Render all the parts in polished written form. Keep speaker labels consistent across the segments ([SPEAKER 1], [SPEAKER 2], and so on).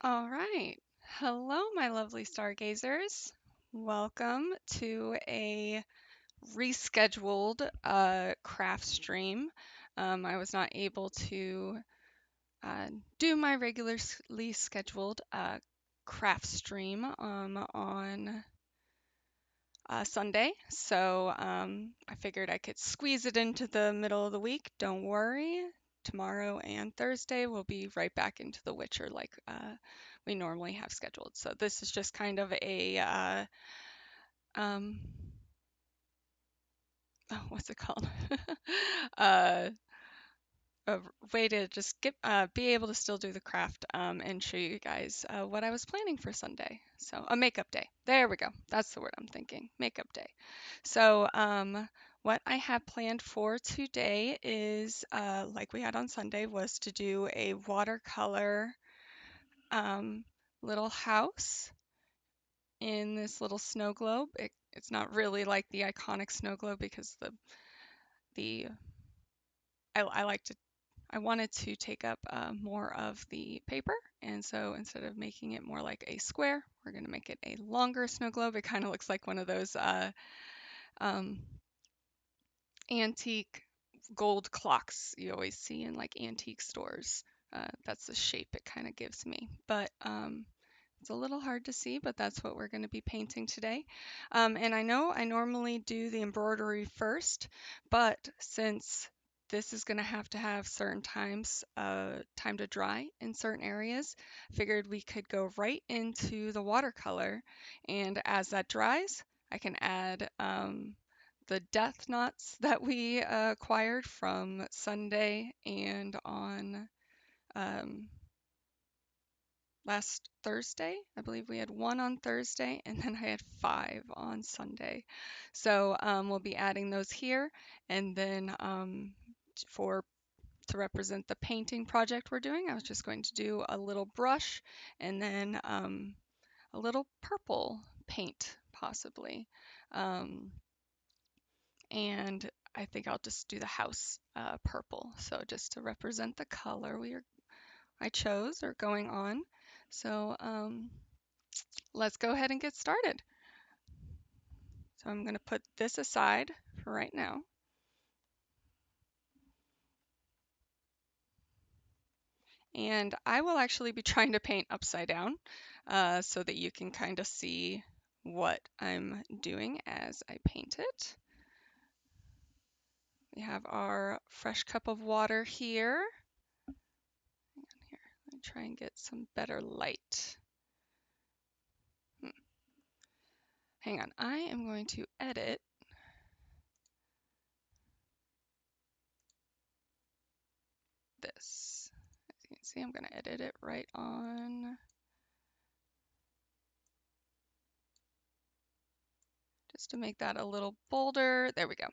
[SPEAKER 1] All right. Hello, my lovely stargazers. Welcome to a rescheduled craft stream. I was not able to uh, do my regularly scheduled craft stream on Sunday, so I figured I could squeeze it into the middle of the week. Don't worry, tomorrow and Thursday we'll be right back into The Witcher like we normally have scheduled. So this is just kind of a um, oh, what's it called? uh, a way to just be able to still do the craft and show you guys what I was planning for Sunday. So a makeup day. There we go. That's the word I'm thinking. Makeup day. So what I have planned for today is like we had on Sunday was to do a watercolor um, little house in this little snow globe. It's not really like the iconic snow globe because the I like to I wanted to take up more of the paper, and so instead of making it more like a square, we're going to make it a longer snow globe. It kind of looks like one of those um, antique gold clocks you always see in like antique stores. That's the shape it kind of gives me, but it's a little hard to see, but that's what we're going to be painting today. And I know I normally do the embroidery first, but since this is going to have certain time to dry in certain areas, figured we could go right into the watercolor. And as that dries, I can add the death knots that we acquired from Sunday and on um, last Thursday. I believe we had one on Thursday, and then I had five on Sunday. So we'll be adding those here, and then for to represent the painting project we're doing, I was just going to do a little brush and then a little purple paint possibly. Um, and I think I'll just do the house purple. So just to represent the color I chose or going on. So let's go ahead and get started. So I'm going to put this aside for right now. And I will actually be trying to paint upside down so that you can kind of see what I'm doing as I paint it. We have our fresh cup of water here. Here, let me try and get some better light. Hang on, I am going to edit this. As you can see, I'm going to edit it right on. Just to make that a little bolder. There we go.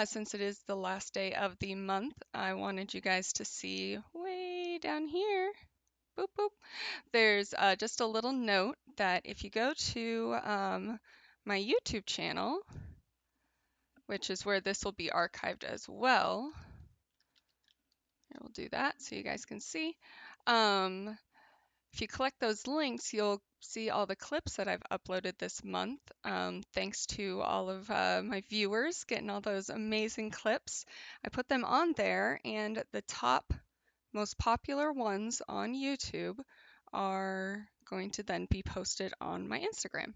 [SPEAKER 1] Since it is the last day of the month, I wanted you guys to see way down here, boop, boop, there's just a little note that if you go to my YouTube channel, which is where this will be archived as well, I will do that so you guys can see. If you collect those links, you'll see all the clips that I've uploaded this month. Thanks to all of my viewers getting all those amazing clips. I put them on there, and the top most popular ones on YouTube are going to then be posted on my Instagram.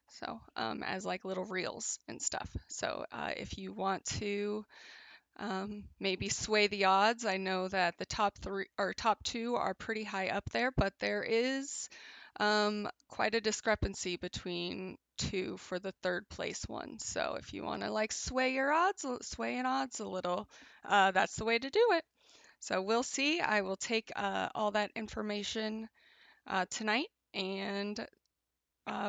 [SPEAKER 1] So as like little reels and stuff. So if you want to maybe sway the odds. I know that the top three or top two are pretty high up there, but there is quite a discrepancy between two for the third place one. So if you want to like sway in odds a little, that's the way to do it. So we'll see. I will take all that information tonight and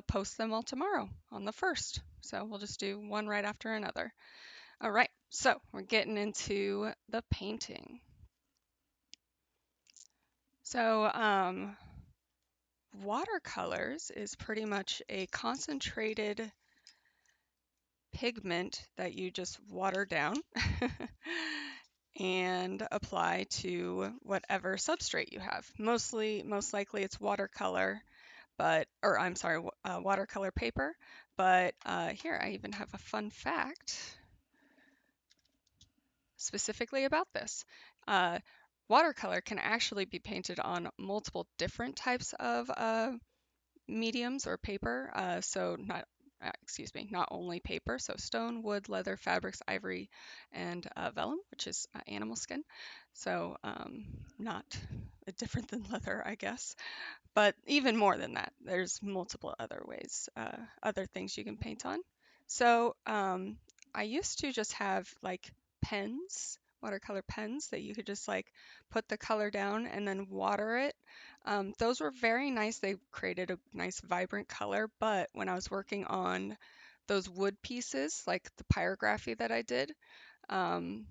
[SPEAKER 1] post them all tomorrow on the 1st. So we'll just do one right after another. All right, so we're getting into the painting. So watercolors is pretty much a concentrated pigment that you just water down. and apply to whatever substrate you have. Most likely it's watercolor, or I'm sorry, watercolor paper. But here I even have a fun fact specifically about this. Uh, Watercolor can actually be painted on multiple different types of mediums or paper. Not only paper, so stone, wood, leather, fabrics, ivory, and vellum, which is animal skin. So not different than leather, I guess. But even more than that, there's multiple other ways, other things you can paint on. So I used to just have like pens, watercolor pens that you could just like put the color down and then water it. Those were very nice. They created a nice vibrant color, but when I was working on those wood pieces, like the pyrography that I did, um,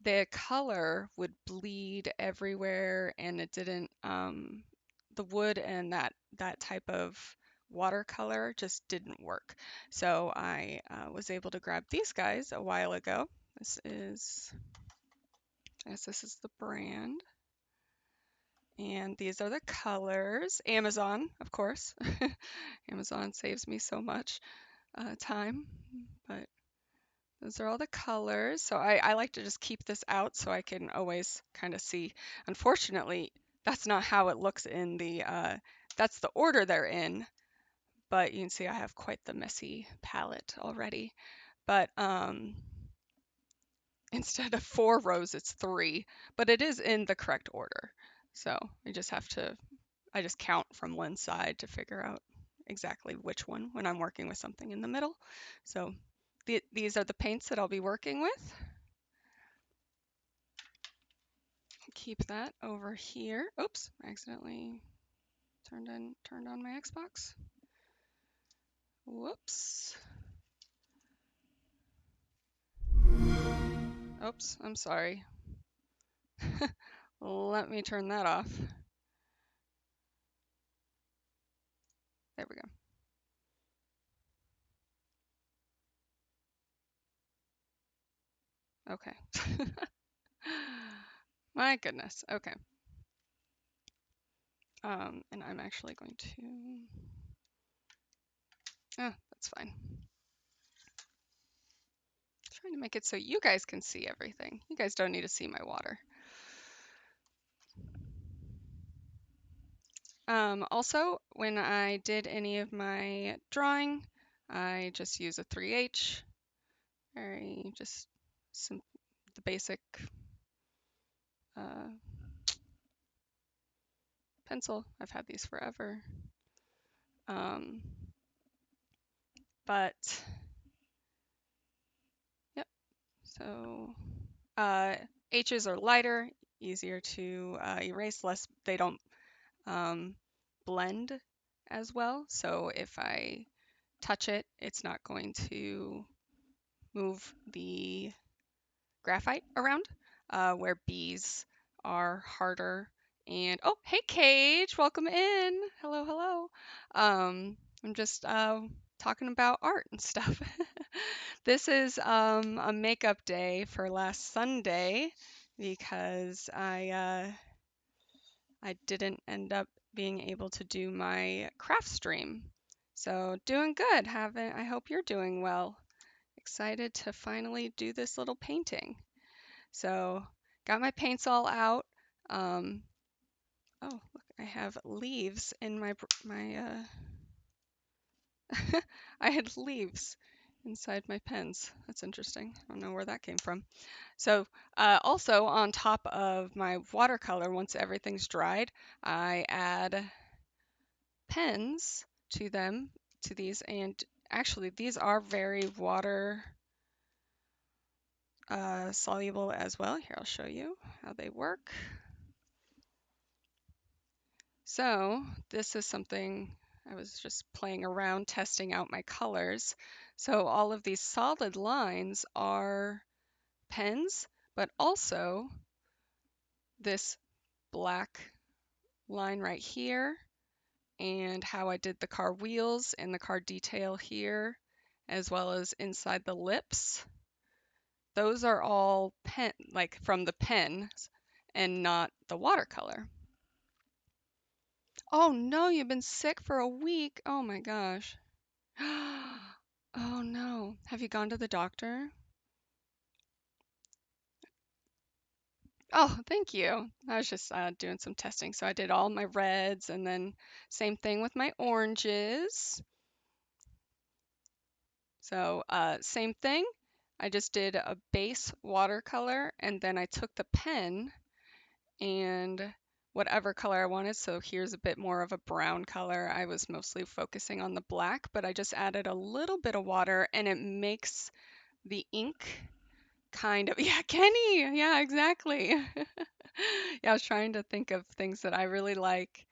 [SPEAKER 1] the color would bleed everywhere and it didn't the wood and that type of watercolor just didn't work. So I was able to grab these guys a while ago. This is the brand, and these are the colors. Amazon, of course. Amazon saves me so much time, but those are all the colors. So I like to just keep this out so I can always kind of see. Unfortunately, that's not how it looks in that's the order they're in, but you can see I have quite the messy palette already. But instead of 4 rows, it's 3, but it is in the correct order. So I just count from one side to figure out exactly which one when I'm working with something in the middle. So these are the paints that I'll be working with. Keep that over here. Oops, I accidentally turned on my Xbox. Whoops. Oops, I'm sorry. Let me turn that off. There we go. Okay. My goodness. Okay. And I'm actually going to. Oh, that's fine. Trying to make it so you guys can see everything. You guys don't need to see my water. Also, when I did any of my drawing, I just use a 3H. Just the basic uh, pencil. I've had these forever. Um, but, yep, so H's are lighter, easier to erase, they don't blend as well. So if I touch it, it's not going to move the graphite around, where B's are harder. And oh, hey Cage, welcome in. Hello, hello. I'm just talking about art and stuff. This is a makeup day for last Sunday because I didn't end up being able to do my craft stream. So doing good. I hope you're doing well. Excited to finally do this little painting. So got my paints all out. Oh, look, I have leaves in I had leaves inside my pens. That's interesting. I don't know where that came from. So also on top of my watercolor, once everything's dried, I add pens to these, and actually these are very water soluble as well. Here, I'll show you how they work. So this is something I was just playing around, testing out my colors. So all of these solid lines are pens, but also this black line right here, and how I did the car wheels and the car detail here, as well as inside the lips. those are all pen, like from the pens and not the watercolor. Oh no, you've been sick for a week. Oh my gosh. Oh no. Have you gone to the doctor? Oh, thank you. I was just doing some testing. So I did all my reds and then same thing with my oranges. So same thing. I just did a base watercolor and then I took the pen and whatever color I wanted. So here's a bit more of a brown color. I was mostly focusing on the black, but I just added a little bit of water and it makes the ink kind of, yeah, Kenny. Yeah, exactly. Yeah, I was trying to think of things that I really like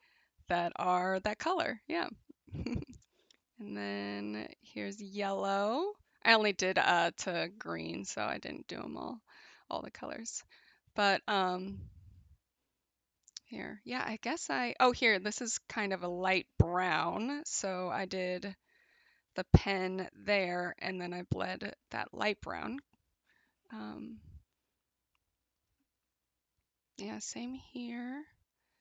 [SPEAKER 1] that are that color. Yeah. And then here's yellow. I only did to green, so I didn't do them all the colors. But here, yeah, I guess oh, here, this is kind of a light brown. So I did the pen there and then I bled that light brown. Um, yeah, same here.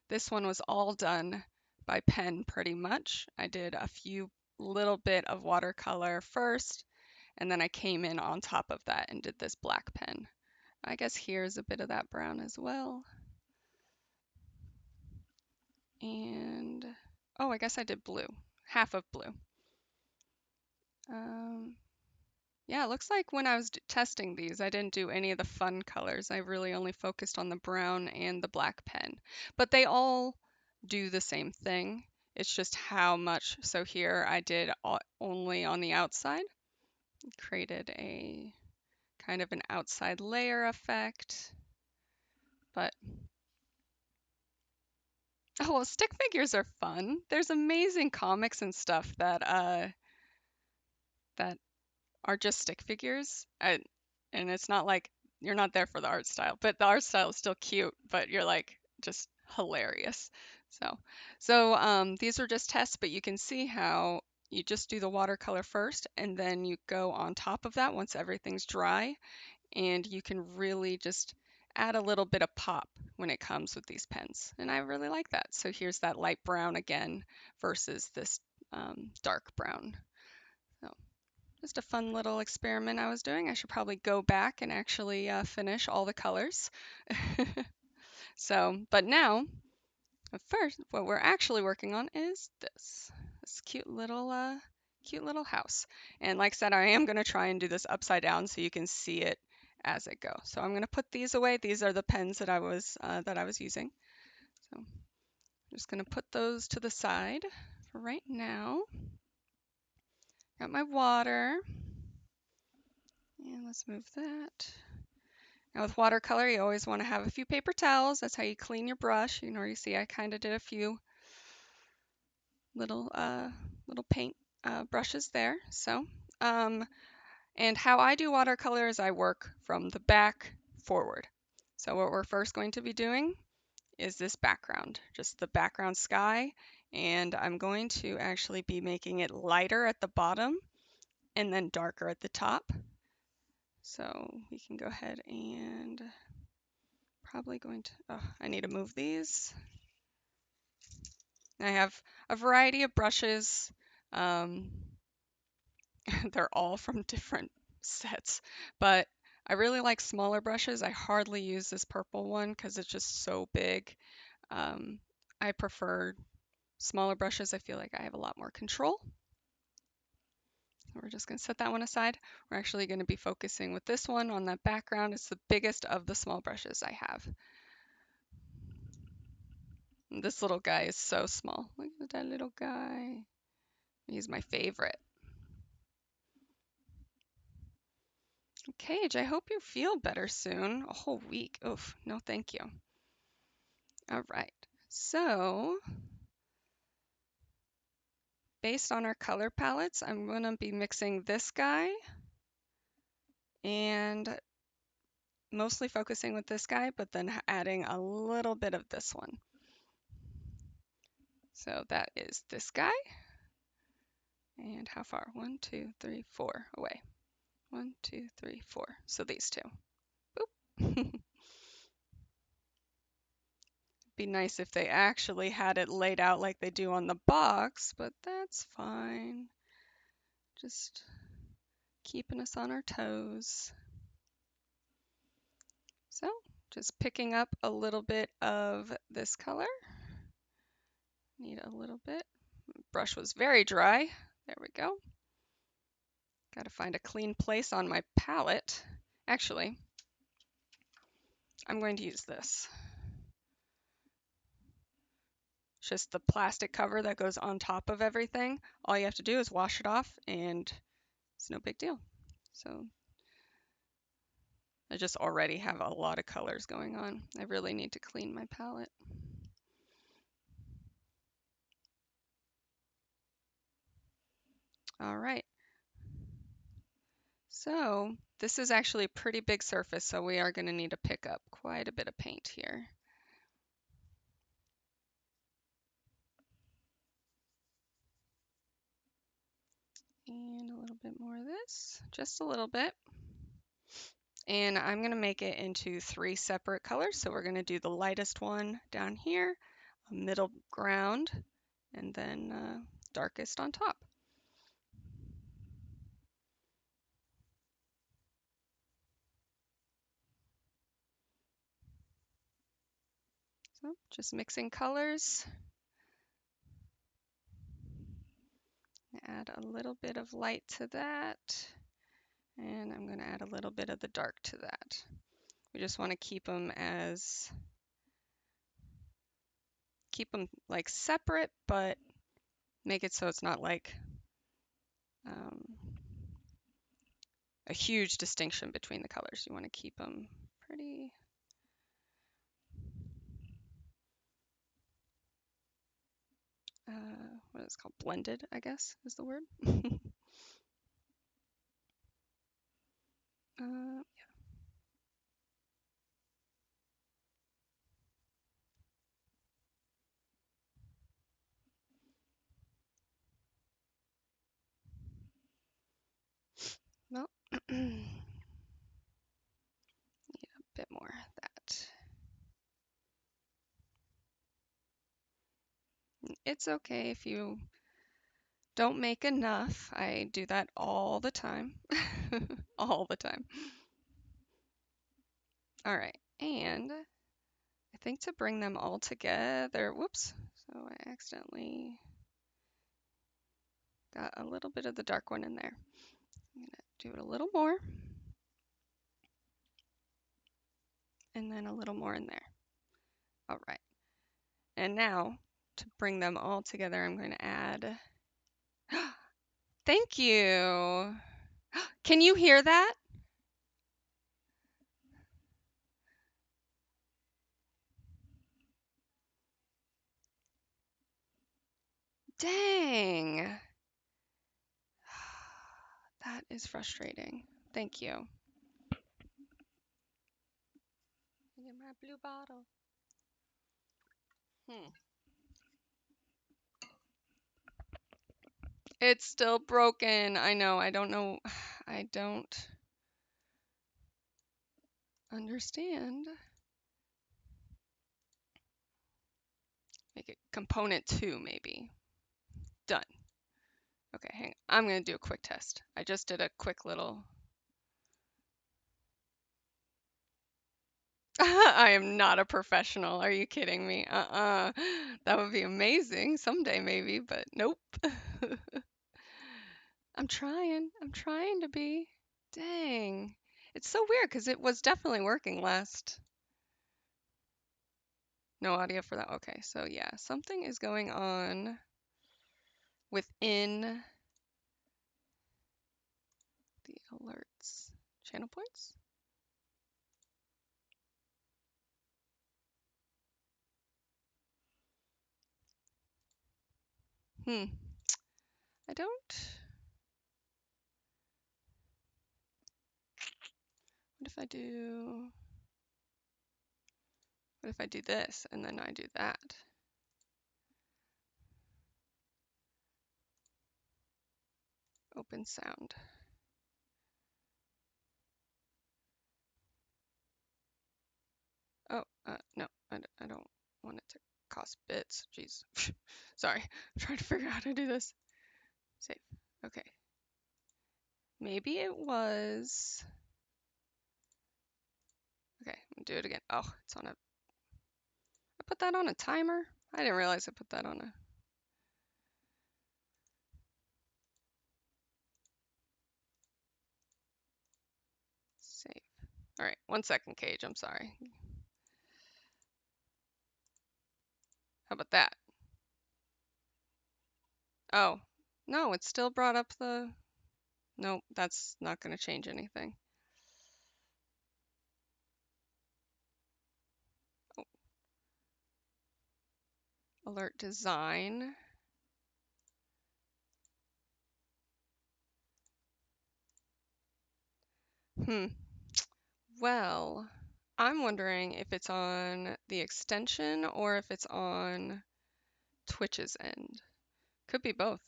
[SPEAKER 1] This one was all done by pen pretty much. I did a few little bit of watercolor first, and then I came in on top of that and did this black pen. I guess here's a bit of that brown as well. And, oh, I guess I did blue, half of blue. Um, yeah, it looks like when I was testing these, I didn't do any of the fun colors. I really only focused on the brown and the black pen. But they all do the same thing. It's just how much. So here I did only on the outside. Created a kind of an outside layer effect. But, oh, well, stick figures are fun. There's amazing comics and stuff that are just stick figures. And it's not like you're not there for the art style, but the art style is still cute, but you're like just hilarious. So these are just tests, but you can see how you just do the watercolor first and then you go on top of that once everything's dry, and you can really just add a little bit of pop when it comes with these pens. And I really like that. So here's that light brown again versus this dark brown. So just a fun little experiment I was doing. I should probably go back and actually finish all the colors. So, but now, first, what we're actually working on is this cute little house. And like I said, I am going to try and do this upside down so you can see it as it goes. So I'm going to put these away. These are the pens that I was using. So I'm just going to put those to the side for right now. Got my water. And let's move that. Now with watercolor, you always want to have a few paper towels. That's how you clean your brush. You can already see I kind of did a few little little paint brushes there. So, and how I do watercolor is I work from the back forward. So what we're first going to be doing is this background, just the background sky. And I'm going to actually be making it lighter at the bottom and then darker at the top. So we can go ahead and probably going to, oh, I need to move these. I have a variety of brushes. Um, they're all from different sets, but I really like smaller brushes. I hardly use this purple one because it's just so big. I prefer smaller brushes. I feel like I have a lot more control. We're just going to set that one aside. We're actually going to be focusing with this one on that background. It's the biggest of the small brushes I have. And this little guy is so small. Look at that little guy. He's my favorite. Cage, I hope you feel better soon. A whole week. Oof, no thank you. All right. So, based on our color palettes, I'm going to be mixing this guy and mostly focusing with this guy, but then adding a little bit of this one. So that is this guy. And how far? 1, 2, 3, 4 away. 1, 2, 3, 4. So these two. Boop. Be nice if they actually had it laid out like they do on the box, but that's fine. Just keeping us on our toes. So just picking up a little bit of this color. Need a little bit. Brush was very dry. There we go. Got to find a clean place on my palette. Actually, I'm going to use this. It's just the plastic cover that goes on top of everything. All you have to do is wash it off and it's no big deal. So I just already have a lot of colors going on. I really need to clean my palette. All right. So this is actually a pretty big surface, so we are going to need to pick up quite a bit of paint here. And a little bit more of this, just a little bit. And I'm going to make it into 3 separate colors. So we're going to do the lightest one down here, a middle ground, and then darkest on top. So just mixing colors. Add a little bit of light to that. And I'm going to add a little bit of the dark to that. We just want to keep them like separate, but make it so it's not like a huge distinction between the colors. You want to keep them pretty what is it called? Blended, I guess is the word. Yeah. Well, need a bit more of that. It's okay if you don't make enough. I do that all the time. All the time. All right, and I think to bring them all together, whoops, so I accidentally got a little bit of the dark one in there. I'm gonna do it a little more, and then a little more in there. All right, and now to bring them all together, I'm going to add, thank you. Can you hear that? Dang. That is frustrating. Thank you. Get my blue bottle. It's still broken. I know. I don't know. I don't understand. Make it component 2, maybe. Done. Okay, hang on. I'm going to do a quick test. I just did a quick little... I am not a professional. Are you kidding me? That would be amazing someday maybe, but nope. I'm trying. I'm trying to be. Dang. It's so weird because it was definitely working last. No audio for that. Okay, so yeah, something is going on within the alerts. Channel points? I don't. What if I do. What if I do this and then I do that? Open sound. Oh, no, I don't want it to cost bits. Jeez. Sorry, I'm trying to figure out how to do this. Save. Okay. Maybe it was. Okay, I'm gonna do it again. Oh, it's on a. I put that on a timer. I didn't realize I put that on a. Save. All right, 1 second, Cage. I'm sorry. How about that? Oh, no, it still brought up the. Nope, that's not going to change anything. Oh, alert design. Hmm. Well, I'm wondering if it's on the extension or if it's on Twitch's end. Could be both.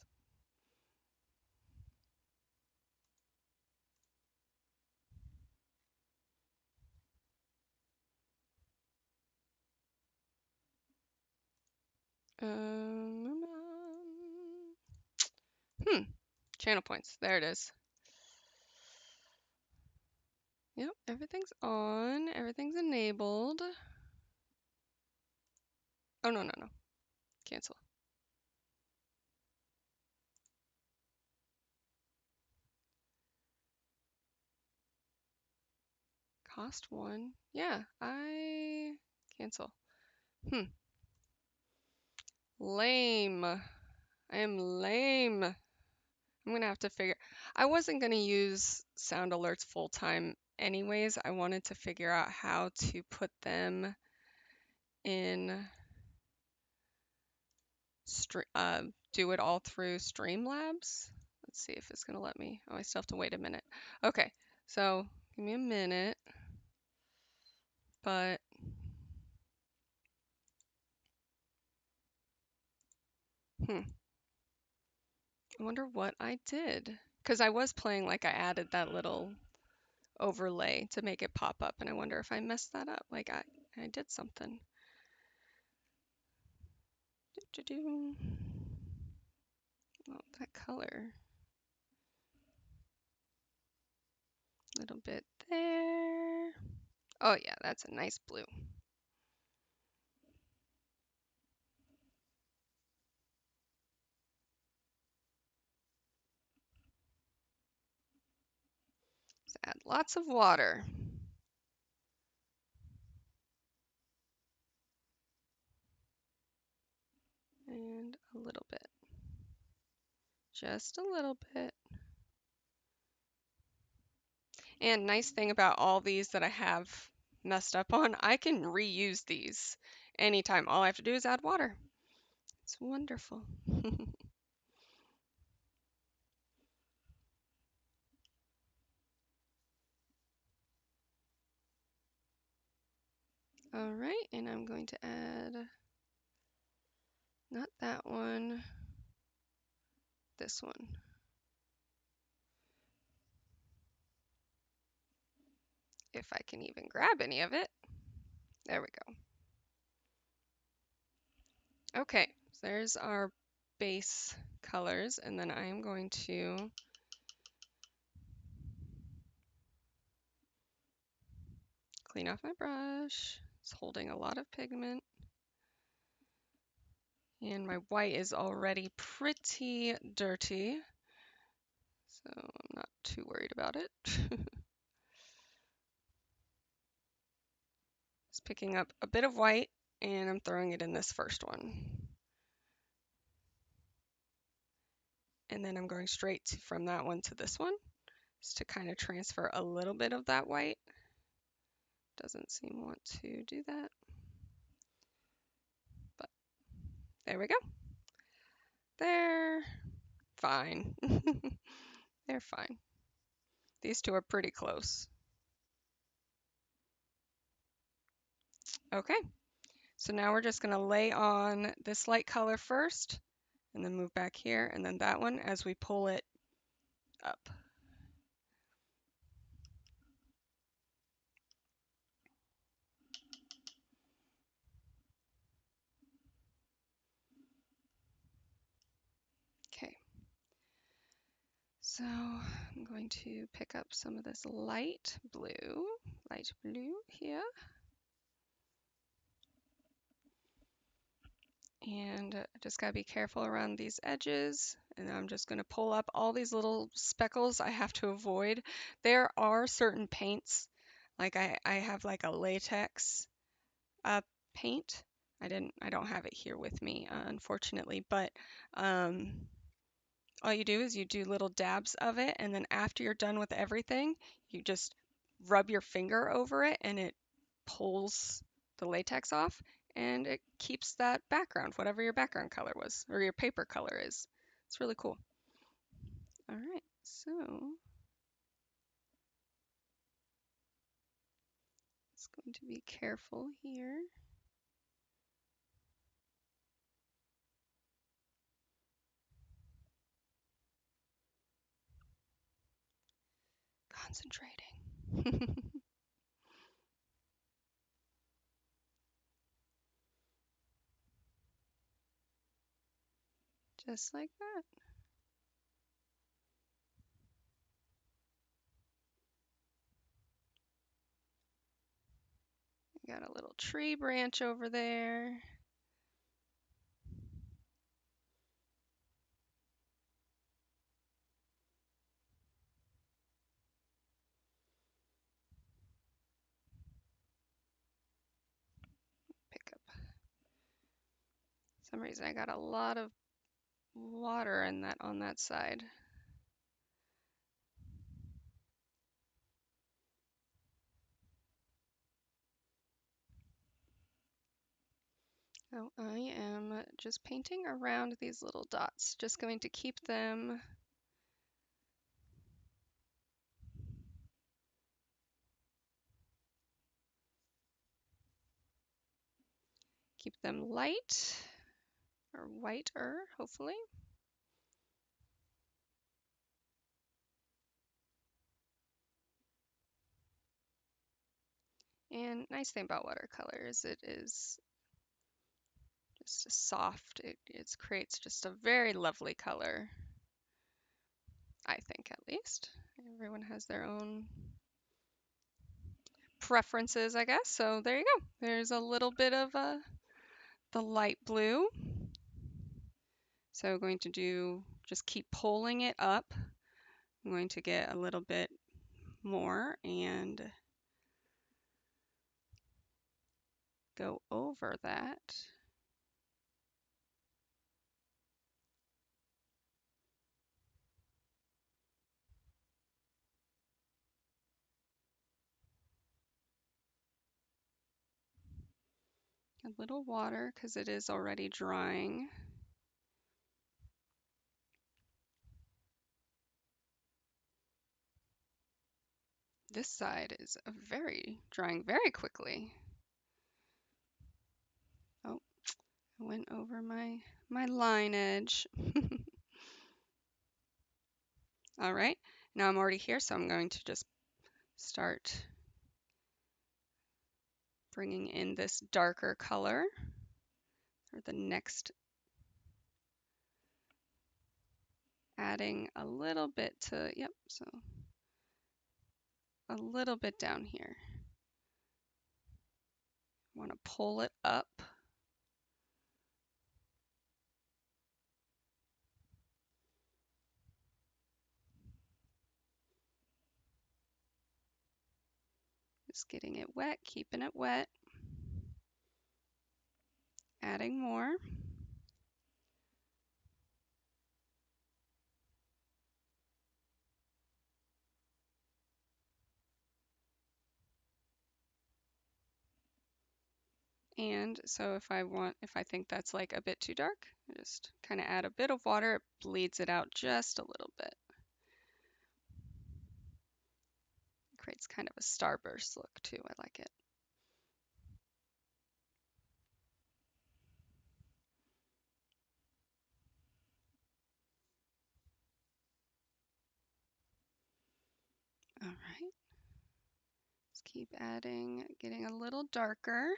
[SPEAKER 1] Um, hmm. Channel points. There it is. Yep, everything's on. Everything's enabled. Oh, no, no, no. Cancel. Cost 1. Yeah, I cancel. Hmm. Lame. I am lame. I'm gonna have to figure. I wasn't gonna use sound alerts full time anyways. I wanted to figure out how to put them in do it all through Streamlabs. Let's see if it's gonna let me. Oh, I still have to wait a minute. Okay, so give me a minute. But I wonder what I did. Because I was playing like I added that little overlay to make it pop up, and I wonder if I messed that up. Like I did something. Do. Oh, that color. A little bit there. Oh yeah, that's a nice blue. Let's add lots of water. And a little bit. Just a little bit. And nice thing about all these that I have messed up on, I can reuse these anytime. All I have to do is add water. It's wonderful. All right, and I'm going to add, not that one, this one. If I can even grab any of it. There we go. Okay, so there's our base colors, and then I am going to clean off my brush. It's holding a lot of pigment. And my white is already pretty dirty, so I'm not too worried about it. Just picking up a bit of white, and I'm throwing it in this first one. And then I'm going straight from that one to this one, just to kind of transfer a little bit of that white. Doesn't seem want to do that, but there we go. They're fine. They're fine. These two are pretty close. Okay, so now we're just gonna lay on this light color first, and then move back here, and then that one as we pull it up. So I'm going to pick up some of this light blue here. And just gotta be careful around these edges. And I'm just gonna pull up all these little speckles I have to avoid. There are certain paints, like I have like a latex paint. I don't have it here with me, unfortunately, but all you do is you do little dabs of it, and then after you're done with everything, you just rub your finger over it and it pulls the latex off and it keeps that background, whatever your background color was or your paper color is. It's really cool. All right, so it's going to be careful here. Concentrating. Just like that. Got a little tree branch over there. Pick up. For some reason I got a lot of water in that on that side. So I am just painting around these little dots, just going to keep them light or whiter, hopefully. And nice thing about watercolor is it is just a soft, it creates just a very lovely color, I think at least. Everyone has their own preferences, I guess. So there you go. There's a little bit of the light blue. So I'm going to just keep pulling it up. I'm going to get a little bit more and go over that. A little water because it is already drying. This side is drying very quickly. Oh, I went over my line edge. All right, now I'm already here, so I'm going to just start bringing in this darker color or the next, adding a little bit to, yep, so a little bit down here. Want to pull it up. Just getting it wet, keeping it wet, adding more. And so if I think that's like a bit too dark, I just kind of add a bit of water. It bleeds it out just a little bit. Creates kind of a starburst look too. I like it. All right. Let's keep adding, getting a little darker.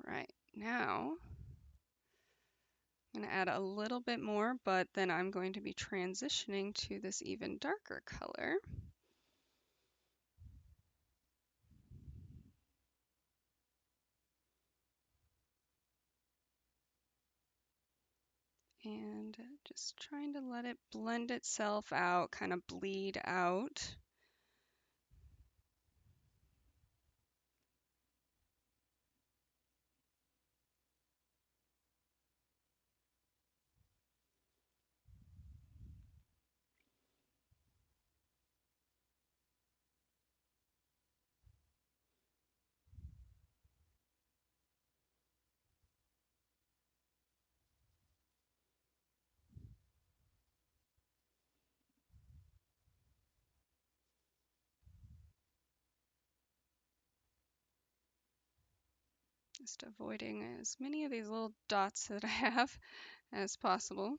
[SPEAKER 1] right, now I'm going to add a little bit more, but then I'm going to be transitioning to this even darker color. And just trying to let it blend itself out, kind of bleed out. Just avoiding as many of these little dots that I have as possible.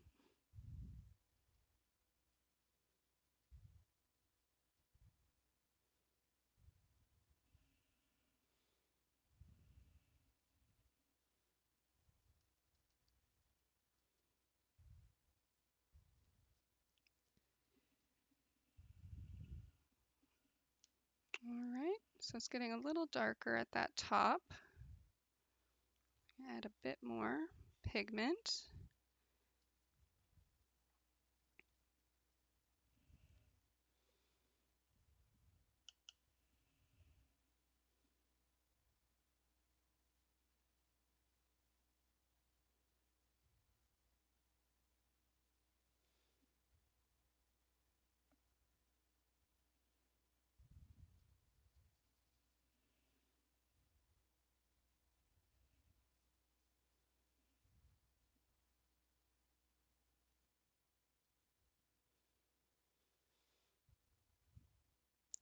[SPEAKER 1] All right, so it's getting a little darker at that top. Add a bit more pigment.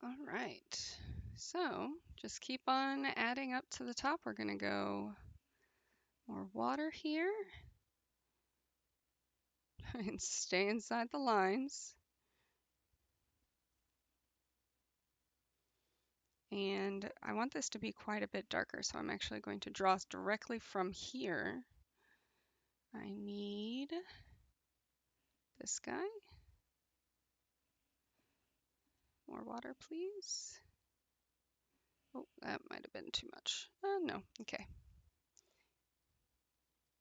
[SPEAKER 1] All right, so just keep on adding up to the top. We're going to go more water here and stay inside the lines. And I want this to be quite a bit darker, so I'm actually going to draw directly from here. I need this guy. More water, please. Oh, that might have been too much. No, okay.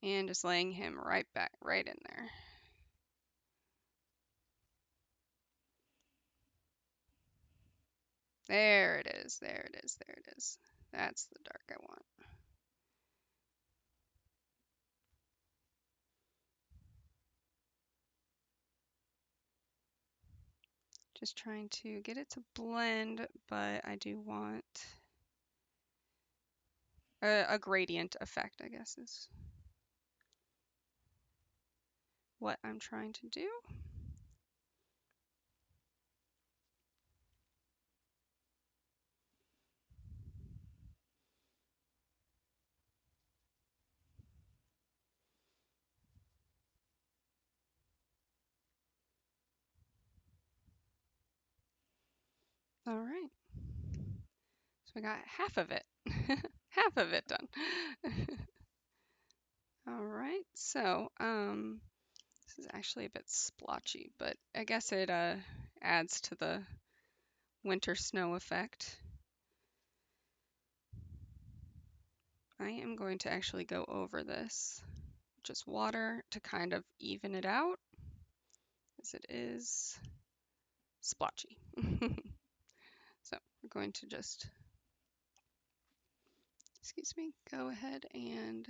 [SPEAKER 1] And just laying him right back, right in there. There it is, there it is, there it is. That's the dark I want. Just trying to get it to blend, but I do want a gradient effect, I guess, is what I'm trying to do. All right. So we got half of it. Half of it done. All right, so this is actually a bit splotchy, but I guess it adds to the winter snow effect. I am going to actually go over this, just water to kind of even it out, as it is splotchy. So we're going to just, excuse me, go ahead and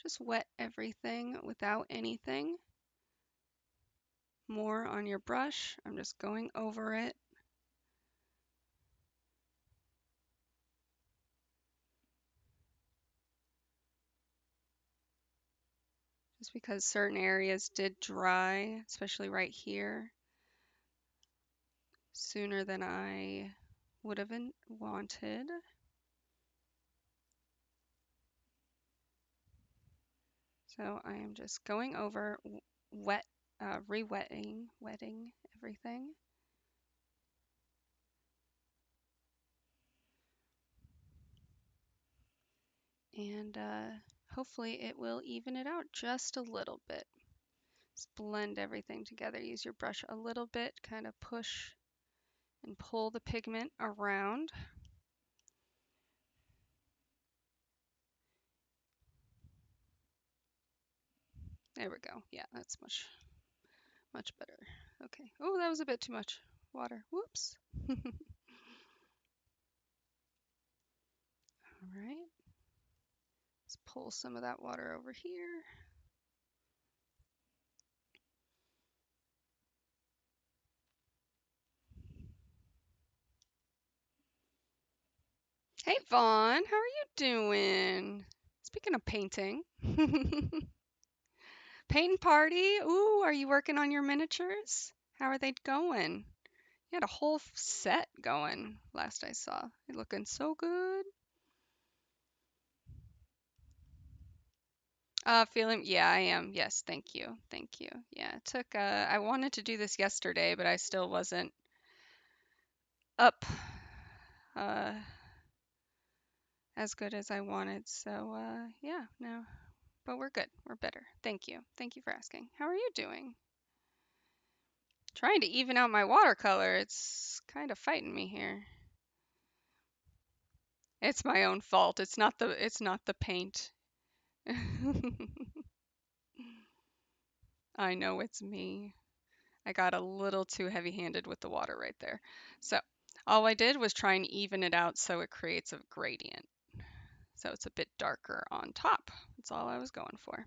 [SPEAKER 1] just wet everything without anything more on your brush. I'm just going over it. Just because certain areas did dry, especially right here, sooner than I would have wanted. So I am just going over wet, re-wetting, wetting everything. And hopefully it will even it out just a little bit. Just blend everything together. Use your brush a little bit, kind of push and pull the pigment around. There we go. Yeah, that's much better. Okay. Oh, that was a bit too much water. Whoops. All right. Let's pull some of that water over here. Hey, Vaughn, how are you doing? Speaking of painting, painting party. Ooh, are you working on your miniatures? How are they going? You had a whole set going last I saw. They're looking so good. Feeling, yeah, I am. Yes, thank you. Thank you. Yeah, it took, I wanted to do this yesterday, but I still wasn't up, uh, as good as I wanted. So, yeah, no, but we're good. We're better. Thank you. Thank you for asking. How are you doing? Trying to even out my watercolor. It's kind of fighting me here. It's my own fault. It's not the paint. I know it's me. I got a little too heavy-handed with the water right there. So all I did was try and even it out so it creates a gradient. So it's a bit darker on top. That's all I was going for.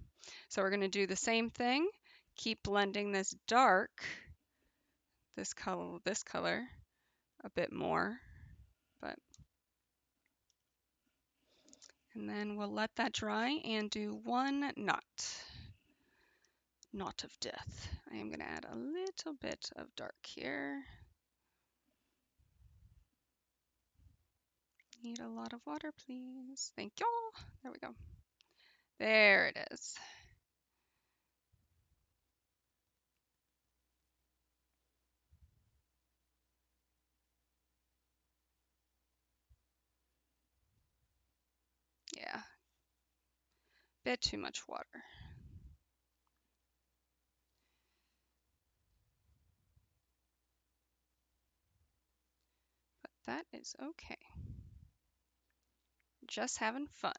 [SPEAKER 1] So we're going to do the same thing. Keep blending this dark, this color a bit more, but and then we'll let that dry and do one knot of death. I am going to add a little bit of dark here. Need a lot of water, please. Thank you. There we go. There it is. Yeah, bit too much water. But that is okay. Just having fun.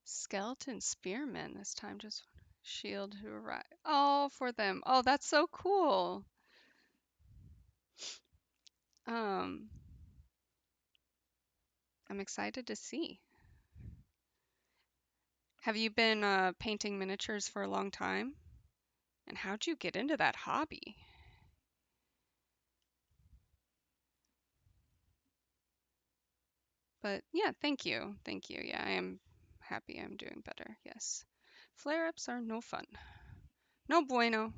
[SPEAKER 1] Skeleton spearmen this time, just shield who arrive. Oh, for them. Oh, that's so cool. Um, I'm excited to see. Have you been painting miniatures for a long time? And how'd you get into that hobby? But yeah, thank you. Thank you. Yeah, I am happy I'm doing better. Yes. Flare-ups are no fun. No bueno.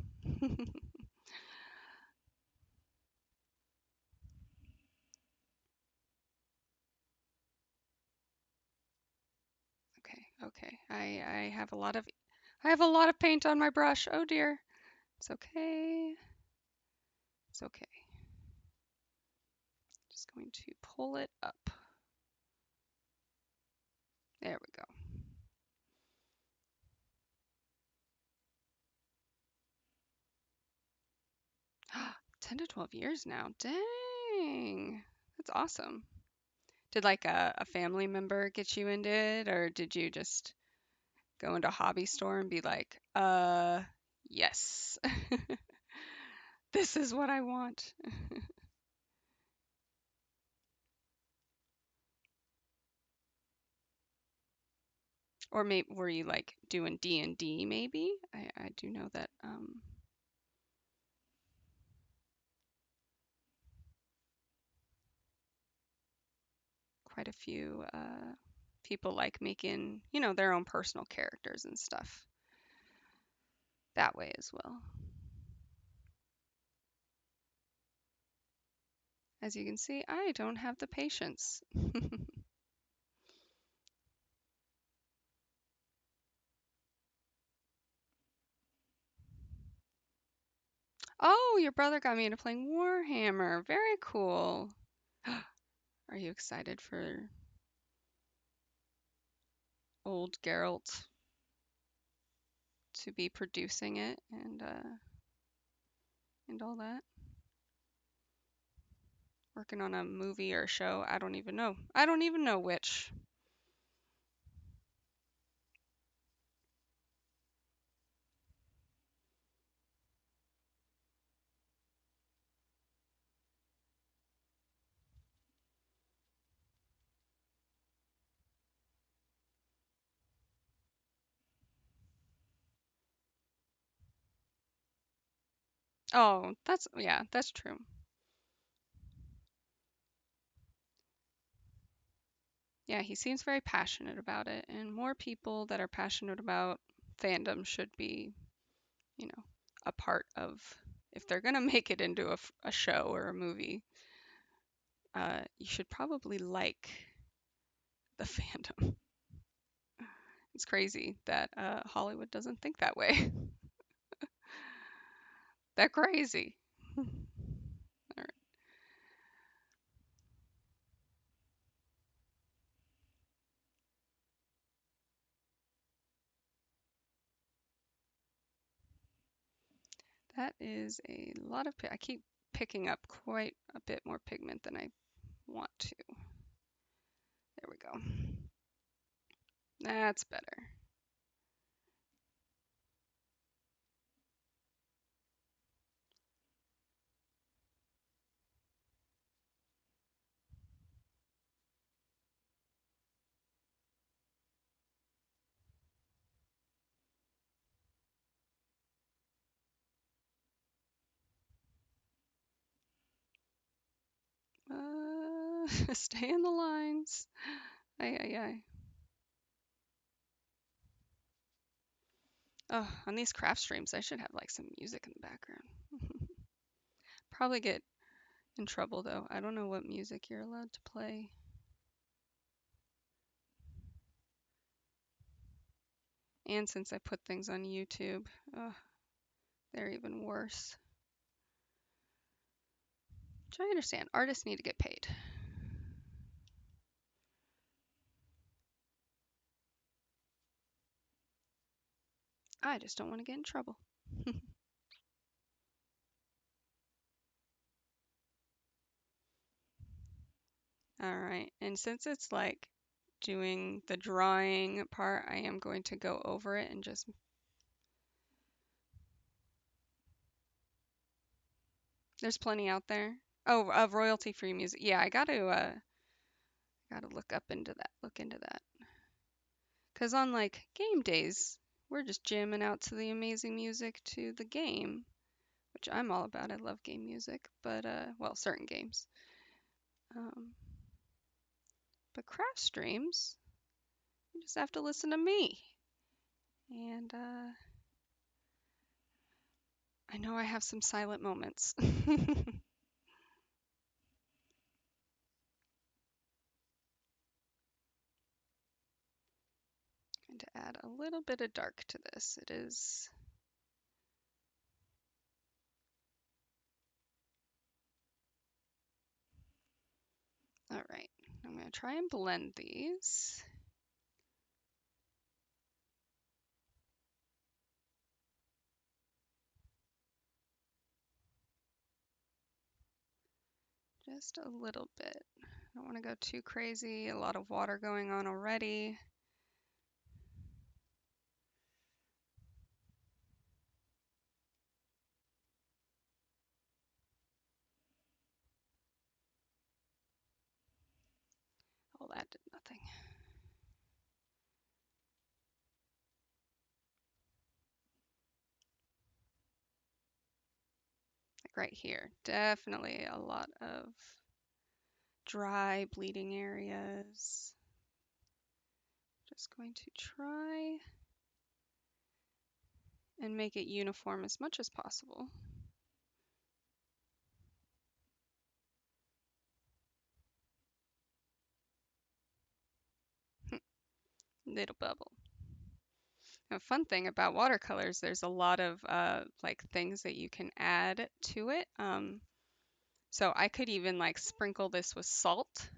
[SPEAKER 1] Okay, okay. I have a lot of paint on my brush. Oh dear. It's okay. It's okay. Just going to pull it up. There we go. 10 to 12 years now. Dang. That's awesome. Did like a family member get you into it, or did you just go into a hobby store and be like, yes, this is what I want? Or maybe were you like doing D&D maybe? I do know that quite a few people like making, their own personal characters and stuff that way as well. As you can see, I don't have the patience. All Oh, your brother got me into playing Warhammer. Very cool. Are you excited for old Geralt to be producing it and all that? Working on a movie or a show? I don't even know. I don't even know which. Oh, yeah, that's true. Yeah, he seems very passionate about it, and more people that are passionate about fandom should be, you know, a part of, if they're gonna make it into a show or a movie, you should probably like the fandom. It's crazy that Hollywood doesn't think that way. They're crazy. All right. That is a lot of, I keep picking up quite a bit more pigment than I want to. There we go. That's better. Stay in the lines. Aye, aye, aye. Oh, on these craft streams, I should have like some music in the background. Probably get in trouble though. I don't know what music you're allowed to play. And since I put things on YouTube, they're even worse. Which I understand. Artists need to get paid. I just don't want to get in trouble. All right. And since it's like doing the drawing part, I am going to go over it and just. There's plenty out there. Oh, of royalty-free music. Yeah, I gotta look into that. 'Cause on like game days, we're just jamming out to the amazing music to the game, which I'm all about. I love game music, but well, certain games. Um, but craft streams, you just have to listen to me. And I know I have some silent moments. Going to add a little bit of dark to this. It is. All right, I'm going to try and blend these. Just a little bit. I don't want to go too crazy. A lot of water going on already. Oh, that did nothing. Like right here, definitely a lot of dry bleeding areas. Just going to try and make it uniform as much as possible. Little bubble. A fun thing about watercolors, there's a lot of like things that you can add to it. So I could even like sprinkle this with salt,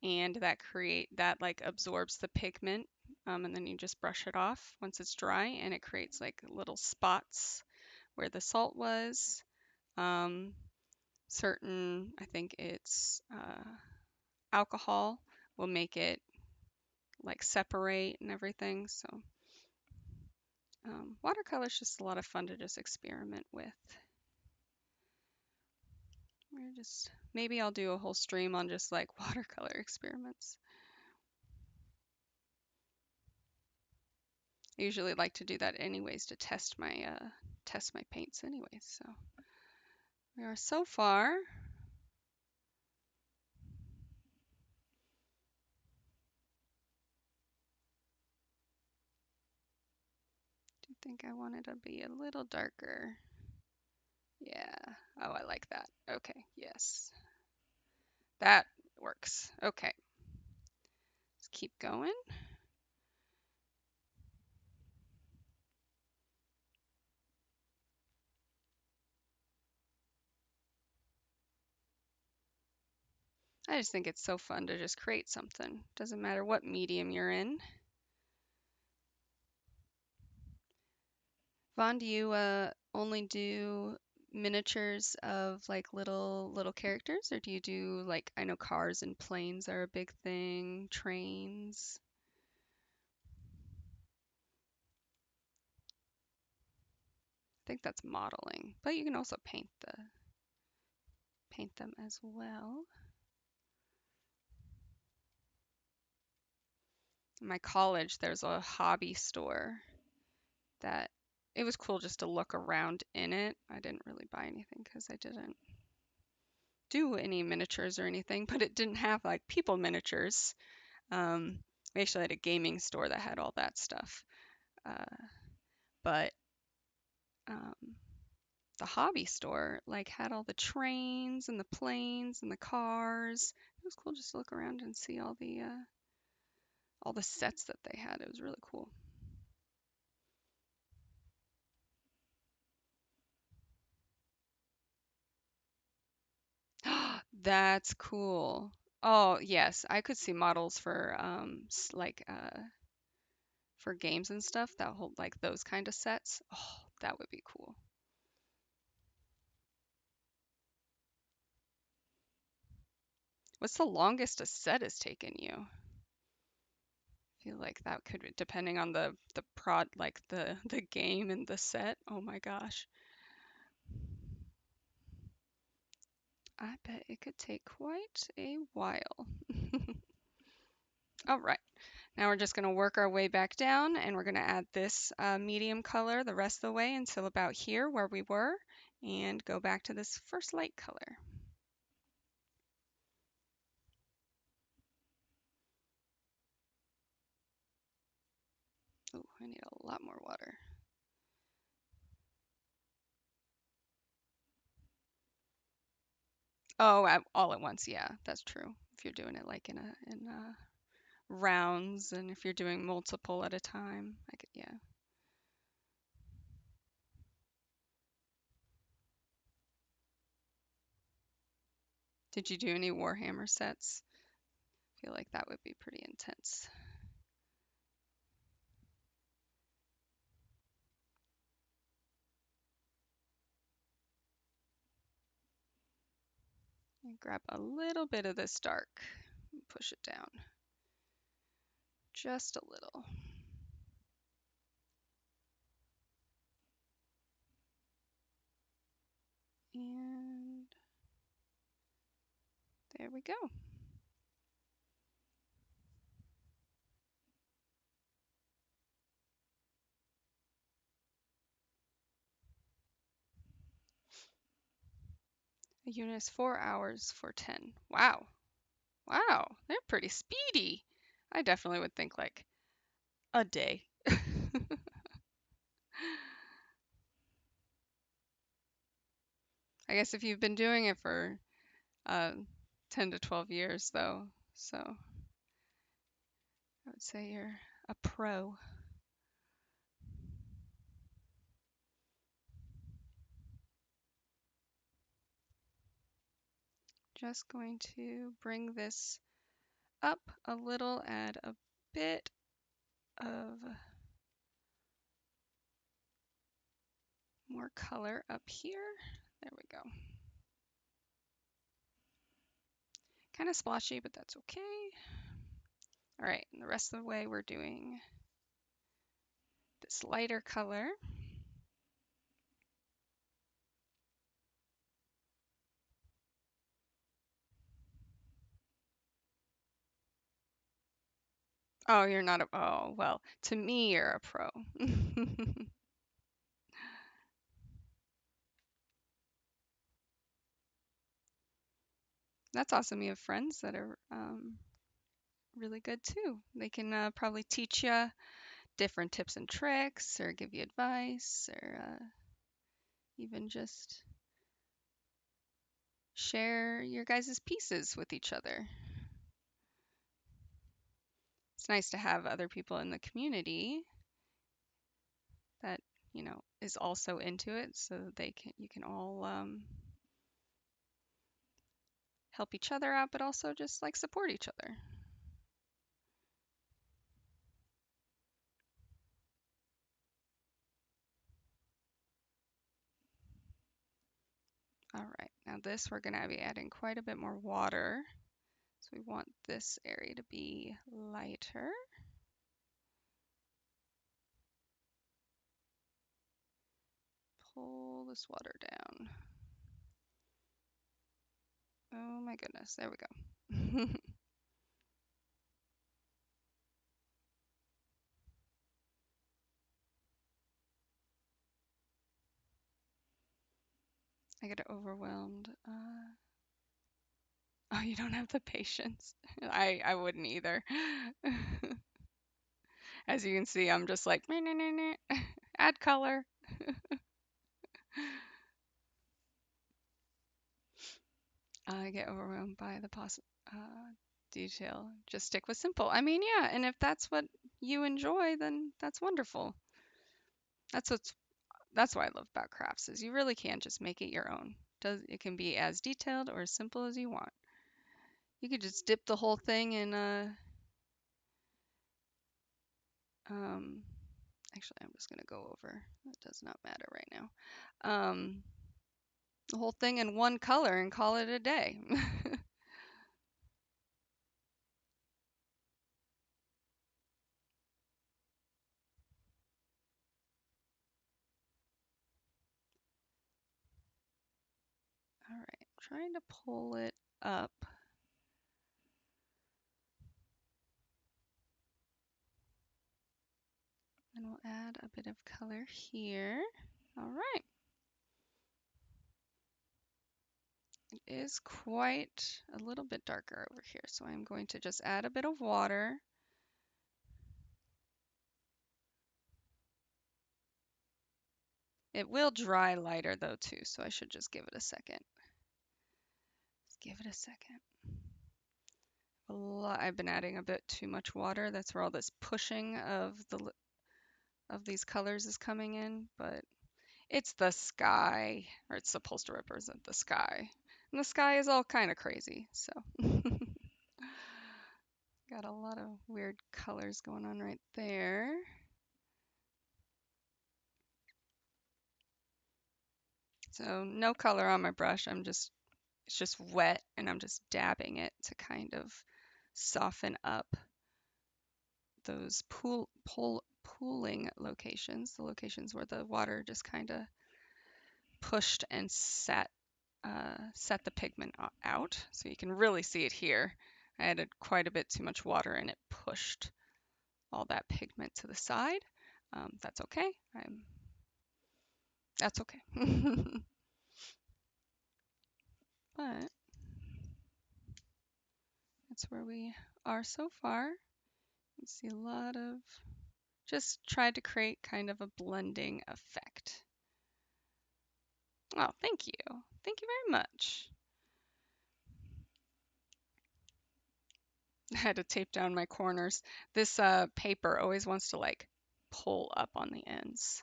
[SPEAKER 1] and that like absorbs the pigment, and then you just brush it off once it's dry, and it creates like little spots where the salt was. Um, I think it's alcohol will make it like separate and everything. So watercolor is just a lot of fun to just experiment with. Maybe I'll do a whole stream on just like watercolor experiments. I usually like to do that anyways to test my paints anyways. So we are so far. Do you think I want it to be a little darker? Yeah. Oh, I like that. Okay. Yes. That works. Okay. Let's keep going. I just think it's so fun to just create something. Doesn't matter what medium you're in. Vaughn, do you only do miniatures of like little characters, or do you do like, I know cars and planes are a big thing, trains? I think that's modeling, but you can also paint them as well. In my college, there's a hobby store that it was cool just to look around in it. I didn't really buy anything because I didn't do any miniatures or anything, but it didn't have like people miniatures. We actually had a gaming store that had all that stuff. Uh, but um, the hobby store like had all the trains and the planes and the cars. It was cool just to look around and see all the sets that they had. It was really cool. That's cool. Oh, yes, I could see models for for games and stuff that hold like those kind of sets. Oh, that would be cool. What's the longest a set has taken you? I feel like that could, depending on the prod, like the game and the set. Oh my gosh. I bet it could take quite a while. All right, now we're just going to work our way back down, and we're going to add this medium color the rest of the way until about here where we were, and go back to this first light color. Oh, I need a lot more water. Oh, all at once, yeah, that's true. If you're doing it like in rounds, and if you're doing multiple at a time, I could, yeah. Did you do any Warhammer sets? I feel like that would be pretty intense. And grab a little bit of this dark and push it down just a little. And there we go. A unit is 4 hours for 10. Wow. Wow, they're pretty speedy. I definitely would think like a day. I guess if you've been doing it for uh, 10 to 12 years, though, so I would say you're a pro. just going to bring this up a little, add a bit of more color up here. There we go. Kind of splotchy, but that's okay. All right, and the rest of the way we're doing this lighter color. Oh, you're not a, oh, well, to me, you're a pro. That's awesome. You have friends that are really good too. They can probably teach you different tips and tricks or give you advice or even just share your guys' pieces with each other. It's nice to have other people in the community that, you know, is also into it so that you can all help each other out, but also just like support each other. All right, now this we're gonna be adding quite a bit more water. So we want this area to be lighter. Pull this water down. Oh my goodness, there we go. I get overwhelmed. Oh, you don't have the patience. I wouldn't either. As you can see, I'm just like, meh, meh, meh, meh. Add color. I get overwhelmed by the detail. Just stick with simple. I mean, yeah, and if that's what you enjoy, then that's wonderful. That's what's that's what I love about crafts is you really can just make it your own. It can be as detailed or as simple as you want. You could just dip the whole thing in um actually I'm just gonna go over. That does not matter right now. The whole thing in one color and call it a day. All right, I'm trying to pull it up. And we'll add a bit of color here. All right. It is quite a little bit darker over here, so I'm going to just add a bit of water. It will dry lighter though too, so I should just give it a second. Just give it a second. I've been adding a bit too much water. That's where all this pushing of these colors is coming in, but it's the sky, or it's supposed to represent the sky. And the sky is all kind of crazy, so got a lot of weird colors going on right there. So no color on my brush. It's just wet and I'm just dabbing it to kind of soften up those pooling locations, the locations where the water just kind of pushed and set the pigment out. So you can really see it here. I added quite a bit too much water and it pushed all that pigment to the side. That's okay. That's okay. But that's where we are so far. You see a lot of, just tried to create kind of a blending effect. Oh, thank you. Thank you very much. I had to tape down my corners. This paper always wants to like pull up on the ends.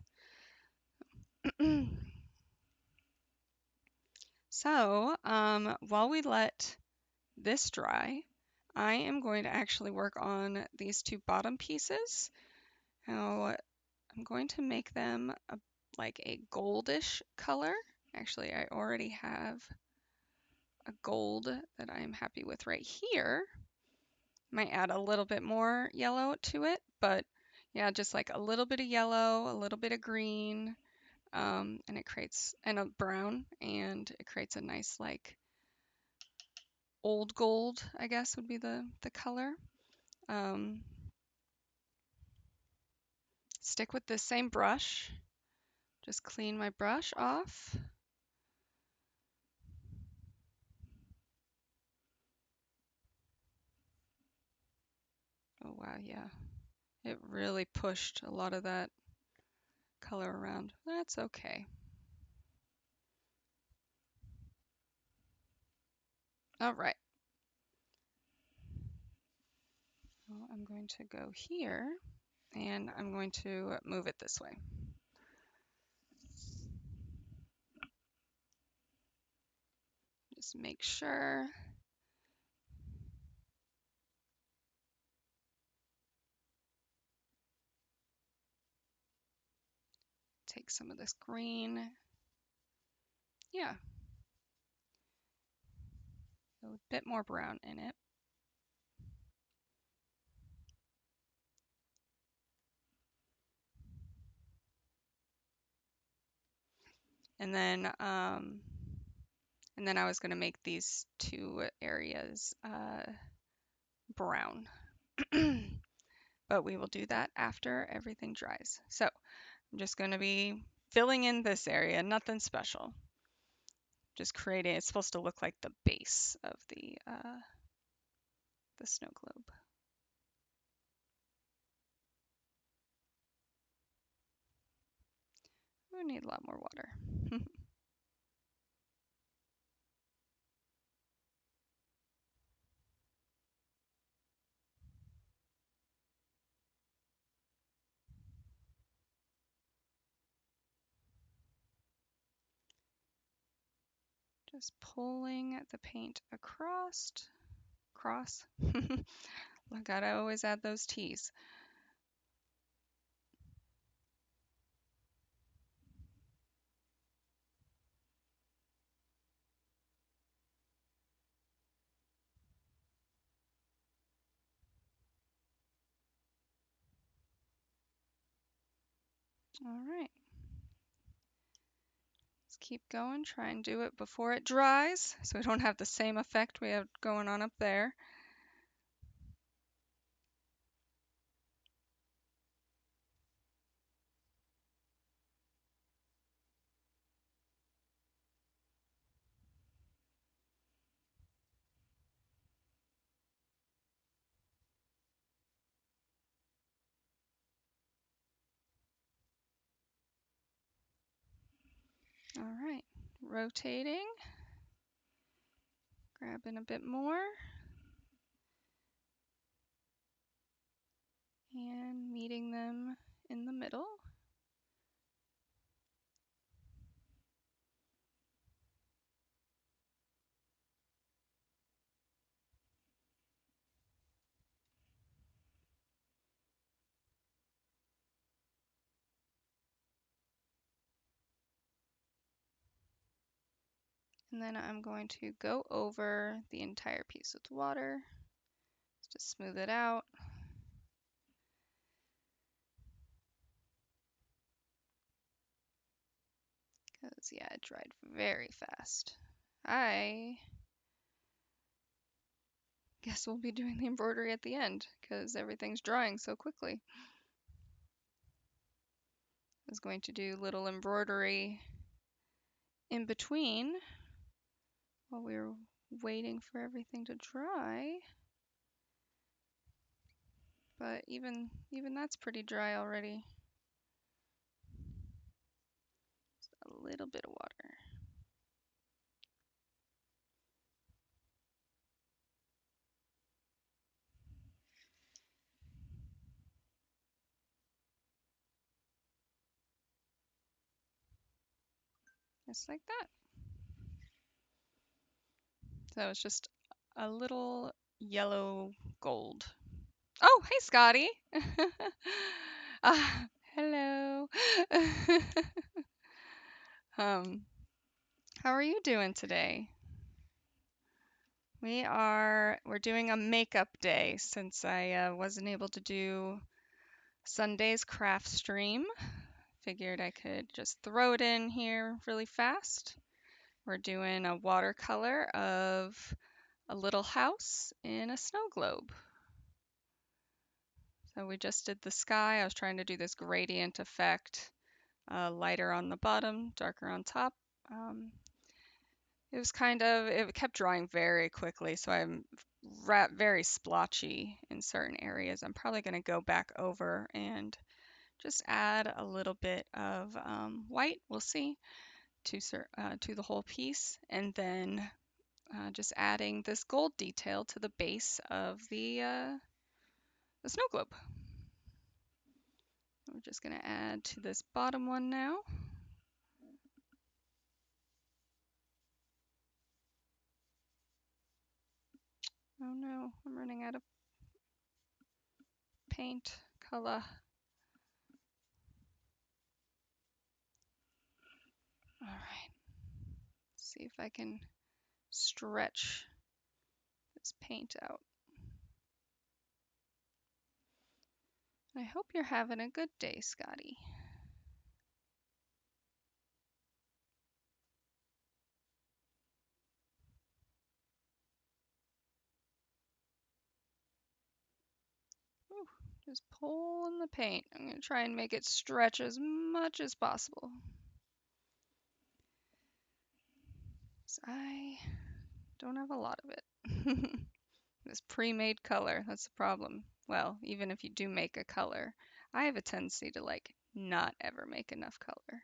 [SPEAKER 1] So So while we let this dry, I am going to actually work on these two bottom pieces. Now I'm going to make them like a goldish color. Actually, I already have a gold that I'm happy with right here. Might add a little bit more yellow to it, but yeah, just like a little bit of yellow, a little bit of green, and it creates, and a brown, and it creates a nice like old gold, I guess would be the color. Um, Stick with the same brush. Just clean my brush off. Oh wow, yeah. It really pushed a lot of that color around. That's okay. All right. Well, I'm going to go here and I'm going to move it this way. Just make sure. Take some of this green. Yeah. A bit more brown in it. And then I was going to make these two areas brown. But we will do that after everything dries. So I'm just going to be filling in this area, nothing special. Just creating, it's supposed to look like the base of the snow globe. We need a lot more water. Just pulling the paint across. Gotta always add those T's. All right. Let's keep going. Try and do it before it dries so we don't have the same effect we have going on up there. All right, rotating, grabbing a bit more, and meeting them in the middle. And then I'm going to go over the entire piece with water just to smooth it out. Because, yeah, it dried very fast. I guess we'll be doing the embroidery at the end because everything's drying so quickly. I was going to do little embroidery in between while we were waiting for everything to dry. But even that's pretty dry already. Just a little bit of water. Just like that. So it's just a little yellow gold. Oh, hey, Scotty. Ah, hello. Um, how are you doing today? We're doing a makeup day since I wasn't able to do Sunday's craft stream. Figured I could just throw it in here really fast. We're doing a watercolor of a little house in a snow globe. So we just did the sky. I was trying to do this gradient effect, lighter on the bottom, darker on top. Um, it kept drying very quickly, so I'm very splotchy in certain areas. I'm probably going to go back over and just add a little bit of white, we'll see, to the whole piece, and then just adding this gold detail to the base of the snow globe. We're just going to add to this bottom one now. Oh no, I'm running out of paint color. All right, see if I can stretch this paint out. I hope you're having a good day, Scotty. Ooh, just pulling the paint. I'm going to try and make it stretch as much as possible. So I don't have a lot of it. This pre-made color, that's the problem. Well, even if you do make a color, I have a tendency to like not ever make enough color.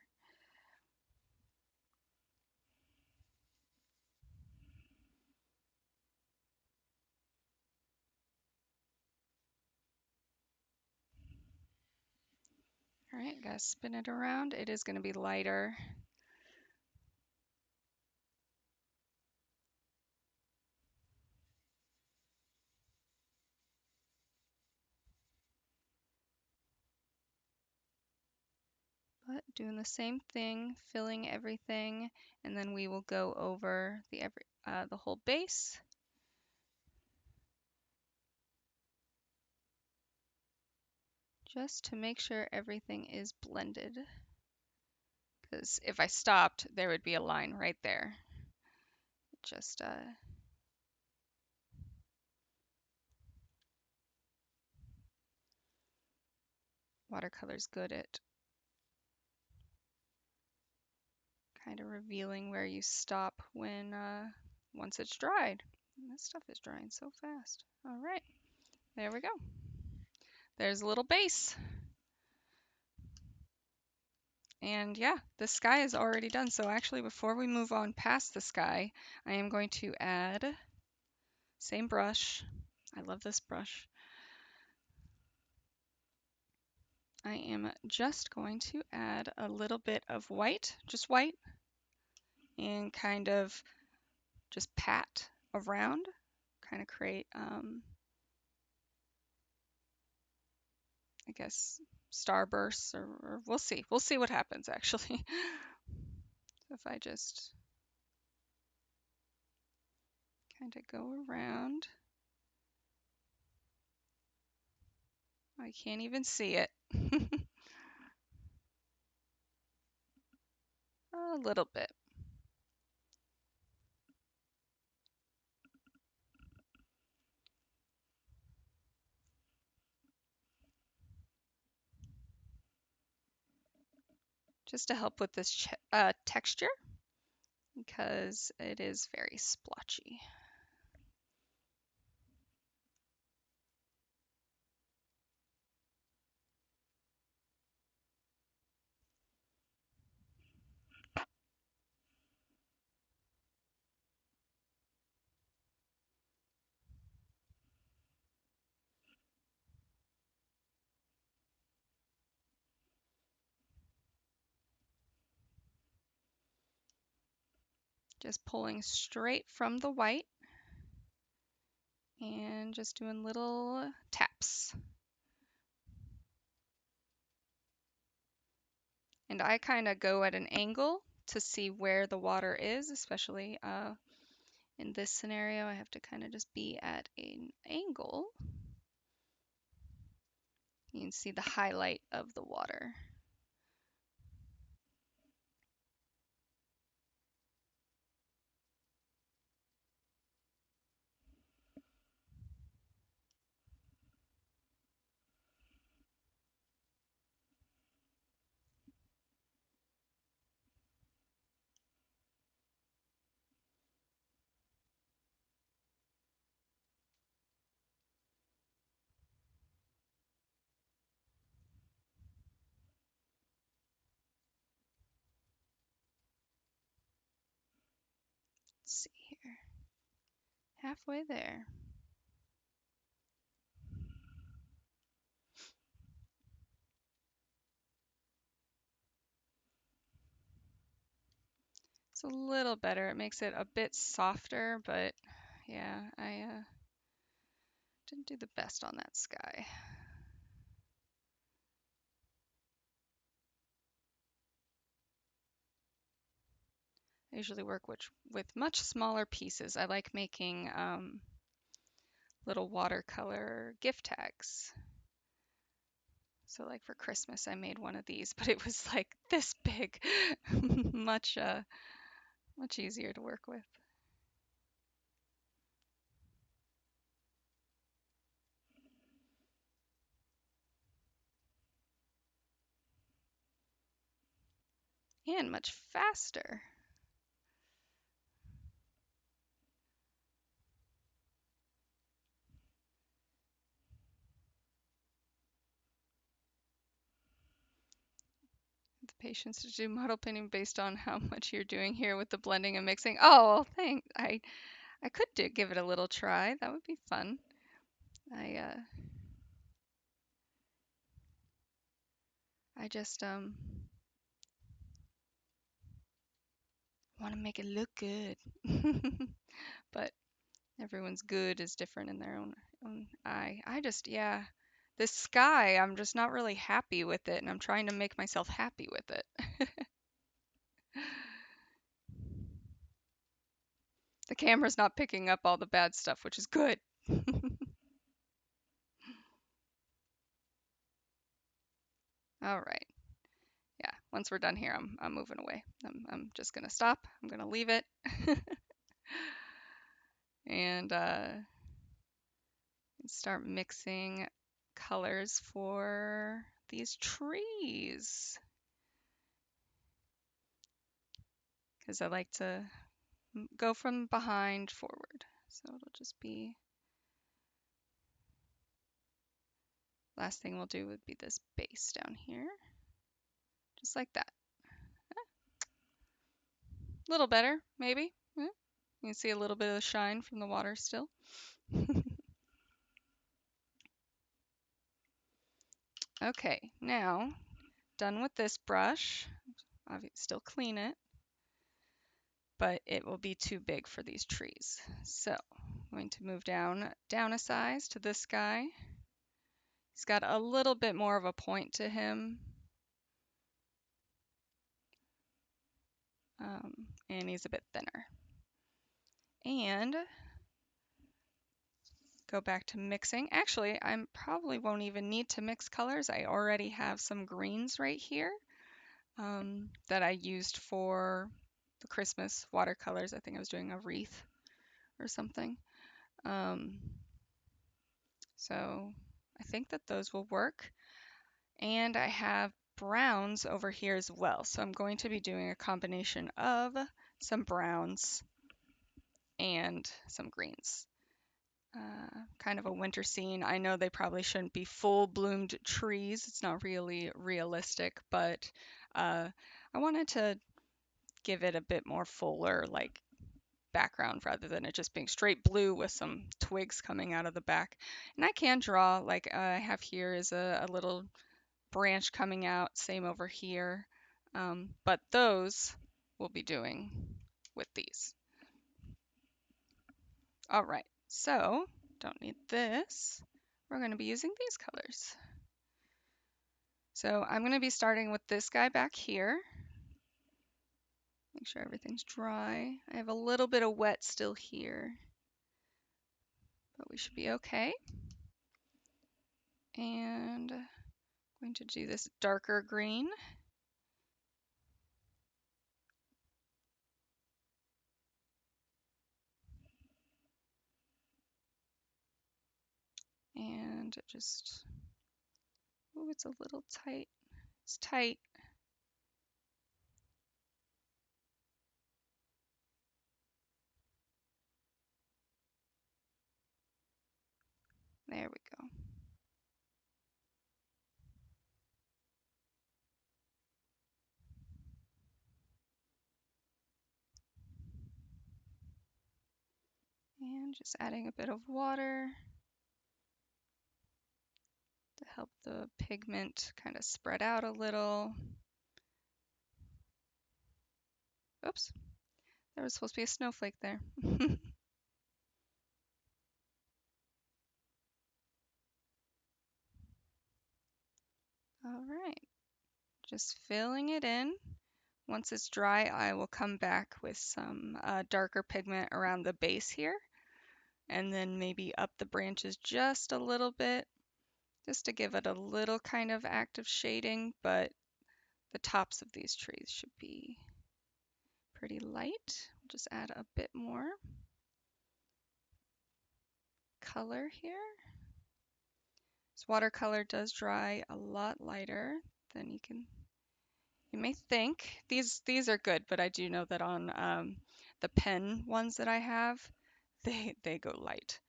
[SPEAKER 1] All right, gotta spin it around. It is gonna be lighter. But doing the same thing, filling everything, and then we will go over the whole base. Just to make sure everything is blended. Because if I stopped, there would be a line right there. Just watercolor's good at kind of revealing where you stop when once it's dried. And this stuff is drying so fast. All right, there we go. There's a little base. And yeah, the sky is already done. So actually, before we move on past the sky, I am going to add, same brush. I love this brush. I am just going to add a little bit of white, just white, and kind of just pat around, kind of create, I guess, starbursts, or we'll see. We'll see what happens actually. If I just kind of go around, I can't even see it. A little bit. Just to help with this texture because it is very splotchy. Just pulling straight from the white. and just doing little taps. And I kind of go at an angle to see where the water is, especially in this scenario. I have to kind of just be at an angle. You can see the highlight of the water. Let's see here. Halfway there. It's a little better. It makes it a bit softer, but yeah, I didn't do the best on that sky. I usually work with much smaller pieces. I like making little watercolor gift tags. So like for Christmas, I made one of these, but it was like this big, much much easier to work with. And much faster. The patience to do model painting based on how much you're doing here with the blending and mixing. Oh, well, thanks. I could give it a little try. That would be fun. I I just want to make it look good. But everyone's good is different in their own eye. I just, yeah, this sky, I'm just not really happy with it, and I'm trying to make myself happy with it. The camera's not picking up all the bad stuff, which is good. All right. Yeah, once we're done here, I'm moving away. I'm just gonna stop. I'm gonna leave it. And start mixing colors for these trees. Because I like to go from behind forward. So it'll just be, last thing we'll do would be this base down here. Just like that. A little better, maybe. Yeah. You can see a little bit of the shine from the water still. Okay, now done with this brush. I'll still clean it, but it will be too big for these trees. So I'm going to move down a size to this guy. He's got a little bit more of a point to him. And he's a bit thinner. And go back to mixing. Actually, I probably won't even need to mix colors. I already have some greens right here that I used for the Christmas watercolors. I think I was doing a wreath or something. So I think that those will work. And I have browns over here as well. So I'm going to be doing a combination of some browns and some greens. Kind of a winter scene. I know they probably shouldn't be full bloomed trees. It's not really realistic, but I wanted to give it a bit more fuller, like background rather than it just being straight blue with some twigs coming out of the back. And I can draw, like I have here is a little branch coming out, same over here. But those we'll be doing with these. All right, so don't need this. We're going to be using these colors. So I'm going to be starting with this guy back here. Make sure everything's dry. I have a little bit of wet still here, but we should be okay. And I'm going to do this darker green. And just, oh, it's a little tight. It's tight. There we go. And just adding a bit of water to help the pigment kind of spread out a little. Oops, there was supposed to be a snowflake there. All right, just filling it in. Once it's dry, I will come back with some darker pigment around the base here, and then maybe up the branches just a little bit, just to give it a little kind of active shading, but the tops of these trees should be pretty light. Just add a bit more color here. This watercolor does dry a lot lighter than you may think. These are good, but I do know that on the pen ones that I have, they go light.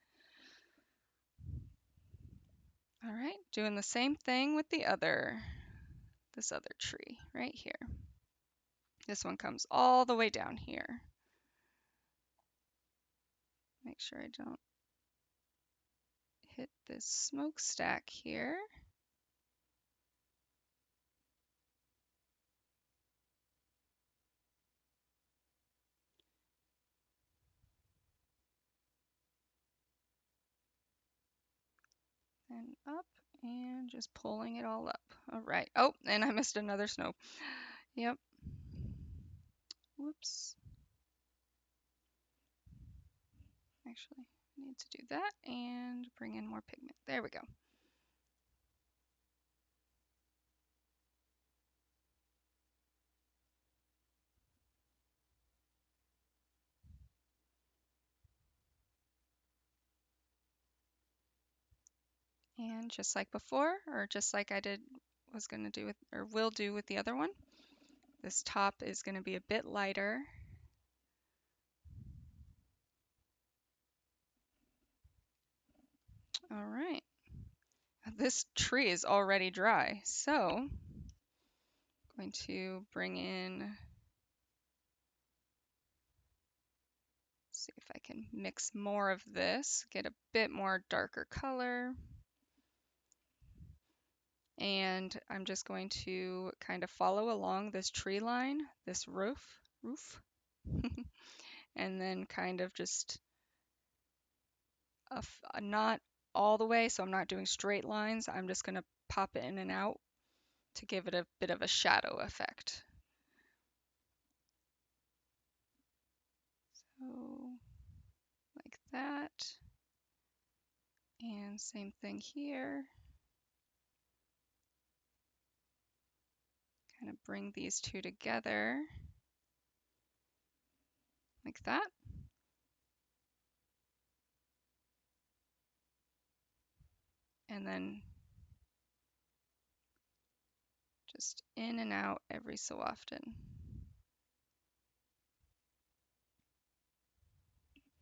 [SPEAKER 1] All right, doing the same thing with this other tree right here. This one comes all the way down here. Make sure I don't hit this smokestack here. And up, and just pulling it all up. All right. Oh, and I missed another snow. Yep. Whoops. Actually, I need to do that and bring in more pigment. There we go. And just like before, or just like I was going to do with, or will do with the other one, this top is going to be a bit lighter. All right. This tree is already dry, so I'm going to bring in, see if I can mix more of this, get a bit more darker color. And I'm just going to kind of follow along this tree line, this roof, and then kind of just not all the way, so I'm not doing straight lines. I'm just going to pop it in and out to give it a bit of a shadow effect. So like that. And same thing here. Kind of bring these two together like that. And then just in and out every so often.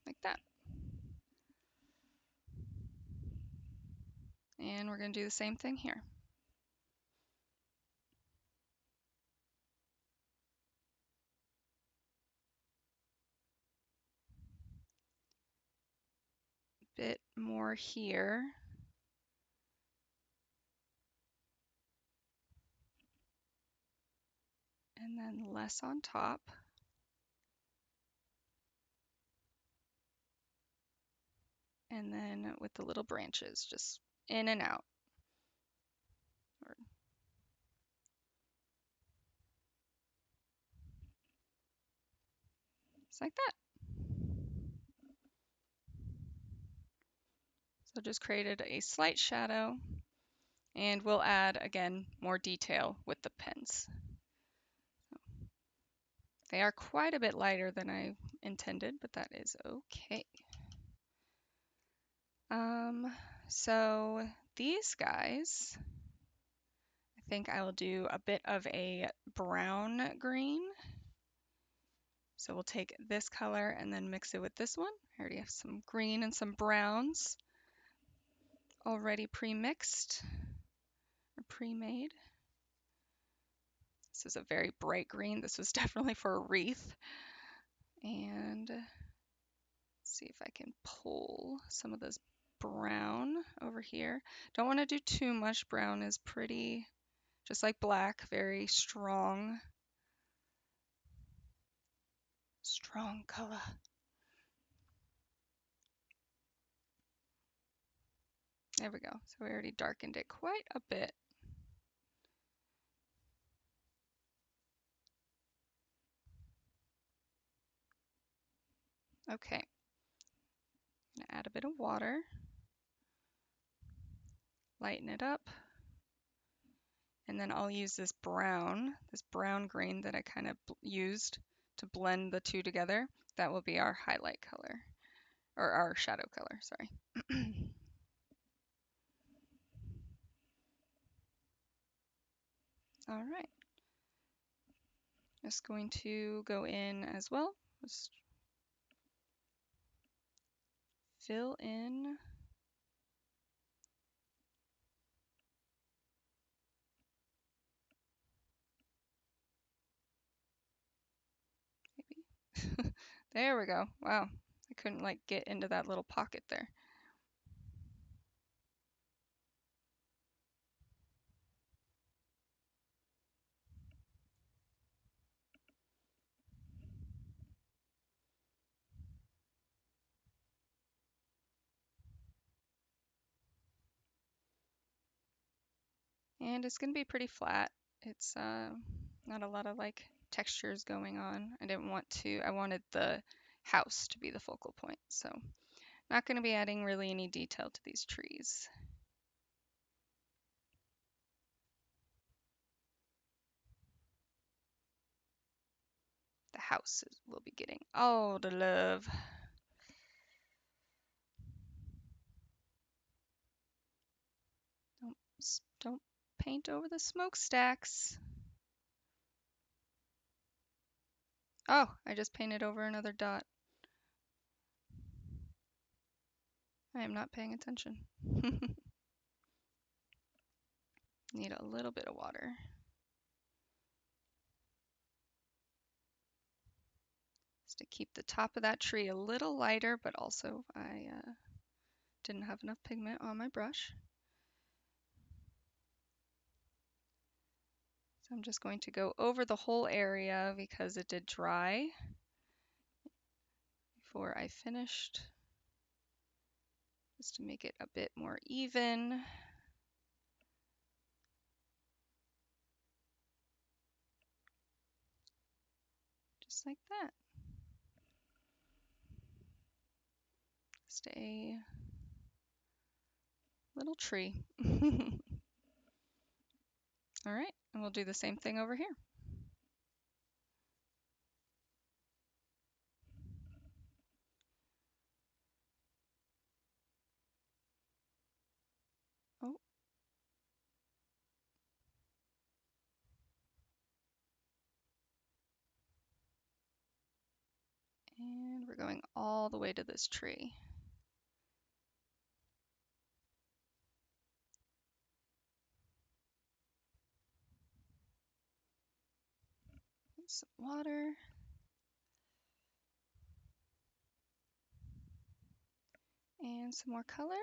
[SPEAKER 1] Like that. And we're going to do the same thing here. Bit more here. And then less on top. and then with the little branches, just in and out. Or just like that. So just created a slight shadow, and we'll add, again, more detail with the pens. They are quite a bit lighter than I intended, but that is okay. So these guys, I think I will do a bit of a brown green. So we'll take this color and then mix it with this one. I already have some green and some browns already pre-mixed or pre-made. This is a very bright green. This was definitely for a wreath. And let's see if I can pull some of this brown over here. Don't want to do too much. Brown is pretty, just like black, very strong. Strong color. There we go. So we already darkened it quite a bit. Okay. I'm gonna add a bit of water. Lighten it up. And then I'll use this brown green that I kind of used to blend the two together. That will be our highlight color, or our shadow color, sorry. All right. Just going to go in as well. Just fill in. Maybe. There we go. Wow. I couldn't like get into that little pocket there. And it's going to be pretty flat. It's not a lot of like textures going on. I wanted the house to be the focal point. So not going to be adding really any detail to these trees. The house will be getting all the love. Don't paint over the smokestacks. Oh, I just painted over another dot. I am not paying attention. Need a little bit of water. Just to keep the top of that tree a little lighter, but also I didn't have enough pigment on my brush. So I'm just going to go over the whole area because it did dry before I finished, just to make it a bit more even. Just like that. Just a little tree. All right, and we'll do the same thing over here. Oh. And we're going all the way to this tree. Some water. And some more color.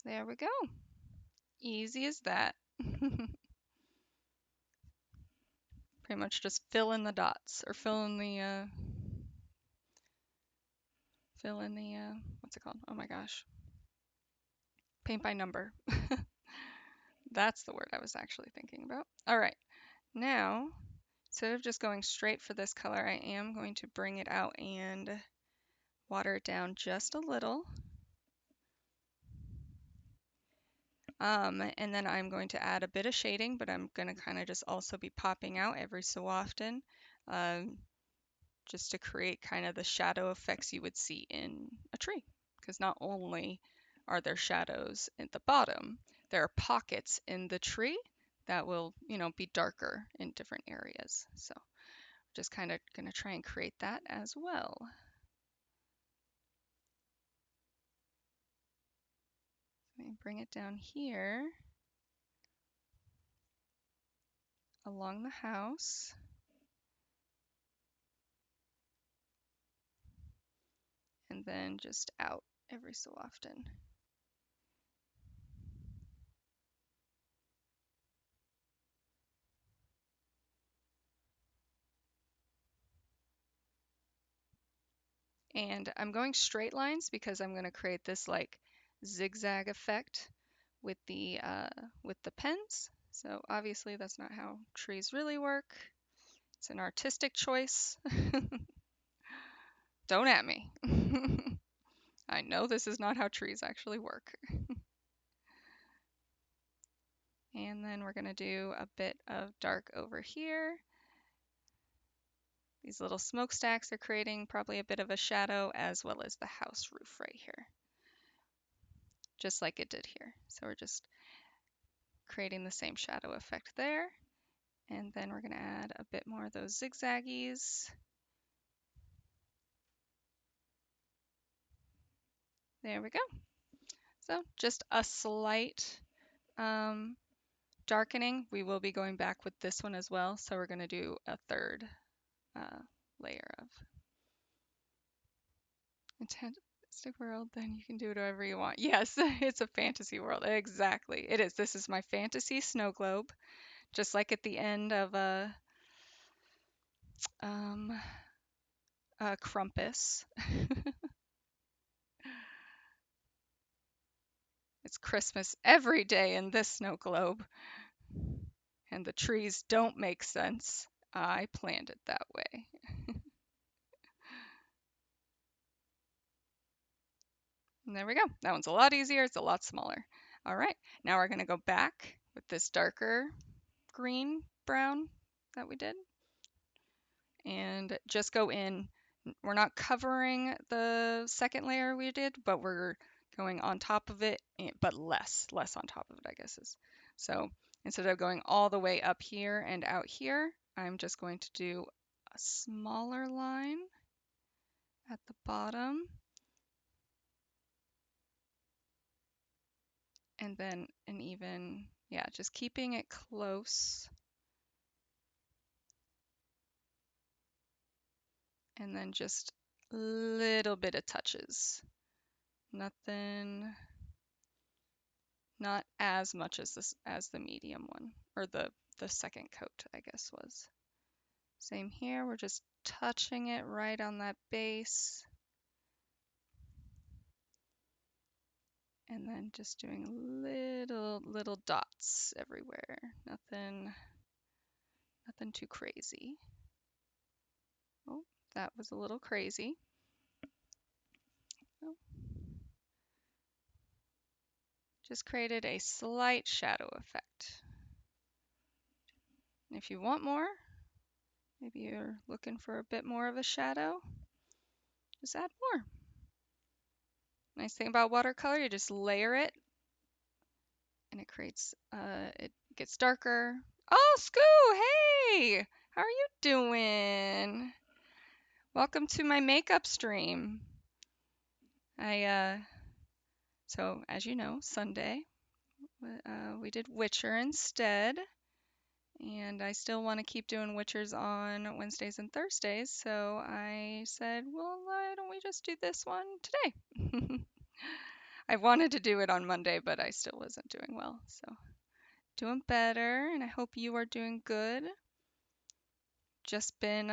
[SPEAKER 1] There we go. Easy as that. Pretty much just fill in the dots or what's it called? Oh my gosh. Paint by number. That's the word I was actually thinking about. All right. Now, instead of just going straight for this color, I am going to bring it out and water it down just a little. And then I'm going to add a bit of shading, but I'm going to kind of just also be popping out every so often, just to create kind of the shadow effects you would see in a tree. Because not only are there shadows at the bottom, there are pockets in the tree that will, be darker in different areas. So just kind of going to try and create that as well. Let me bring it down here along the house. And then just out every so often. And I'm going straight lines because I'm going to create this like zigzag effect with the pens. So obviously that's not how trees really work. It's an artistic choice. Don't at me. I know this is not how trees actually work. And then we're going to do a bit of dark over here. These little smokestacks are creating probably a bit of a shadow, as well as the house roof right here, just like it did here. So we're just creating the same shadow effect there. And then we're going to add a bit more of those zigzaggies. There we go. So just a slight darkening. We will be going back with this one as well. So we're going to do a third layer of fantastic world. Then you can do whatever you want. Yes, it's a fantasy world. Exactly. It is. This is my fantasy snow globe. Just like at the end of a Krampus. It's Christmas every day in this snow globe. And the trees don't make sense. I planned it that way. And there we go. That one's a lot easier. It's a lot smaller. All right. Now we're going to go back with this darker green brown that we did. And just go in. We're not covering the second layer we did, but we're going on top of it, but less on top of it, I guess is. So instead of going all the way up here and out here, I'm just going to do a smaller line at the bottom. And then an even, yeah, just keeping it close. And then just a little bit of touches. Nothing, not as much as the medium one, or the second coat, I guess was. Same here, we're just touching it right on that base. And then just doing little dots everywhere. Nothing too crazy. Oh, that was a little crazy. Oh. Just created a slight shadow effect. And if you want more, maybe you're looking for a bit more of a shadow, just add more. Nice thing about watercolor, you just layer it and it gets darker. Oh, Scoo, hey, how are you doing? Welcome to my makeup stream. So as you know, Sunday, we did Witcher instead. And I still want to keep doing Witchers on Wednesdays and Thursdays, so I said, well, why don't we just do this one today? I wanted to do it on Monday, but I still wasn't doing well. So doing better, and I hope you are doing good. Just been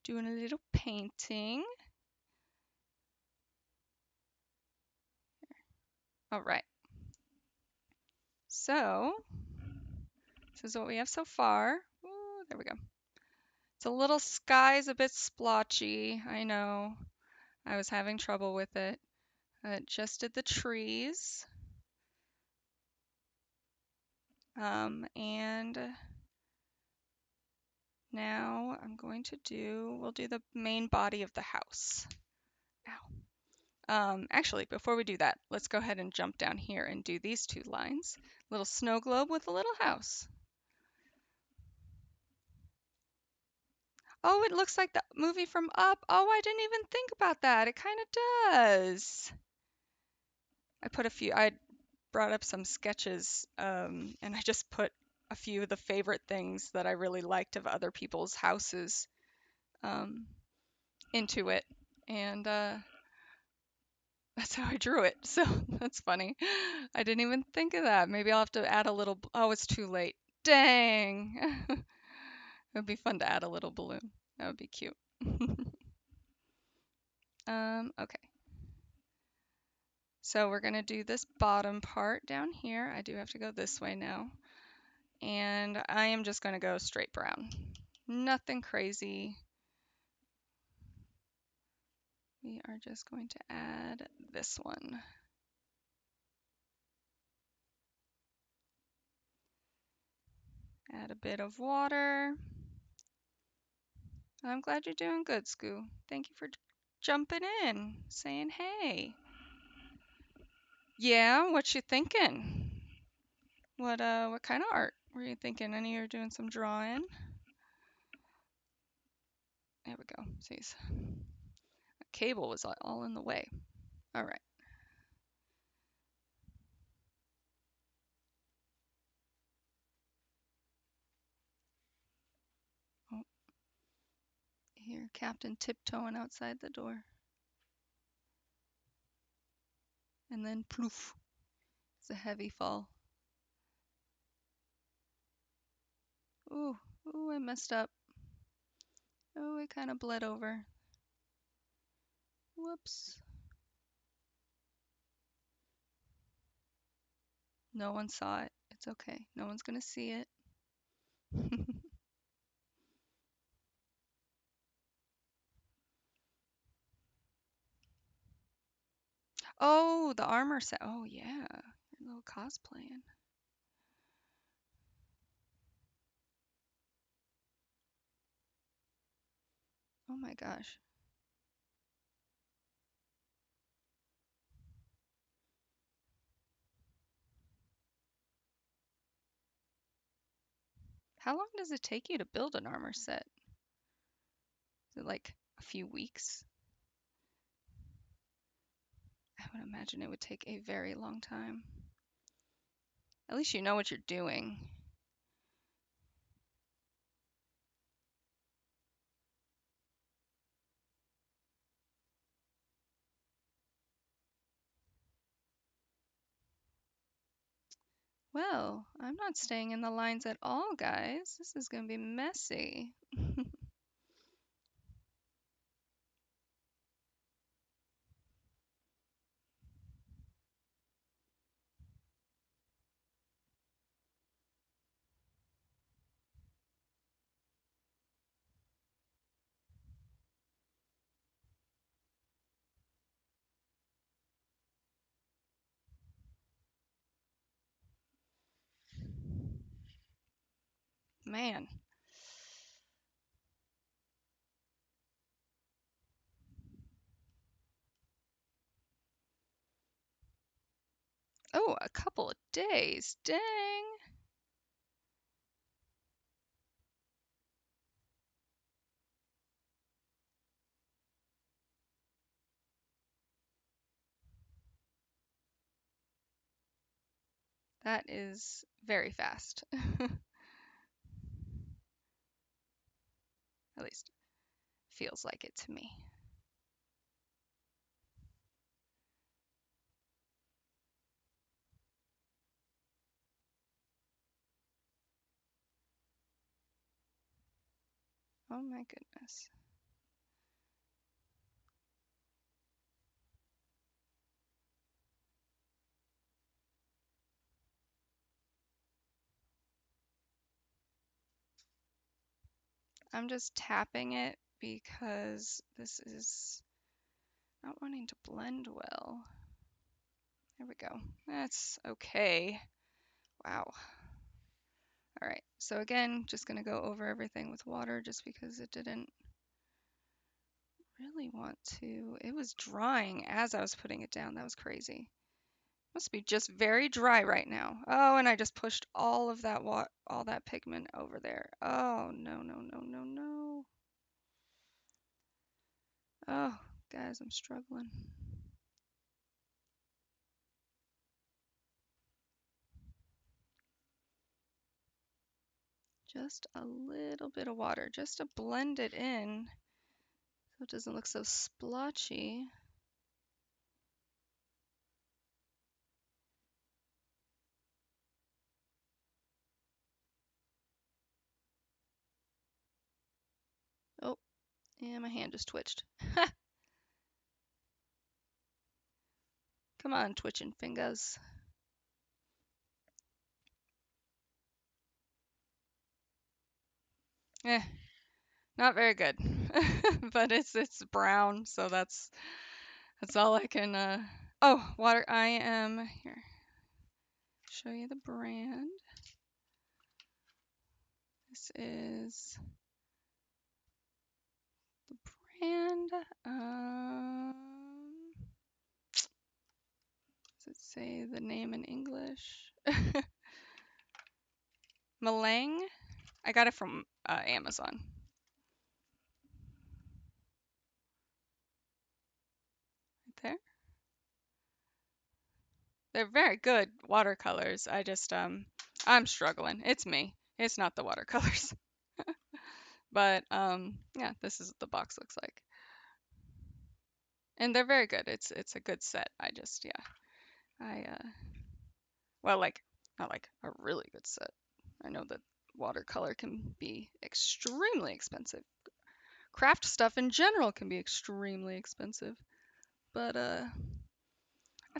[SPEAKER 1] doing a little painting. All right. So this is what we have so far. Ooh, there we go. It's a little sky's a bit splotchy. I know. I was having trouble with it. I just did the trees. And now we'll do the main body of the house. Ow. Actually, before we do that, let's go ahead and jump down here and do these two lines. Little snow globe with a little house. Oh, it looks like the movie from Up. Oh, I didn't even think about that. It kind of does. I brought up some sketches, and I just put a few of the favorite things that I really liked of other people's houses um, into it. And that's how I drew it. So that's funny. I didn't even think of that. Maybe I'll have to add a little. Oh, it's too late. Dang. It would be fun to add a little balloon. That would be cute. Okay. So we're going to do this bottom part down here. I do have to go this way now. And I am just going to go straight brown. Nothing crazy. We are just going to add this one. Add a bit of water. I'm glad you're doing good, Scoo. Thank you for jumping in, saying hey. Yeah, what you thinking? What kind of art were you thinking? I know you're doing some drawing. There we go. See, the cable was all in the way. All right. Oh, here, Captain tiptoeing outside the door. And then ploof. It's a heavy fall. Ooh, ooh, I messed up. Oh, it kind of bled over. Whoops. No one saw it. It's okay. No one's gonna see it. Oh, the armor set. Oh, yeah. Your little cosplaying. Oh my gosh. How long does it take you to build an armor set? Is it like a few weeks? I would imagine it would take a very long time. At least you know what you're doing. Well, I'm not staying in the lines at all, guys. This is gonna be messy. Man. Oh, a couple of days. Dang. That is very fast. At least feels like it to me. Oh my goodness. I'm just tapping it because this is not wanting to blend well. There we go. That's okay. Wow. All right, so again, just gonna go over everything with water just because it didn't really want to. It was drying as I was putting it down. That was crazy. Must be just very dry right now. Oh, and I just pushed all of that all that pigment over there. Oh, no, no, no, no, no. Oh, guys, I'm struggling. Just a little bit of water, just to blend it in so it doesn't look so splotchy. Oh, and my hand just twitched. Come on, twitching fingers. Eh, not very good. But it's brown, so that's all I can oh, water. I am here. Show you the brand. This is the brand. Does it say the name in English? Malang. I got it from Amazon. Right there. They're very good watercolors. I'm struggling. It's me. It's not the watercolors. But yeah, this is what the box looks like. And they're very good. It's a good set. I just yeah. I well like not like a really good set. I know that watercolor can be extremely expensive. Craft stuff in general can be extremely expensive. But I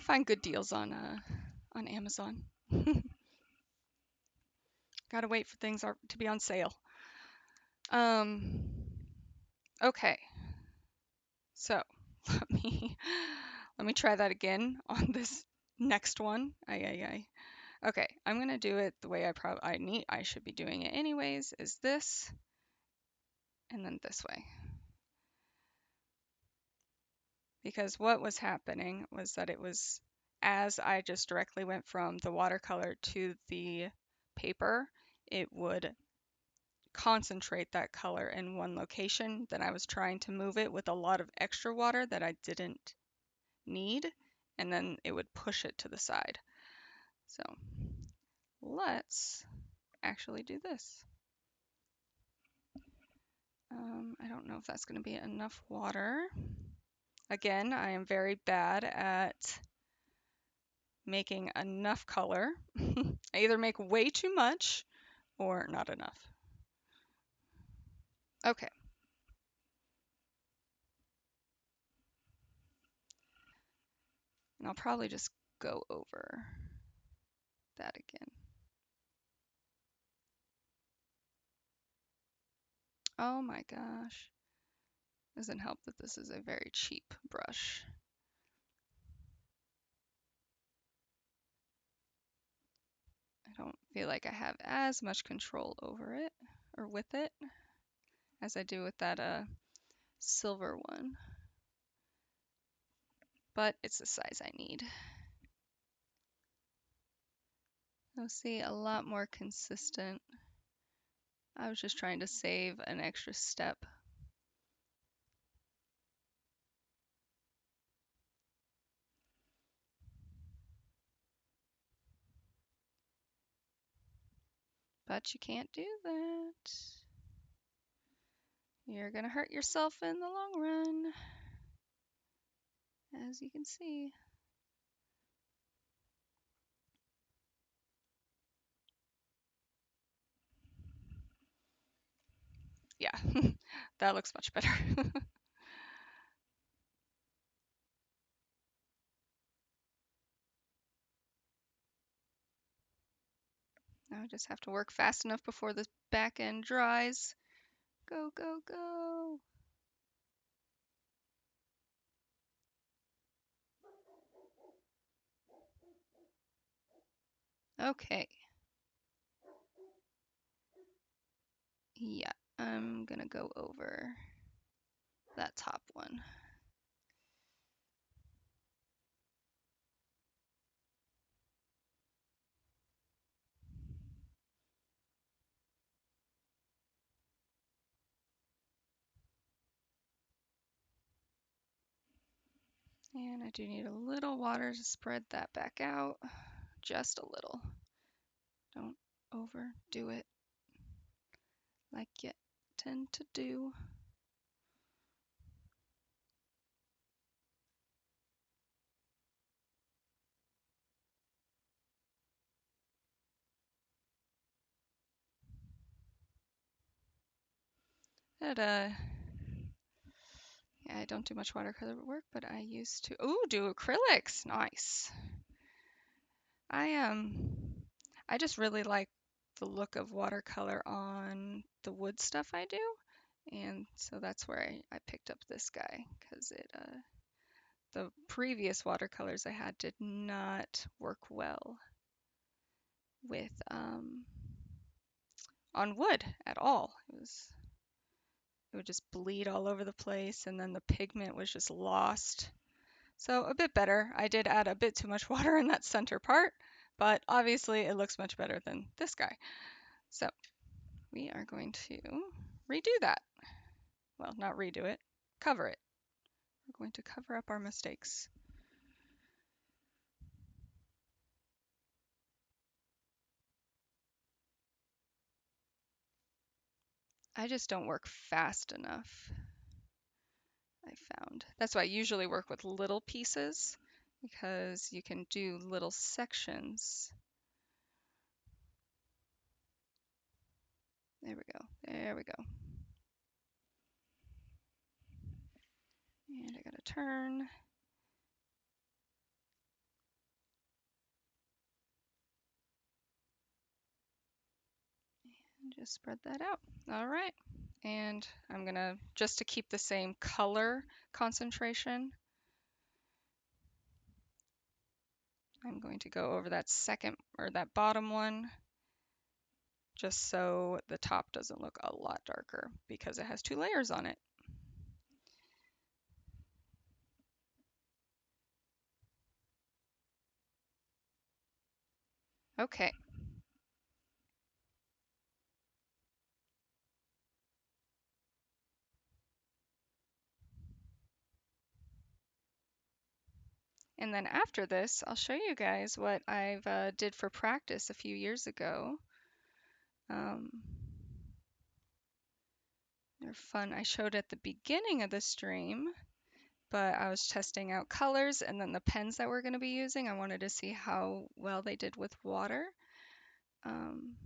[SPEAKER 1] find good deals on Amazon. Gotta wait for things to be on sale. Um, okay, so let me let me try that again on this next one. Okay, I'm gonna do it the way I should be doing it anyways, is this and then this way. Because what was happening was that it was as I just directly went from the watercolor to the paper, it would concentrate that color in one location. Then I was trying to move it with a lot of extra water that I didn't need, and then it would push it to the side. So let's actually do this. I don't know if that's going to be enough water. Again, I am very bad at making enough color. I either make way too much or not enough. Okay. And I'll probably just go over that again. Oh my gosh. Doesn't help that this is a very cheap brush. I don't feel like I have as much control over it or with it as I do with that silver one. But it's the size I need. You'll see a lot more consistent. I was just trying to save an extra step. But you can't do that. You're gonna hurt yourself in the long run, as you can see. Yeah, that looks much better. Now I just have to work fast enough before the back end dries. Go, go, go. Okay. Yeah, I'm gonna go over that top one. And I do need a little water to spread that back out. Just a little. Don't overdo it like you tend to do. But, yeah, I don't do much watercolor work, but I used to. Ooh, do acrylics. Nice. I just really like the look of watercolor on the wood stuff I do, and so that's where I picked up this guy because the previous watercolors I had did not work well with on wood at all. It would just bleed all over the place, and then the pigment was just lost. So a bit better. I did add a bit too much water in that center part, but obviously it looks much better than this guy. So we are going to redo that. Well, not redo it, cover it. We're going to cover up our mistakes. I just don't work fast enough, I found. That's why I usually work with little pieces because you can do little sections. There we go. There we go. And I gotta turn. And just spread that out. All right. And I'm gonna, just to keep the same color concentration, I'm going to go over that second, or that bottom one, just so the top doesn't look a lot darker because it has two layers on it. Okay. And then after this, I'll show you guys what I've did for practice a few years ago. They're fun. I showed at the beginning of the stream, but I was testing out colors and then the pens that we're going to be using. I wanted to see how well they did with water. Um,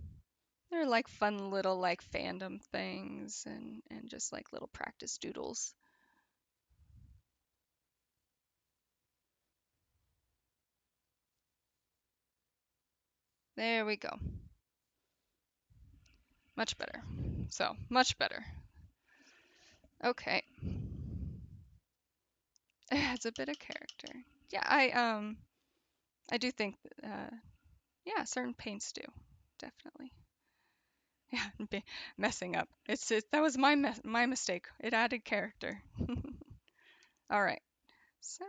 [SPEAKER 1] they're like fun little like fandom things and just like little practice doodles. There we go. Much better. So, much better. Okay. It has a bit of character. Yeah, I do think yeah, certain paints do. Definitely. Yeah, messing up. That was my mistake. It added character. All right. So,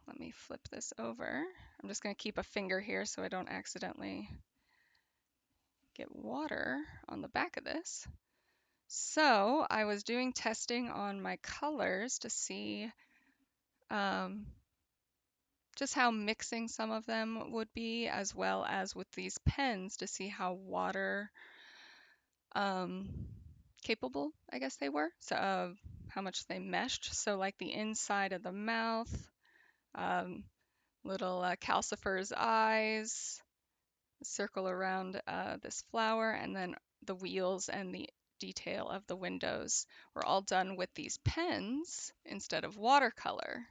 [SPEAKER 1] let me flip this over. I'm just going to keep a finger here so I don't accidentally get water on the back of this. So I was doing testing on my colors to see just how mixing some of them would be, as well as with these pens to see how water um, capable, I guess they were, so how much they meshed. So like the inside of the mouth, um, little calcifer's eyes, circle around this flower, and then the wheels and the detail of the windows were all done with these pens instead of watercolor.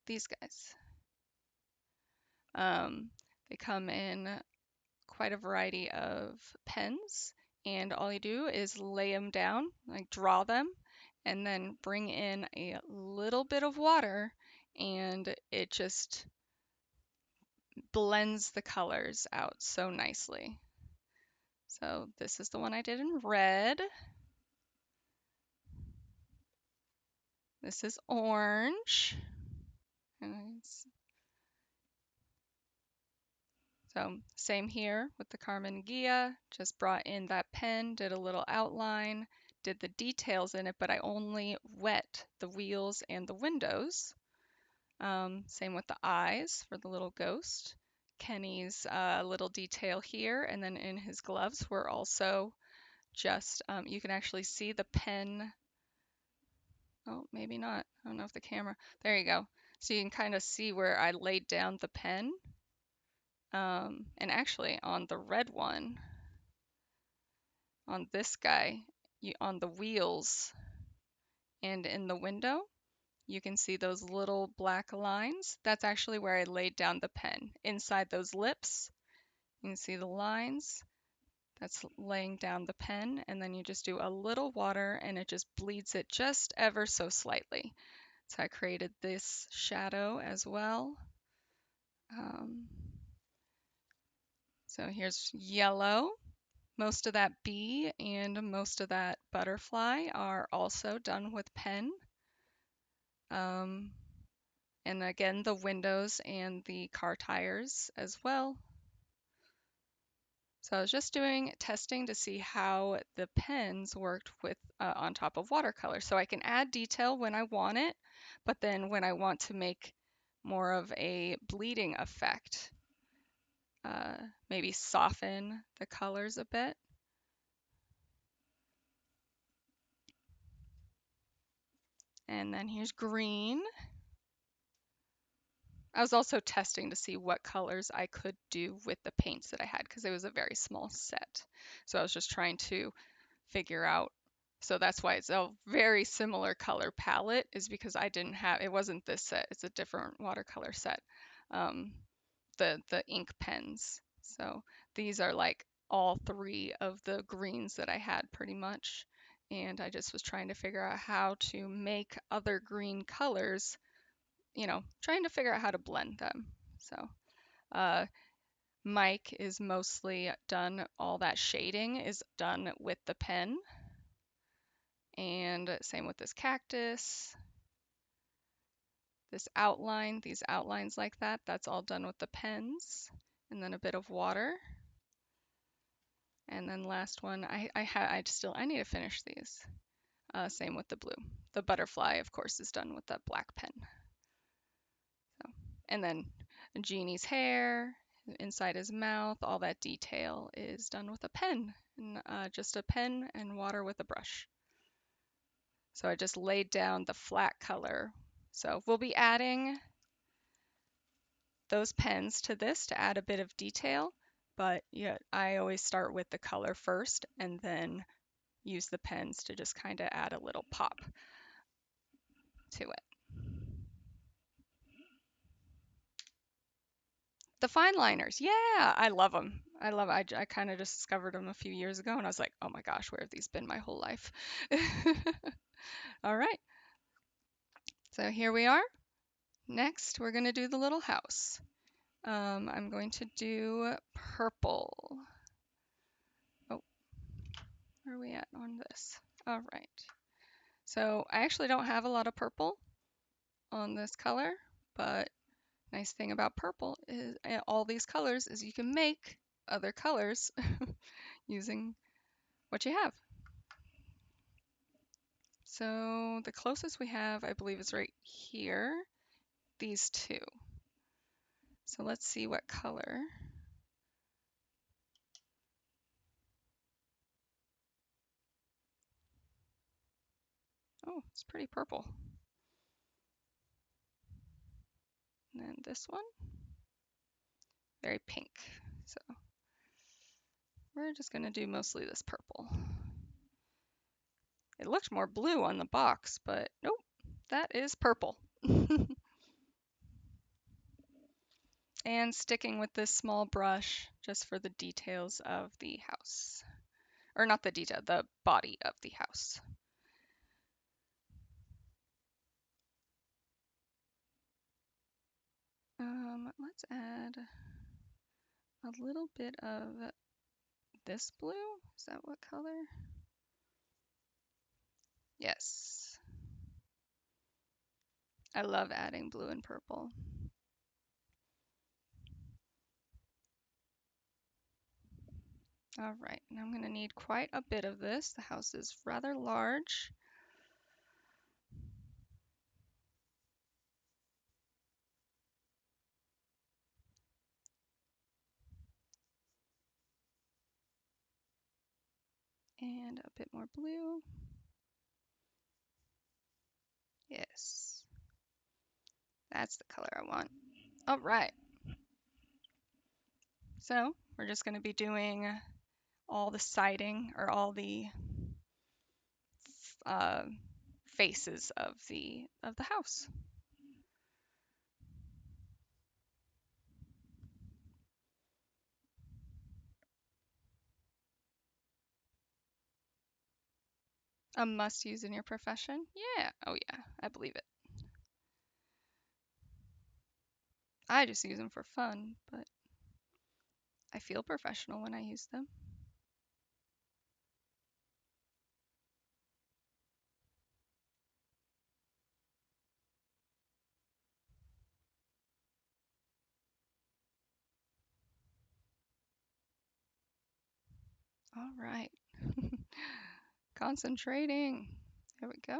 [SPEAKER 1] These guys. They come in quite a variety of pens, and all you do is lay them down, like draw them, and then bring in a little bit of water, and it just blends the colors out so nicely. So this is the one I did in red. This is orange. So same here with the Carmen Gia, just brought in that pen, did a little outline, did the details in it, but I only wet the wheels and the windows. Same with the eyes for the little ghost. Kenny's little detail here, and then in his gloves were also just, you can actually see the pen. Oh, maybe not. I don't know if the camera, there you go. So you can kind of see where I laid down the pen. And actually on the red one, on this guy, on the wheels and in the window, you can see those little black lines. That's actually where I laid down the pen. Inside those lips, you can see the lines. That's laying down the pen, and then you just do a little water and it just bleeds it just ever so slightly. So I created this shadow as well. So here's yellow. Most of that bee and most of that butterfly are also done with pen. And again, the windows and the car tires as well. So I was just doing testing to see how the pens worked with on top of watercolor. So I can add detail when I want it, but then when I want to make more of a bleeding effect, maybe soften the colors a bit. And then here's green. I was also testing to see what colors I could do with the paints that I had because it was a very small set. So I was just trying to figure out. So that's why it's a very similar color palette, is because I didn't have, it wasn't this set, it's a different watercolor set. The ink pens. So these are like all three of the greens that I had pretty much. And I just was trying to figure out how to make other green colors, trying to figure out how to blend them. So Mike is mostly done, all that shading is done with the pen. And same with this cactus. This outline, these outlines like that, that's all done with the pens. And then a bit of water. And then last one, I need to finish these. Same with the blue. The butterfly, of course, is done with the black pen. So, and then Genie's hair, inside his mouth, all that detail is done with a pen, and, just a pen and water with a brush. So I just laid down the flat color. So we'll be adding those pens to this to add a bit of detail, but yeah, I always start with the color first and then use the pens to just kind of add a little pop to it. The fine liners, yeah, I love them. I kind of just discovered them a few years ago, and I was like, oh my gosh, where have these been my whole life? All right, so here we are. Next, we're going to do the little house. I'm going to do purple. Oh, where are we at on this? All right. So I actually don't have a lot of purple on this color, but nice thing about purple is all these colors is you can make other colors using what you have. So the closest we have, I believe, is right here, these two. So let's see what color. Oh, it's pretty purple. And then this one, very pink. So we're just going to do mostly this purple. It looked more blue on the box, but nope, that is purple. And sticking with this small brush just for the details of the house. Or not the detail, the body of the house. Let's add a little bit of this blue. Is that what color? Yes. I love adding blue and purple. All right, and I'm going to need quite a bit of this. The house is rather large. And a bit more blue. Yes. That's the color I want. All right. So we're just going to be doing all the siding or all the uh, faces of the house. A must use in your profession? Yeah. Oh yeah, I believe it. I just use them for fun, but I feel professional when I use them. All right. Concentrating. There we go.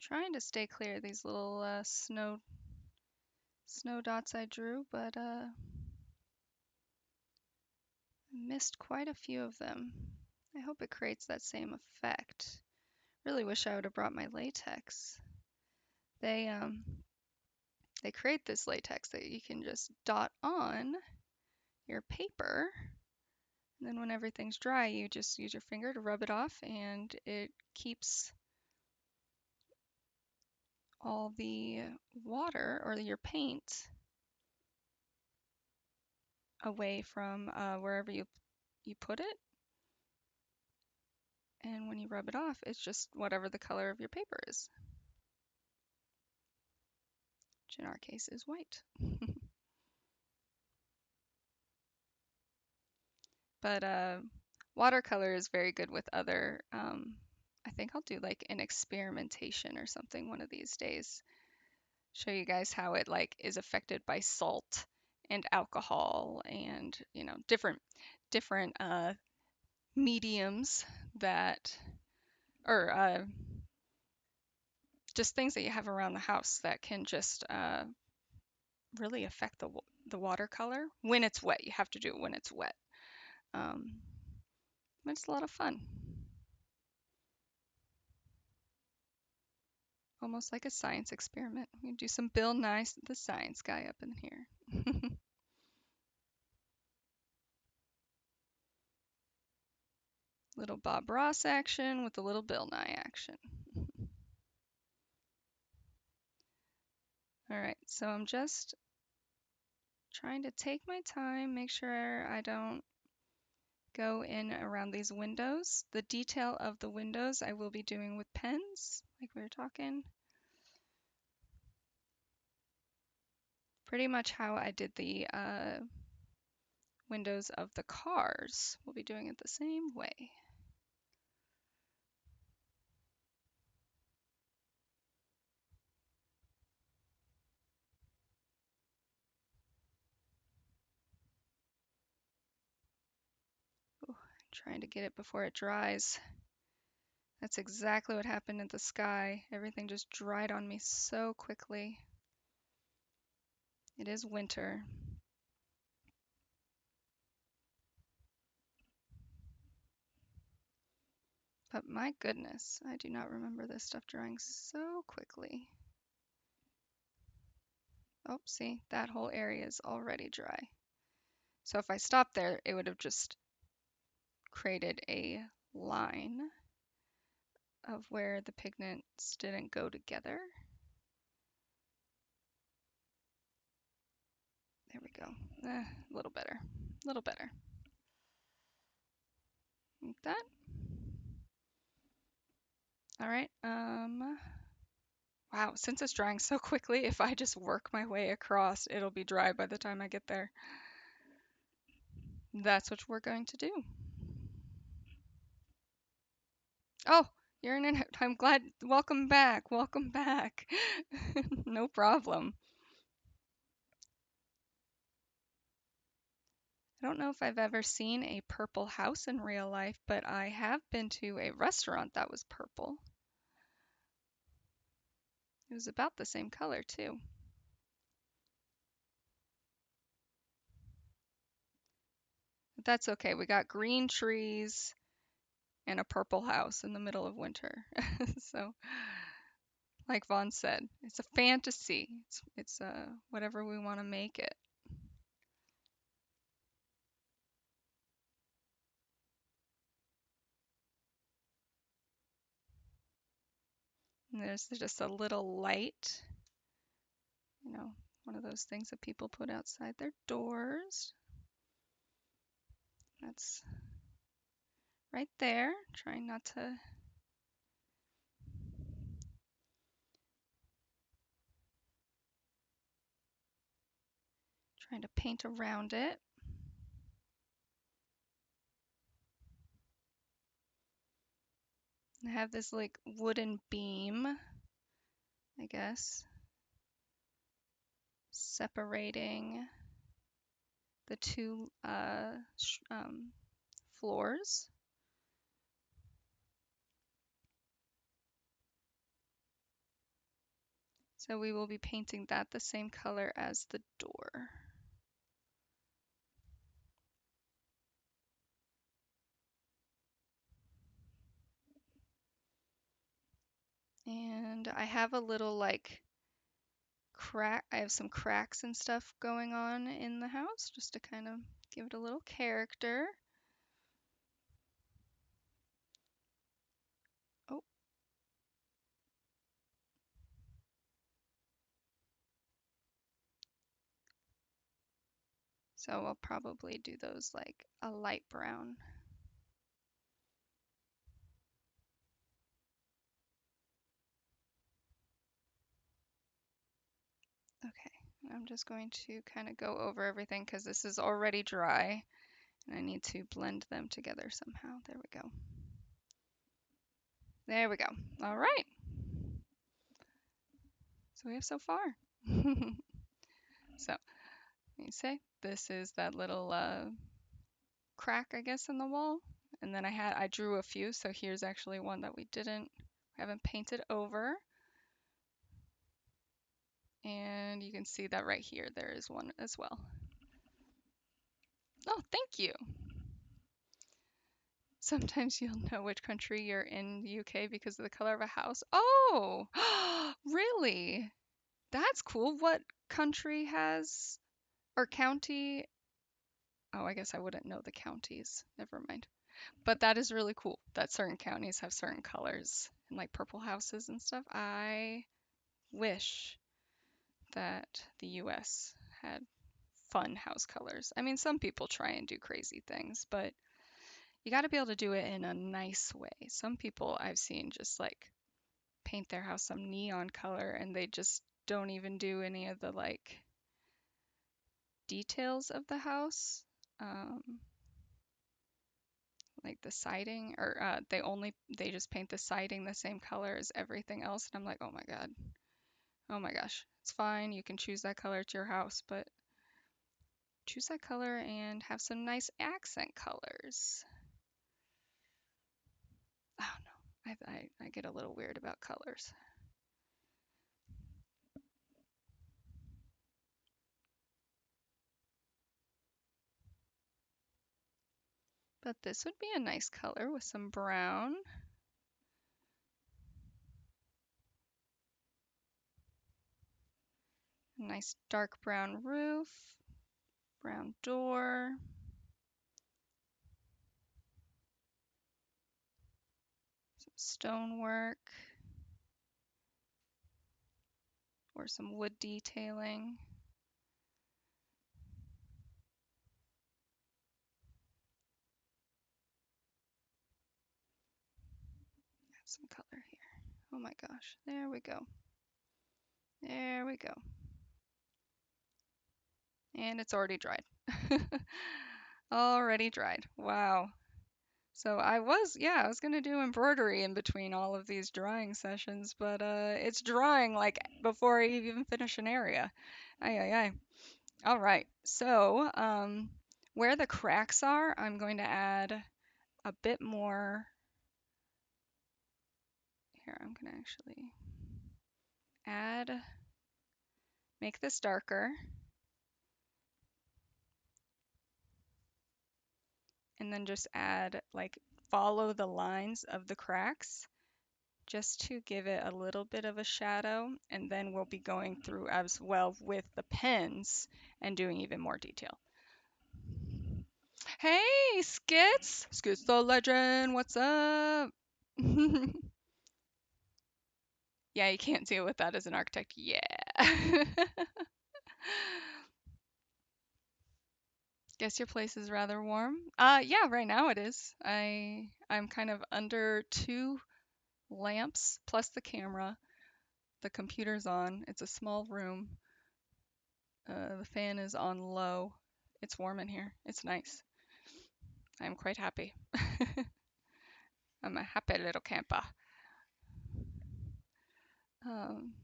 [SPEAKER 1] Trying to stay clear of these little snow dots I drew, but missed quite a few of them. I hope it creates that same effect. Really wish I would have brought my latex. They create this latex that you can just dot on your paper, and then when everything's dry, you just use your finger to rub it off, and it keeps all the water or your paint away from wherever you put it. And when you rub it off, it's just whatever the color of your paper is, which in our case is white. But watercolor is very good with other, I think I'll do like an experimentation or something one of these days. Show you guys how it like is affected by salt and alcohol and, you know, different mediums that, or just things that you have around the house that can just really affect the watercolor when it's wet. You have to do it when it's wet. Um, but it's a lot of fun. Almost like a science experiment. We can do some Bill Nye the Science Guy up in here. Little Bob Ross action with a little Bill Nye action. All right, so I'm just trying to take my time, make sure I don't go in around these windows. The detail of the windows I will be doing with pens, like we were talking. Pretty much how I did the windows of the cars. We'll be doing it the same way. Ooh, trying to get it before it dries. That's exactly what happened in the sky. Everything just dried on me so quickly. It is winter. But my goodness, I do not remember this stuff drying so quickly. Oh, see, that whole area is already dry. So if I stopped there, it would have just created a line of where the pigments didn't go together. There we go. A little better. A little better. Like that. All right. Wow, since it's drying so quickly, if I just work my way across, it'll be dry by the time I get there. That's what we're going to do. Oh, you're in it. I'm glad. Welcome back. Welcome back. No problem. I don't know if I've ever seen a purple house in real life, but I have been to a restaurant that was purple. It was about the same color, too. But that's okay. We got green trees and a purple house in the middle of winter. So, like Vaughn said, it's a fantasy. It's whatever we want to make it. And there's just a little light, you know, one of those things that people put outside their doors. That's right there. Trying not to. Trying to paint around it. I have this like wooden beam, I guess, separating the two floors. So we will be painting that the same color as the door. And I have a little like crack, I have some cracks and stuff going on in the house just to kind of give it a little character. Oh, so I'll probably do those like a light brown. Okay, I'm just going to kind of go over everything because this is already dry and I need to blend them together somehow. There we go. There we go. All right. So we have so far. So, let me say, this is that little crack, I guess, in the wall. And then I drew a few, so here's actually one that we haven't painted over. And you can see that right here, there is one as well. Oh, thank you. Sometimes you'll know which country you're in the UK because of the color of a house. Oh, really? That's cool. What country has, or county? Oh, I guess I wouldn't know the counties. Never mind. But that is really cool that certain counties have certain colors and like purple houses and stuff. I wish that the US had fun house colors. I mean, some people try and do crazy things, but you got to be able to do it in a nice way. Some people I've seen just like paint their house some neon color and they just don't even do any of the like details of the house. Um, like the siding, or they just paint the siding the same color as everything else, and I'm like, oh my god, oh my gosh, it's fine, you can choose that color to your house, but choose that color and have some nice accent colors. I don't know, I get a little weird about colors. But this would be a nice color with some brown. A nice dark brown roof, brown door. Some stonework or some wood detailing. Add some color here. Oh my gosh, there we go. There we go. And it's already dried. Already dried. Wow. So I was gonna do embroidery in between all of these drying sessions, but it's drying like before I even finish an area. Aye, aye, aye. All right. So where the cracks are, I'm going to add a bit more. Here, I'm gonna actually make this darker, and then just add like follow the lines of the cracks just to give it a little bit of a shadow, and then we'll be going through as well with the pens and doing even more detail. Hey, Skits! Skits the legend, what's up? Yeah, you can't deal with that as an architect. Yeah. Guess your place is rather warm. Yeah, right now it is. I'm kind of under two lamps plus the camera. The computer's on. It's a small room. The fan is on low. It's warm in here. It's nice. I'm quite happy. I'm a happy little camper. Um,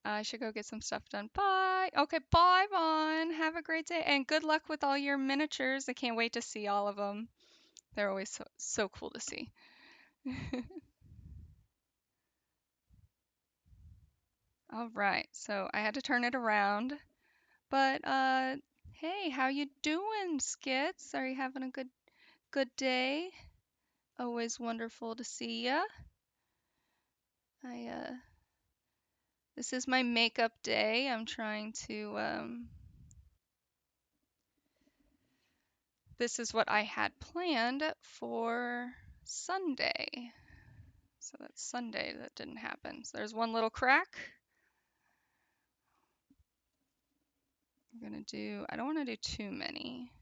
[SPEAKER 1] I should go get some stuff done. Bye. Okay, bye, Vaughn. Have a great day and good luck with all your miniatures. I can't wait to see all of them. They're always so cool to see. All right, so I had to turn it around, but hey, how you doing, Skits? Are you having a good day? Always wonderful to see ya. This is my makeup day. I'm trying to this is what I had planned for Sunday. So that's Sunday that didn't happen. So there's one little crack. I don't want to do too many.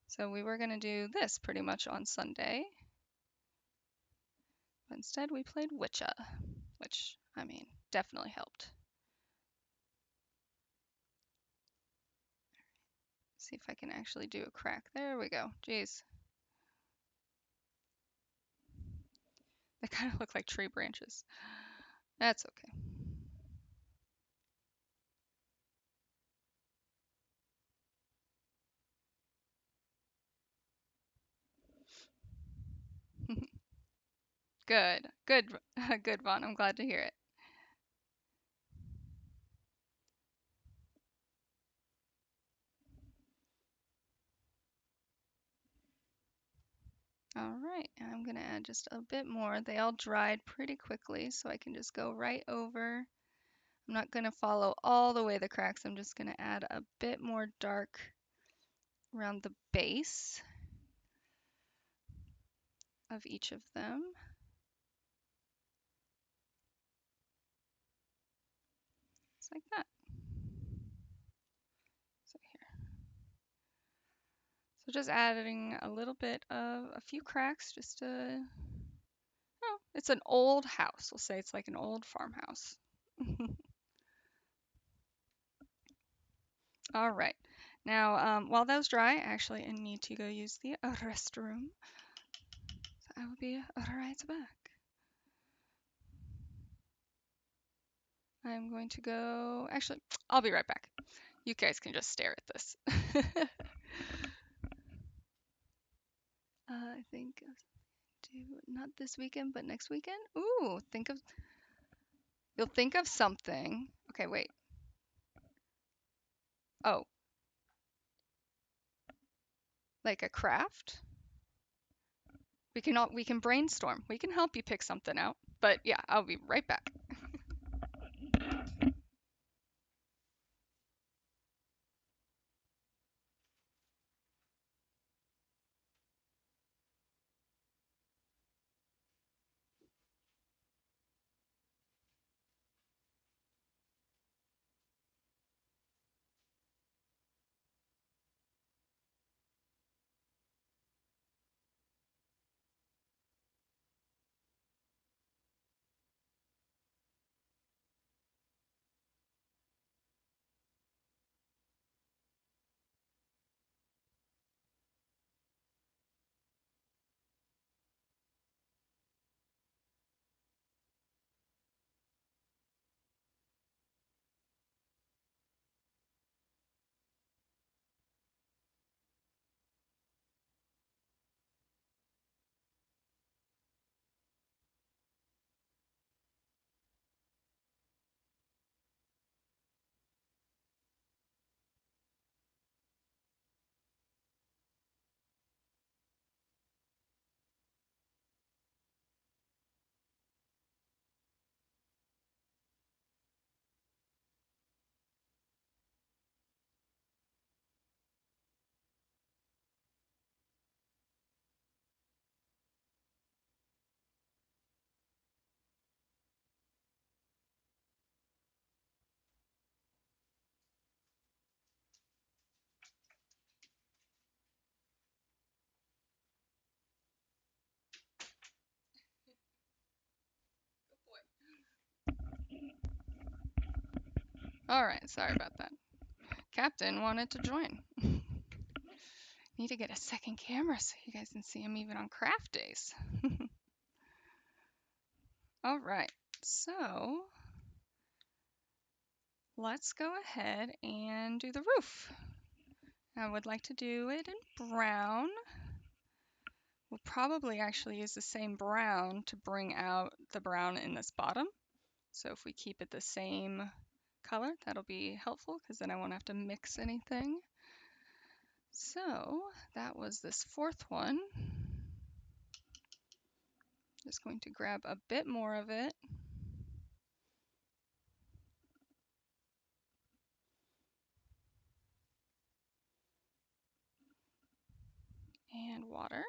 [SPEAKER 1] So we were going to do this pretty much on Sunday. But instead we played Witcha, which, I mean, definitely helped. See if I can actually do a crack. There we go. Jeez. They kind of look like tree branches. That's okay. Good, good, good, Vaughn. I'm glad to hear it. All right, and I'm gonna add just a bit more. They all dried pretty quickly, so I can just go right over. I'm not gonna follow all the way the cracks. I'm just gonna add a bit more dark around the base of each of them. Just like that. So here. So just adding a little bit of a few cracks just to, oh, it's an old house. We'll say it's like an old farmhouse. All right. Now, while those dry, actually, I need to go use the restroom. So I will be right back. I'm going to go, actually, I'll be right back. You guys can just stare at this. I think not this weekend, but next weekend. Ooh, you'll think of something. Okay, wait. Oh, like a craft? We can brainstorm. We can help you pick something out. But yeah, I'll be right back. All right, sorry about that. Captain wanted to join. Need to get a second camera so you guys can see him even on craft days. All right, so let's go ahead and do the roof. I would like to do it in brown. We'll probably actually use the same brown to bring out the brown in this bottom. So if we keep it the same color, that'll be helpful because then I won't have to mix anything. So that was this fourth one. Just going to grab a bit more of it. And water.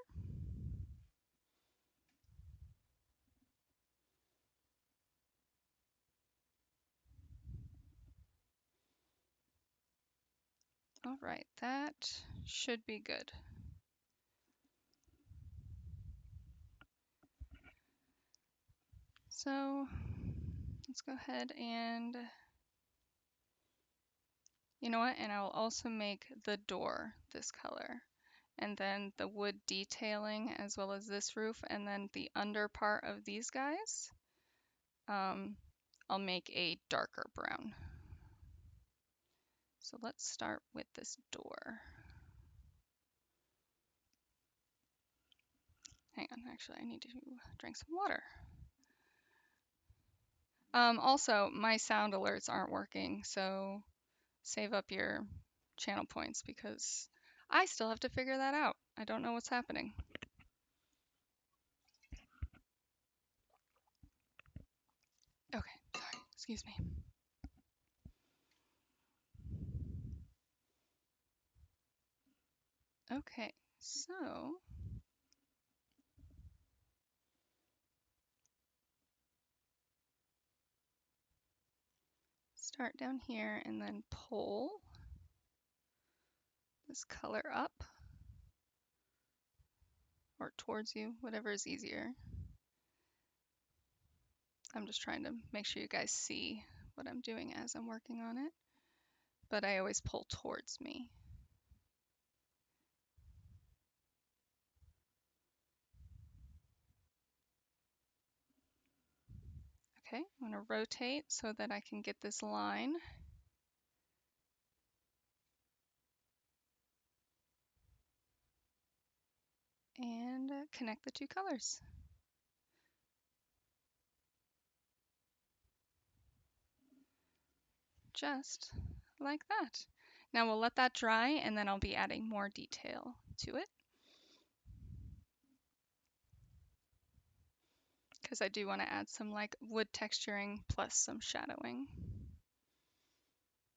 [SPEAKER 1] All right, that should be good. So let's go ahead and, you know what, and I'll also make the door this color. And then the wood detailing as well as this roof, and then the under part of these guys, I'll make a darker brown. So let's start with this door. Hang on, actually I need to drink some water. Also, my sound alerts aren't working, so save up your channel points because I still have to figure that out. I don't know what's happening. Okay, sorry, excuse me. Okay, so start down here and then pull this color up or towards you, whatever is easier. I'm just trying to make sure you guys see what I'm doing as I'm working on it, but I always pull towards me. Okay, I'm going to rotate so that I can get this line. And connect the two colors. just like that. Now we'll let that dry and then I'll be adding more detail to it. Because I do want to add some like wood texturing plus some shadowing.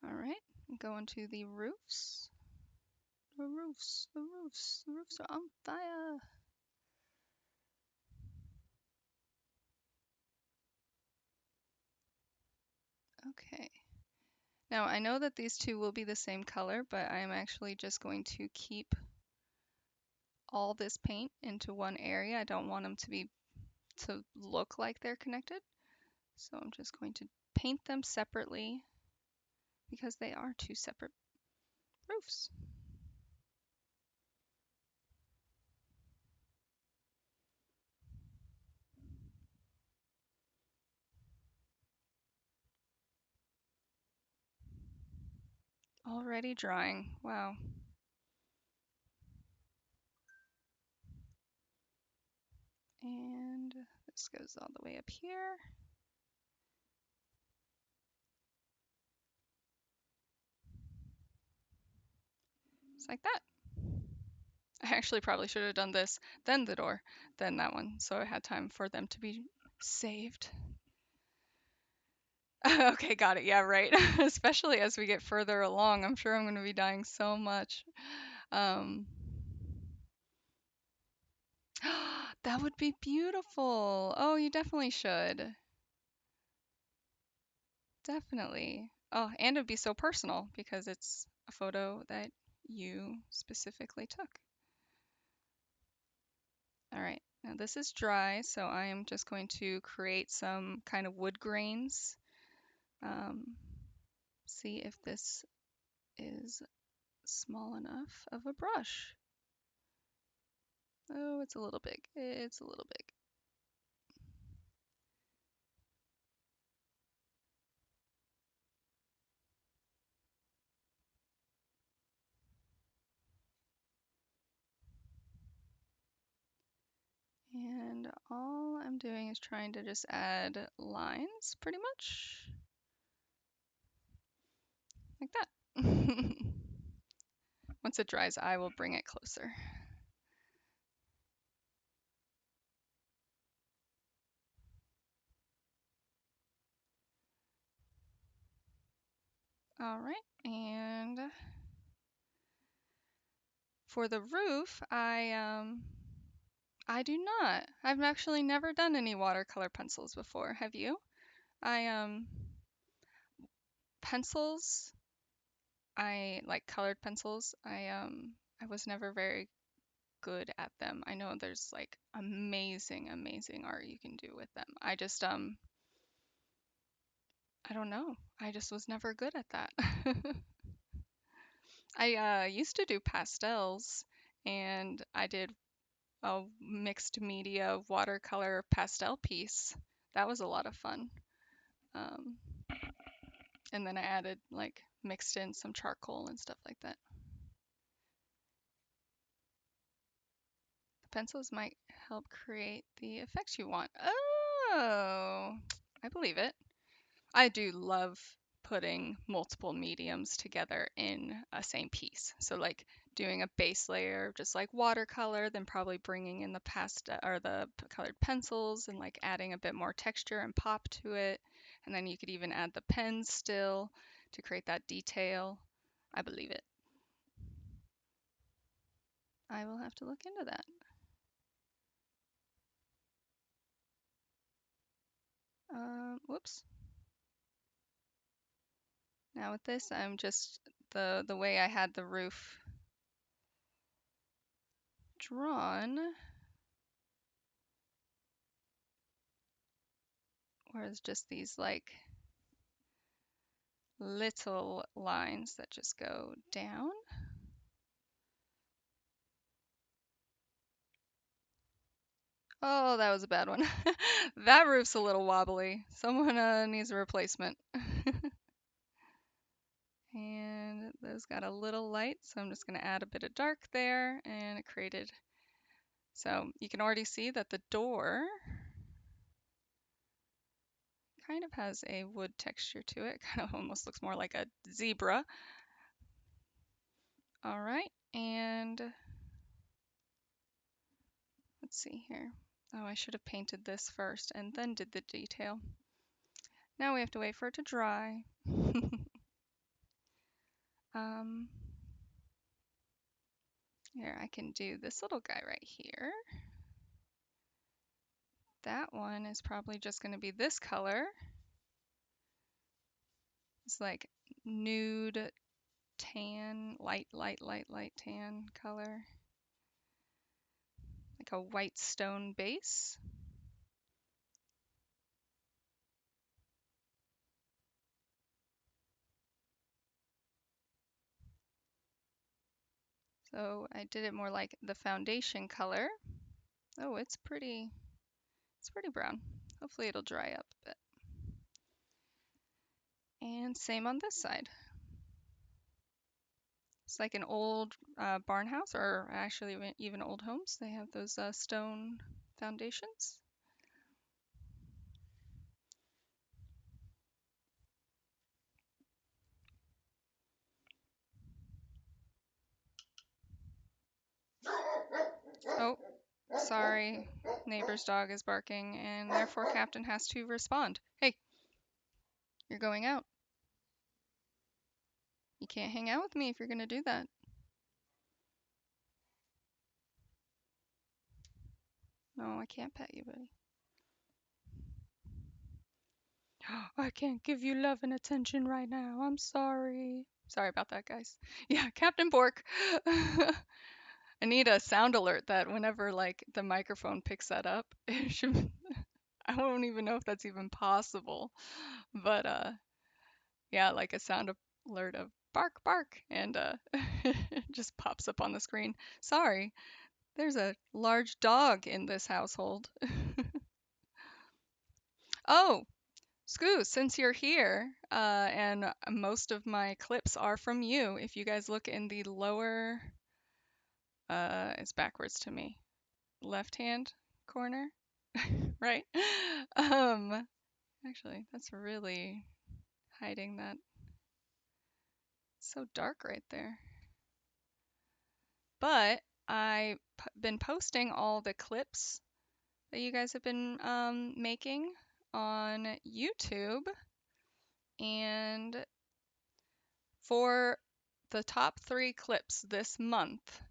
[SPEAKER 1] All right, go into the roofs. The roofs, the roofs, the roofs are on fire. Okay. Now I know that these two will be the same color, but I'm actually just going to keep all this paint into one area. I don't want them to look like they're connected. So I'm just going to paint them separately because they are two separate roofs. Already drying. Wow. And this goes all the way up here. Just like that. I actually probably should have done this, then the door, then that one, so I had time for them to be saved. Okay, got it. Yeah, right. Especially as we get further along, I'm sure I'm going to be dying so much. Um, that would be beautiful. Oh, you definitely should. Definitely. Oh, and it'd be so personal because it's a photo that you specifically took. All right, now this is dry, so I am just going to create some kind of wood grains. Um, see if this is small enough of a brush. Oh, it's a little big. It's a little big. And all I'm doing is trying to just add lines, pretty much. Like that. Once it dries, I will bring it closer. All right, and for the roof, I do not. I've actually never done any watercolor pencils before. Have you? I pencils, I like colored pencils. I was never very good at them. I know there's like amazing, amazing art you can do with them. I don't know. I just was never good at that. I used to do pastels and I did a mixed media watercolor pastel piece. That was a lot of fun. Um, and then I added like mixed in some charcoal and stuff like that. The pencils might help create the effects you want. Oh, I believe it. I do love putting multiple mediums together in a same piece. So like doing a base layer, just like watercolor, then probably bringing in the pasta or the colored pencils and like adding a bit more texture and pop to it. And then you could even add the pens still to create that detail. I believe it. I will have to look into that. Whoops. Now with this, I'm just the way I had the roof drawn was just these like little lines that just go down. Oh, that was a bad one. That roof's a little wobbly. Someone needs a replacement. And those got a little light, so I'm just going to add a bit of dark there, and it created. So you can already see that the door kind of has a wood texture to it. Kind of almost looks more like a zebra. All right, and let's see here. Oh, I should have painted this first and then did the detail. Now we have to wait for it to dry. um, Here, I can do this little guy right here. That one is probably just going to be this color. It's like nude tan, light tan color. Like a white stone base. So I did it more like the foundation color. Oh, it's pretty brown. Hopefully it'll dry up a bit. And same on this side. It's like an old barn house, or actually even old homes. They have those stone foundations. Oh, sorry. Neighbor's dog is barking, and therefore Captain has to respond. Hey, you're going out. You can't hang out with me if you're going to do that. No, I can't pet you, buddy. I can't give you love and attention right now. I'm sorry. Sorry about that, guys. Yeah, Captain Bork. I need a sound alert that whenever like the microphone picks that up, it should I don't even know if that's even possible. But yeah, like a sound alert of bark bark and it just pops up on the screen. Sorry. There's a large dog in this household. Oh, Scoo, since you're here, and most of my clips are from you, if you guys look in the lower, it's backwards to me, left-hand corner, right? Um, Actually, that's really hiding that. It's so dark right there. But I've been posting all the clips that you guys have been making on YouTube, and for the top 3 clips this month,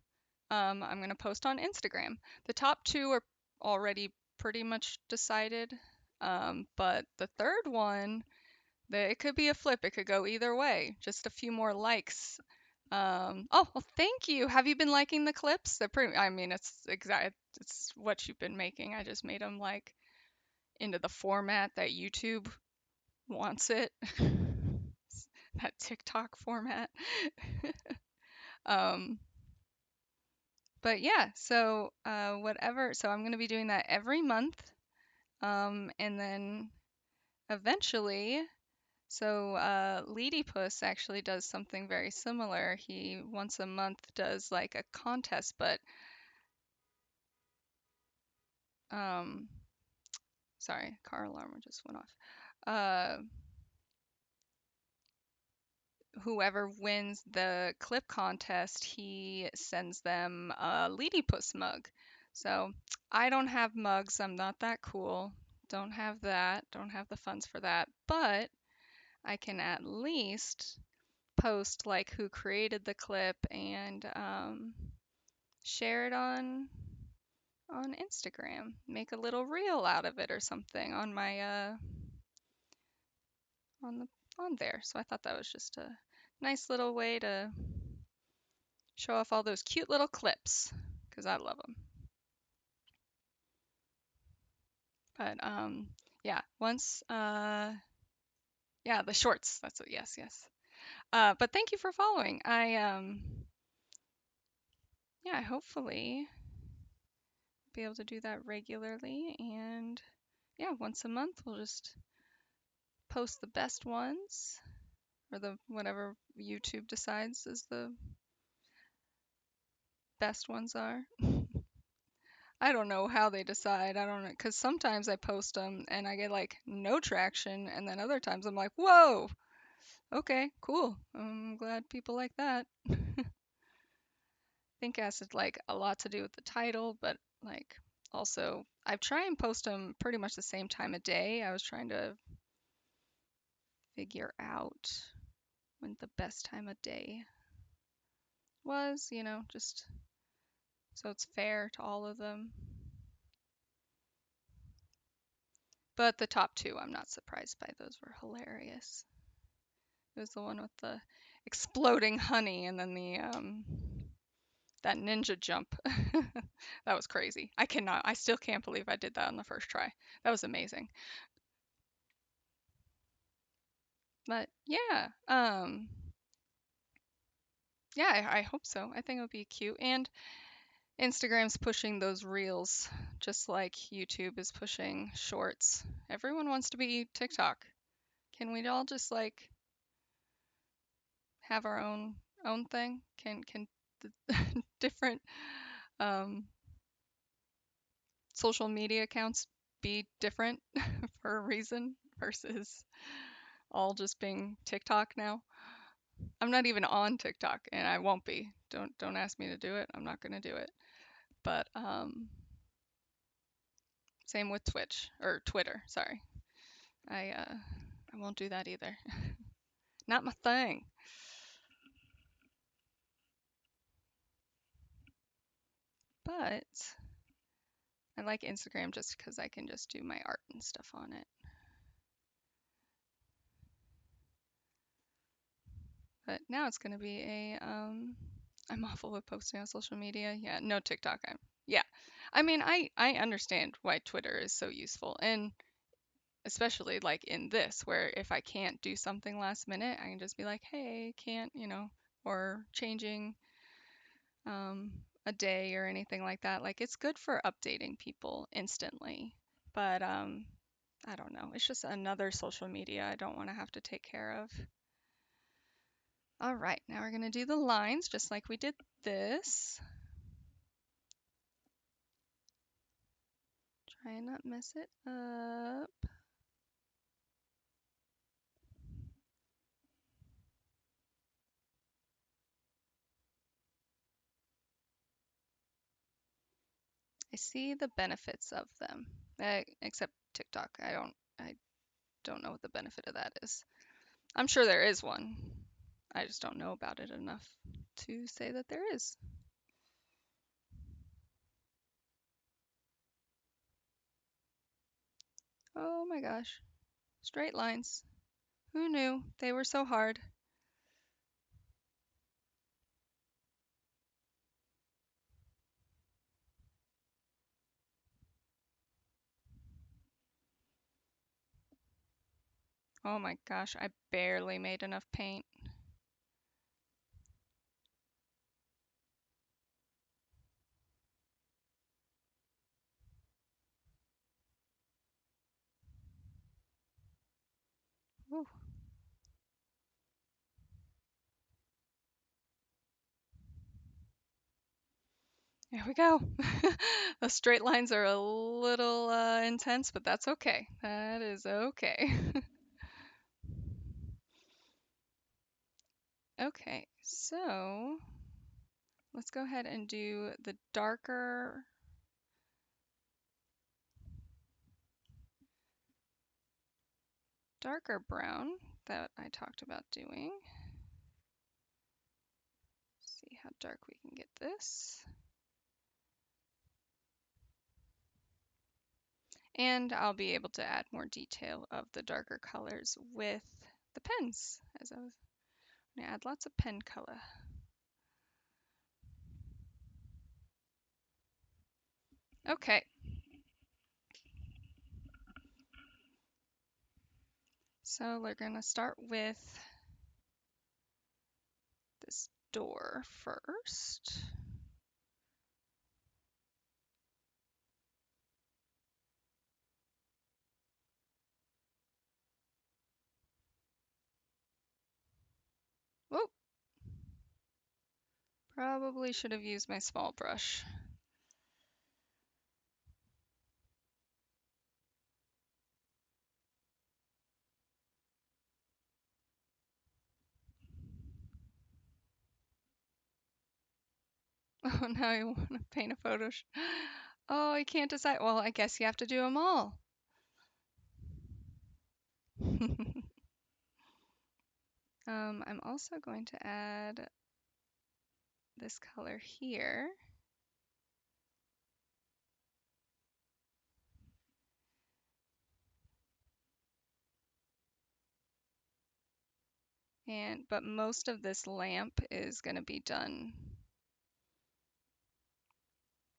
[SPEAKER 1] I'm going to post on Instagram. The top 2 are already pretty much decided, but the third one, it could be a flip. It could go either way. Just a few more likes. Oh, well, thank you. Have you been liking the clips? They're pretty, I mean, it's what you've been making. I just made them like into the format that YouTube wants it. That TikTok format. Um, but yeah, so whatever. So I'm going to be doing that every month. And then eventually, so Ladypuss actually does something very similar. He once a month does like a contest, but um, sorry, car alarm just went off. Whoever wins the clip contest, he sends them a Ladypuss mug. So I don't have mugs. I'm not that cool. Don't have that. Don't have the funds for that. But I can at least post like who created the clip and share it on Instagram. Make a little reel out of it or something on my on the on there. So I thought that was just a nice little way to show off all those cute little clips because I love them. But yeah, once yeah, the shorts. That's what. Yes, yes. But thank you for following. Yeah, I hopefully be able to do that regularly, and yeah, once a month we'll just post the best ones or the whatever YouTube decides is the best ones are. I don't know how they decide. I don't know, because sometimes I post them and I get like no traction, and then other times I'm like, whoa, okay, cool. I'm glad people like that. I think it has like a lot to do with the title, but like also I try and post them pretty much the same time of day. I was trying to figure out when the best time of day was, just so it's fair to all of them. But the top two, I'm not surprised by. Those were hilarious. It was the one with the exploding honey and then the that ninja jump. That was crazy. I still can't believe I did that on the first try. That was amazing. But yeah, I hope so. I think it would be cute. And Instagram's pushing those reels just like YouTube is pushing shorts. Everyone wants to be TikTok. Can we all just like have our own thing? Can the different um, social media accounts be different for a reason versus all just being TikTok now? I'm not even on TikTok and I won't be. Don't ask me to do it. I'm not going to do it. But same with Twitch or Twitter, sorry. I won't do that either. Not my thing. But I like Instagram just because I can just do my art and stuff on it. But now it's gonna be I'm awful with posting on social media. Yeah, no TikTok. Yeah. I mean, I understand why Twitter is so useful, and especially like in this, where if I can't do something last minute, I can just be like, hey, can't, or changing um, a day or anything like that. Like it's good for updating people instantly. But I don't know. It's just another social media I don't want to have to take care of. All right, now we're going to do the lines just like we did this. Try and not mess it up. I see the benefits of them, except TikTok. I don't know what the benefit of that is. I'm sure there is one. I just don't know about it enough to say that there is. Oh my gosh. Straight lines. Who knew? They were so hard. Oh my gosh, I barely made enough paint. Whew. There we go. The straight lines are a little intense, but that's okay. That is okay. Okay, so let's go ahead and do the darker brown that I talked about doing. See how dark we can get this. And I'll be able to add more detail of the darker colors with the pens, as I was going to add lots of pen color. Okay. So we're going to start with this door first. Whoop. Probably should have used my small brush. Oh, now I want to paint a photo. Oh, I can't decide. Well, I guess you have to do them all. I'm also going to add this color here. But most of this lamp is going to be done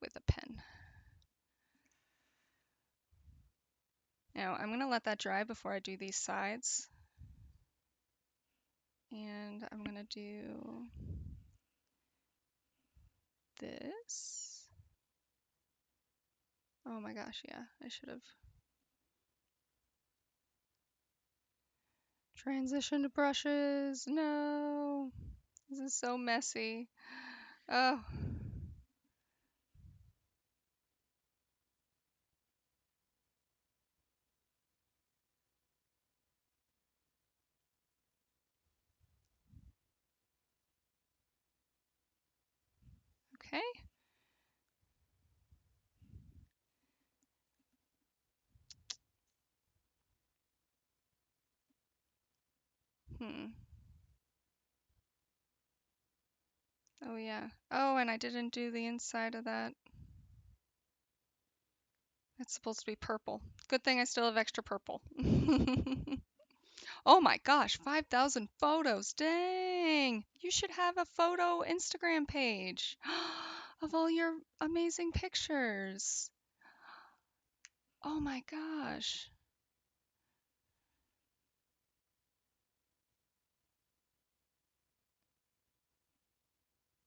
[SPEAKER 1] with a pen. Now I'm going to let that dry before I do these sides. And I'm going to do this. Oh my gosh, yeah, I should have transitioned brushes. No, this is so messy. Oh, okay. Hmm. Oh yeah. Oh, and I didn't do the inside of that. It's supposed to be purple. Good thing I still have extra purple. Oh my gosh, 5,000 photos. Dang. You should have a photo Instagram page of all your amazing pictures. Oh my gosh.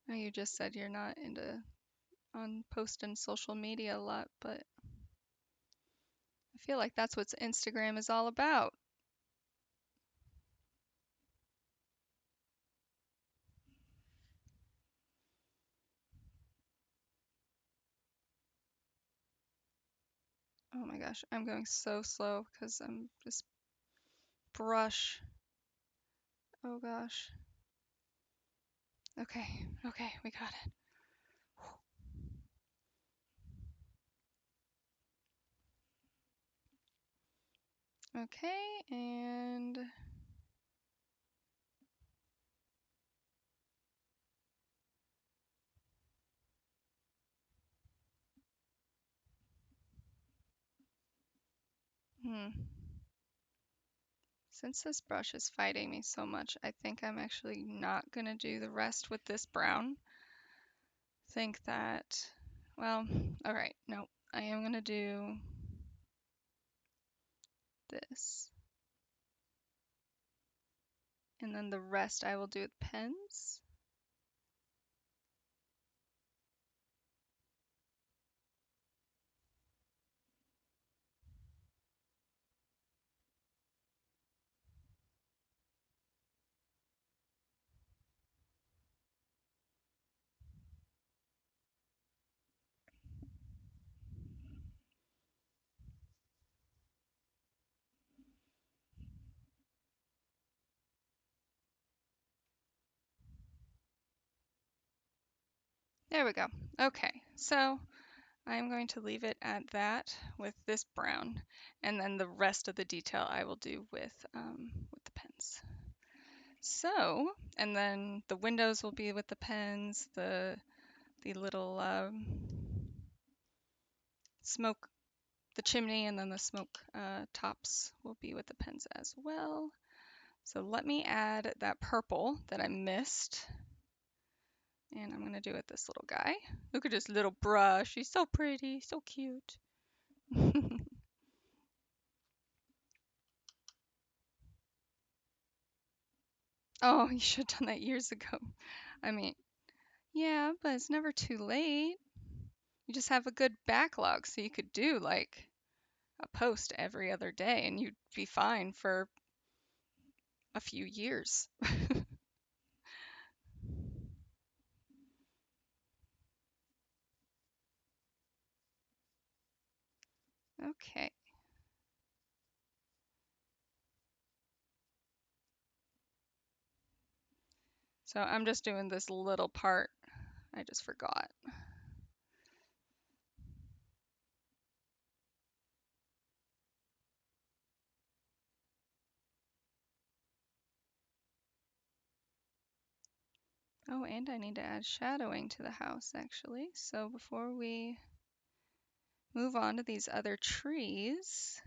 [SPEAKER 1] Now you just said you're not into on posting social media a lot, but I feel like that's what Instagram is all about. Oh my gosh, I'm going so slow because I'm just brush. Oh gosh. Okay, okay, we got it. Okay, and hmm. Since this brush is fighting me so much, I think I'm actually not gonna do the rest with this brown. Think that, well, all right, no, I am gonna do this. And then the rest I will do with pens. There we go. Okay, so I'm going to leave it at that with this brown, and then the rest of the detail I will do with the pens. So, and then the windows will be with the pens, the little smoke, the chimney, and then the smoke tops will be with the pens as well. So let me add that purple that I missed. And I'm gonna do it this little guy. Look at his little brush. He's so pretty, so cute. Oh, you should have done that years ago. I mean, yeah, but it's never too late. You just have a good backlog, so you could do like a post every other day and you'd be fine for a few years. Okay, so I'm just doing this little part I just forgot. Oh, and I need to add shadowing to the house actually. So before we move on to these other trees,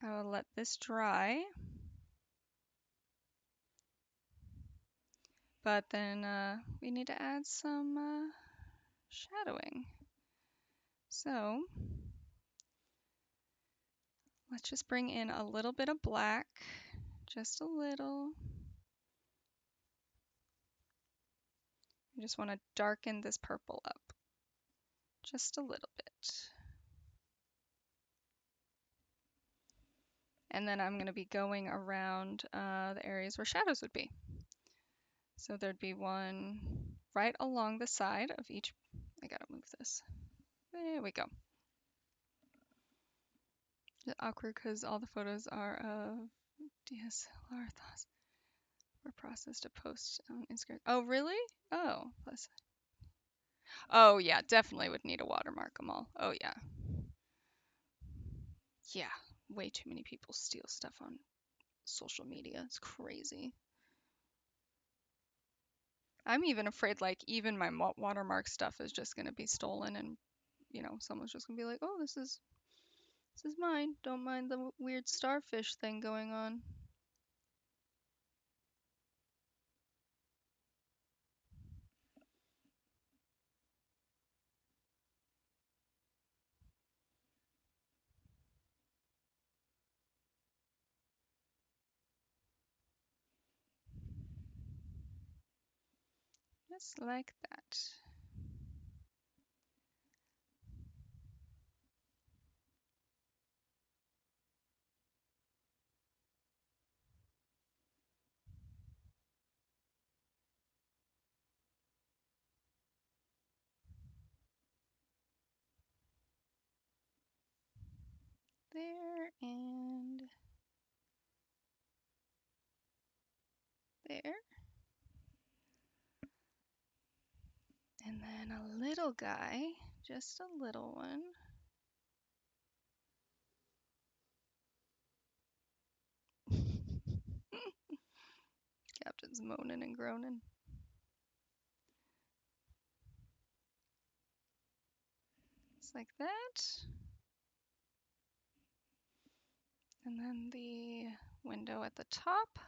[SPEAKER 1] I will let this dry. But then we need to add some shadowing. So let's just bring in a little bit of black, just a little. I just want to darken this purple up just a little bit. And then I'm going to be going around the areas where shadows would be. So there'd be one right along the side of each. I gotta move this. There we go. It's awkward because all the photos are of DSLR thoughts were processed to post on Instagram. Oh, really? Oh, plus. Oh, yeah, definitely would need a watermark them all. Oh, yeah. Yeah, way too many people steal stuff on social media. It's crazy. I'm even afraid, like, even my watermark stuff is just going to be stolen and, you know, someone's just going to be like, oh, this is mine. Don't mind the weird starfish thing going on. Just like that. There and there. And then a little guy, just a little one. Captain's moaning and groaning. Just like that. And then the window at the top.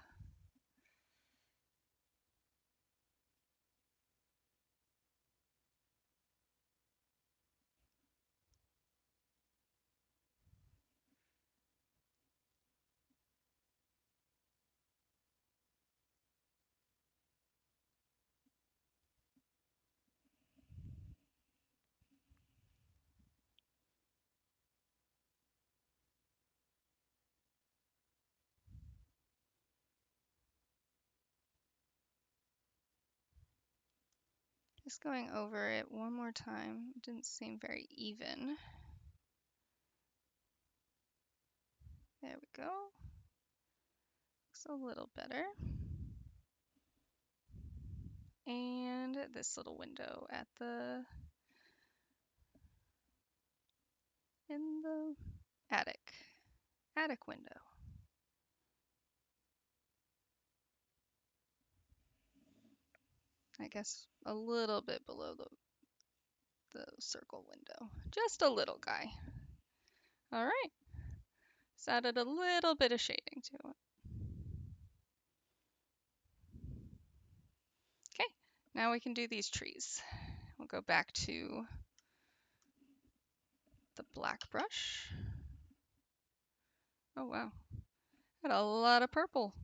[SPEAKER 1] Just going over it one more time. It didn't seem very even. There we go. Looks a little better. And this little window at the in the attic window. I guess a little bit below the circle window. Just a little guy. All right. Just added a little bit of shading to it. Okay, now we can do these trees. We'll go back to the black brush. Oh wow, got a lot of purple.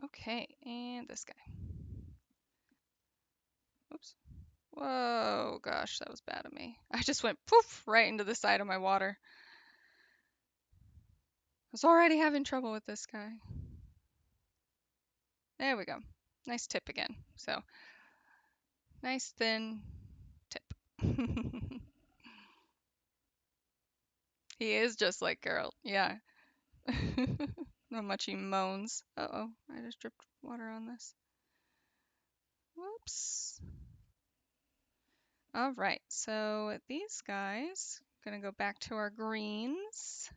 [SPEAKER 1] Okay, and this guy. Oops. Whoa, gosh, that was bad of me. I just went poof right into the side of my water. I was already having trouble with this guy. There we go. Nice tip again. So, nice thin tip. He is just like Geralt. Yeah. How much he moans. Uh-oh, I just dripped water on this. Whoops. All right, so these guys, gonna go back to our greens.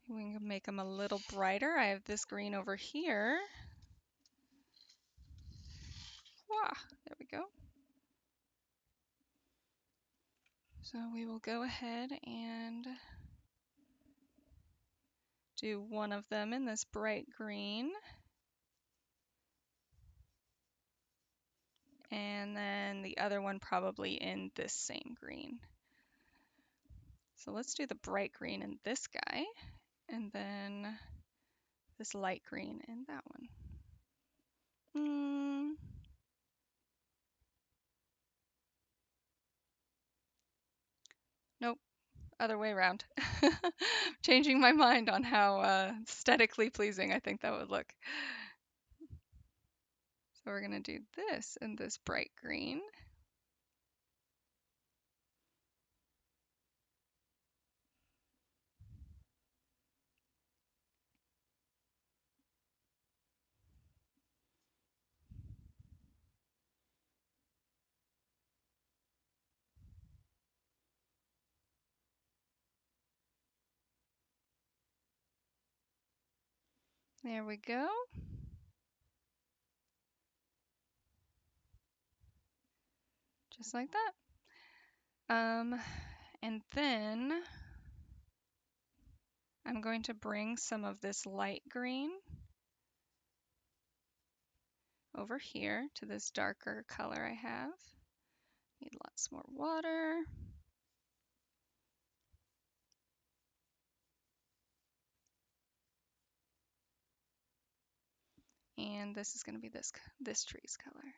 [SPEAKER 1] We can make them a little brighter. I have this green over here. Wah, there we go. So we will go ahead and do one of them in this bright green. And then the other one probably in this same green. So let's do the bright green in this guy, and then this light green in that one. Nope, other way around. Changing my mind on how aesthetically pleasing I think that would look. So we're gonna do this in this bright green. There we go. Just like that. And then I'm going to bring some of this light green over here to this darker color I have. Need lots more water. And this is going to be this tree's color.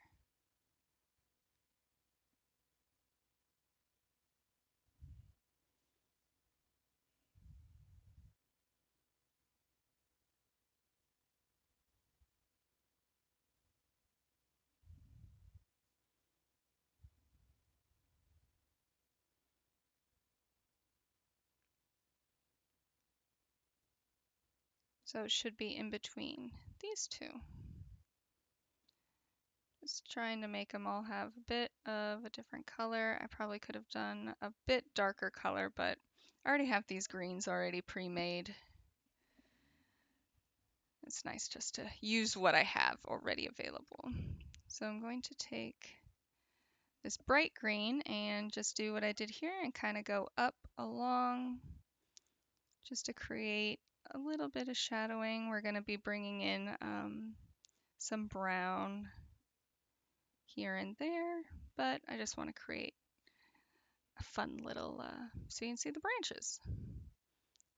[SPEAKER 1] So it should be in between these two. Just trying to make them all have a bit of a different color. I probably could have done a bit darker color, but I already have these greens already pre-made. It's nice just to use what I have already available. So I'm going to take this bright green and just do what I did here and kind of go up along just to create a little bit of shadowing. We're going to be bringing in some brown here and there, but I just want to create a fun little, so you can see the branches.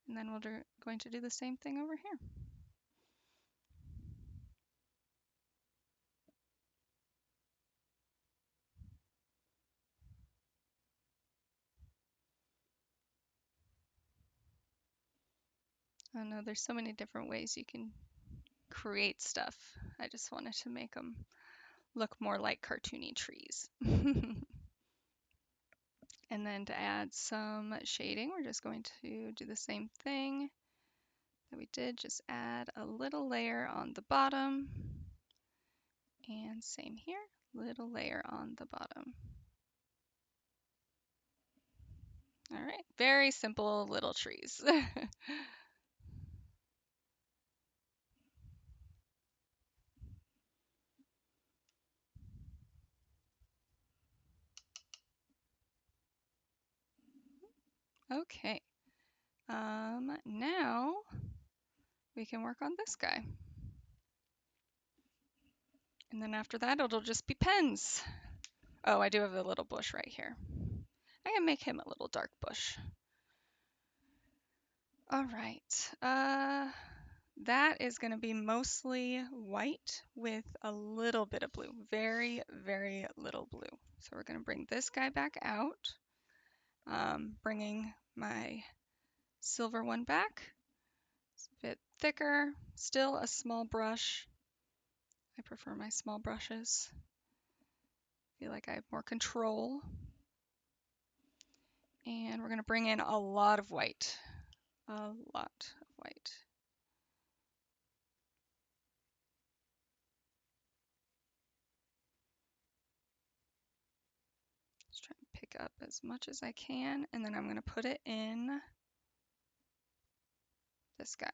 [SPEAKER 1] And then we're going to do the same thing over here. I know there's so many different ways you can create stuff. I just wanted to make them look more like cartoony trees. And then to add some shading, we're just going to do the same thing that we did, just add a little layer on the bottom. And same here, little layer on the bottom. All right, very simple little trees. Okay, now we can work on this guy. And then after that, it'll just be pens. Oh, I do have a little bush right here. I can make him a little dark bush. All right, that is going to be mostly white with a little bit of blue, very, very little blue. So we're going to bring this guy back out, bringing my silver one back. It's a bit thicker, still a small brush. I prefer my small brushes. I feel like I have more control. And we're going to bring in a lot of white. A lot of white. Just try and pick up as much as I can, and then I'm going to put it in this guy.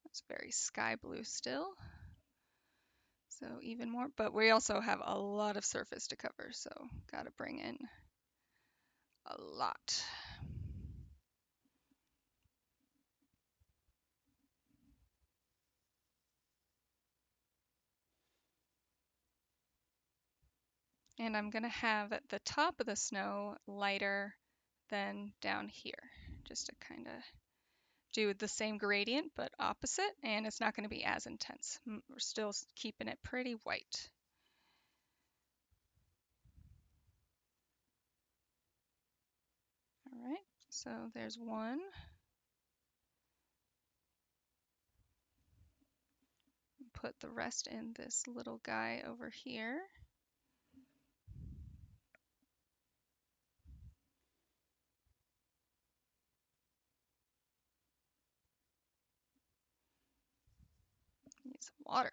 [SPEAKER 1] It's very sky blue still. So even more, but we also have a lot of surface to cover, so got to bring in a lot. And I'm going to have the top of the snow lighter than down here, just to kind of do the same gradient but opposite, and it's not going to be as intense. We're still keeping it pretty white. All right, so there's one. Put the rest in this little guy over here. Need some water.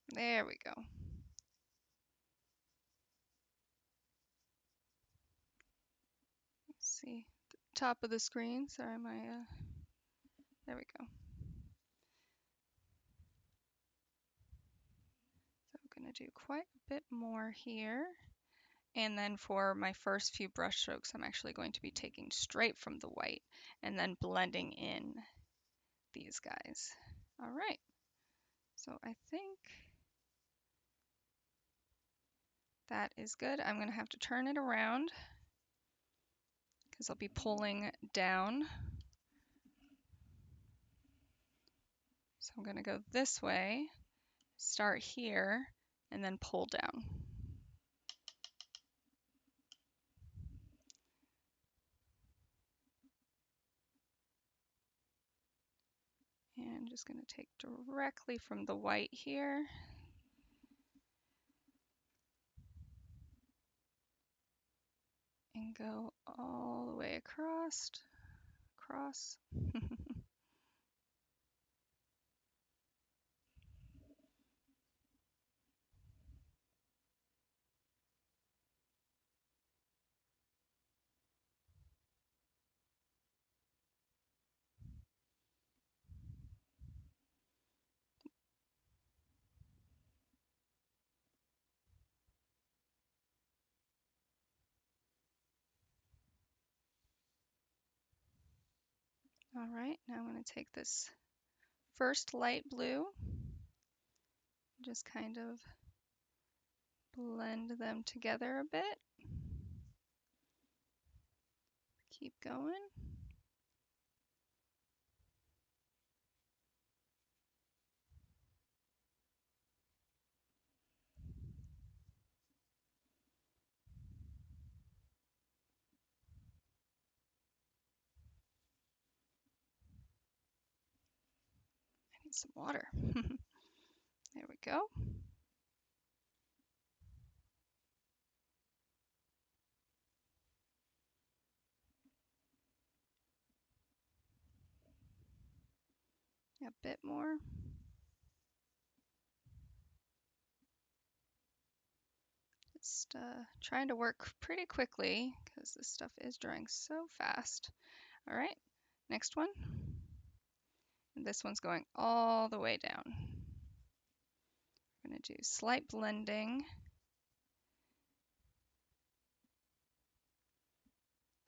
[SPEAKER 1] There we go. Let's see, the top of the screen. Sorry, there we go. So I'm going to do quite a bit more here. And then for my first few brush strokes, I'm actually going to be taking straight from the white and then blending in these guys. All right, so I think that is good. I'm going to have to turn it around because I'll be pulling down. So I'm going to go this way, start here, and then pull down. And just going to take directly from the white here. And go all the way across. All right, now I'm going to take this first light blue, just kind of blend them together a bit. Keep going. I need some water. There we go. A bit more. Just trying to work pretty quickly because this stuff is drying so fast. All right, next one. And this one's going all the way down. I'm going to do slight blending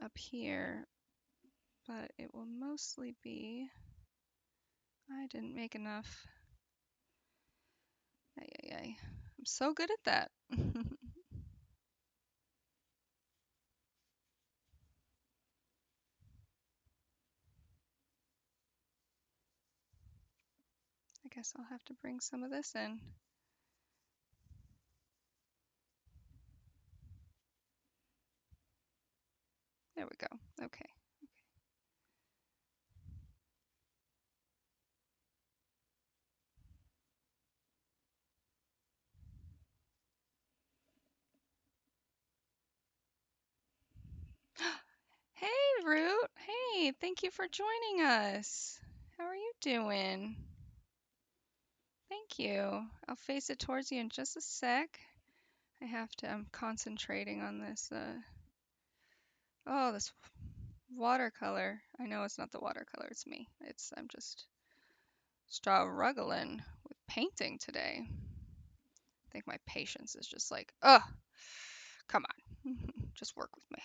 [SPEAKER 1] up here, but it will mostly be, I didn't make enough. Ay. I'm so good at that. I guess I'll have to bring some of this in. There we go. Okay. Hey, Root. Hey, thank you for joining us. How are you doing? Thank you. I'll face it towards you in just a sec. I'm concentrating on this, oh, this watercolor. I know it's not the watercolor, it's me. I'm just struggling with painting today. I think my patience is just like, ugh, come on. Just work with me.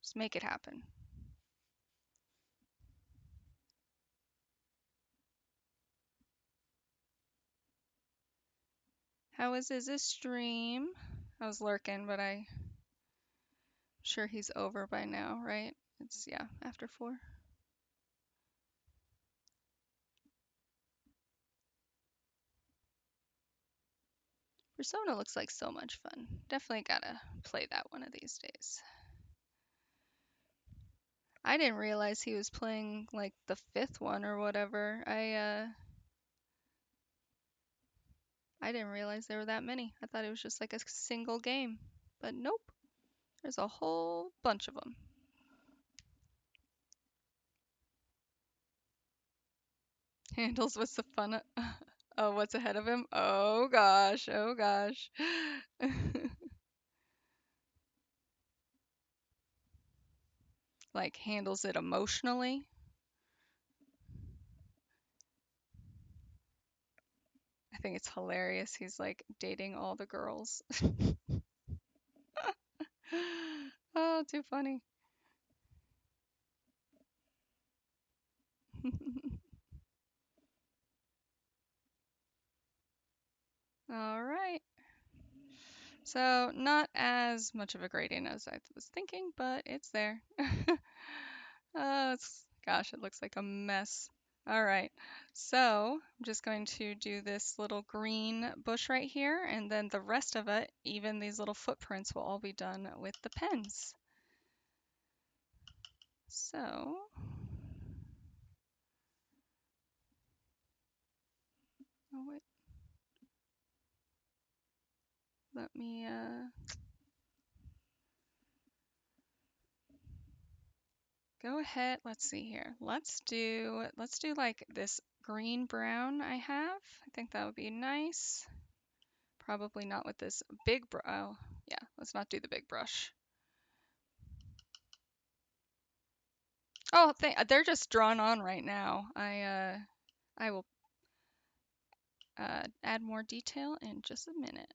[SPEAKER 1] Just make it happen. How is his stream? I was lurking, but I'm sure he's over by now, right? It's, yeah, after 4. Persona looks like so much fun. Definitely gotta play that one of these days. I didn't realize he was playing like the 5th one or whatever. I didn't realize there were that many. I thought it was just like a single game. But nope, there's a whole bunch of them. Handles, what's the fun? Oh, what's ahead of him? Oh gosh, oh gosh. Like handles it emotionally. I think it's hilarious. He's like dating all the girls. Oh, too funny. All right. So not as much of a gradient as I was thinking, but it's there. Gosh, it looks like a mess. All right. So I'm just going to do this little green bush right here, and then the rest of it, even these little footprints, will all be done with the pens. So oh wait, let me go ahead. Let's see here. Let's do like this green brown I have. I think that would be nice. Probably not with this big brush. Oh, yeah, let's not do the big brush. Oh, they're just drawn on right now. I will add more detail in just a minute.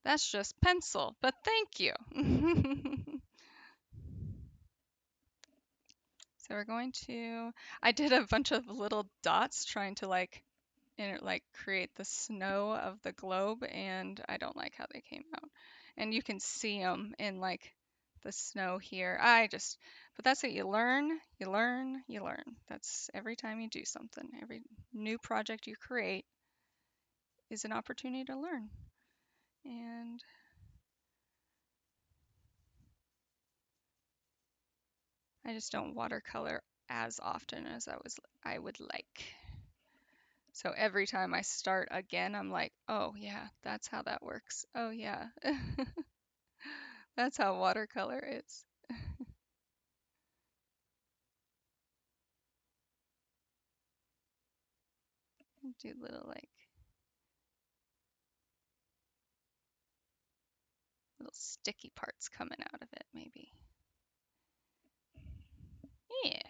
[SPEAKER 1] That's just pencil, but thank you. So we're going to, I did a bunch of little dots trying to like create the snow of the globe, and I don't like how they came out. And you can see them in like the snow here. But that's what you learn, you learn, you learn. That's every time you do something. Every new project you create is an opportunity to learn. And I just don't watercolor as often as I would like. So every time I start again, I'm like, oh yeah, that's how that works. Oh yeah, that's how watercolor is. Do little sticky parts coming out of it, maybe. Yeah.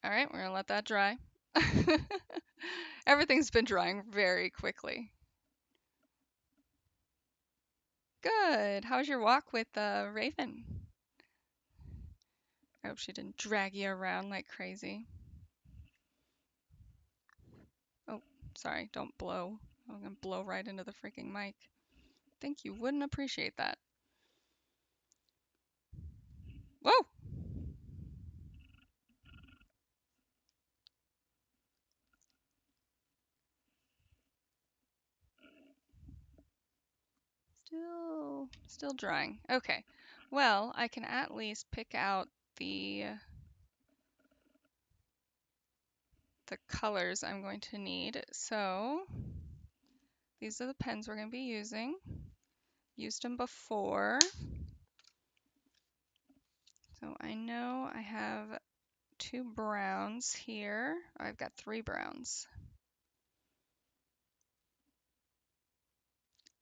[SPEAKER 1] All right, we're gonna let that dry. Everything's been drying very quickly. Good. How's your walk with Raven? I hope she didn't drag you around like crazy. Oh, sorry, don't blow. I'm gonna blow right into the freaking mic. Think you wouldn't appreciate that. Whoa! Still drying. Okay. Well, I can at least pick out the colors I'm going to need. So these are the pens we're going to be using. used them before. So I know I have 2 browns here. Oh, I've got 3 browns.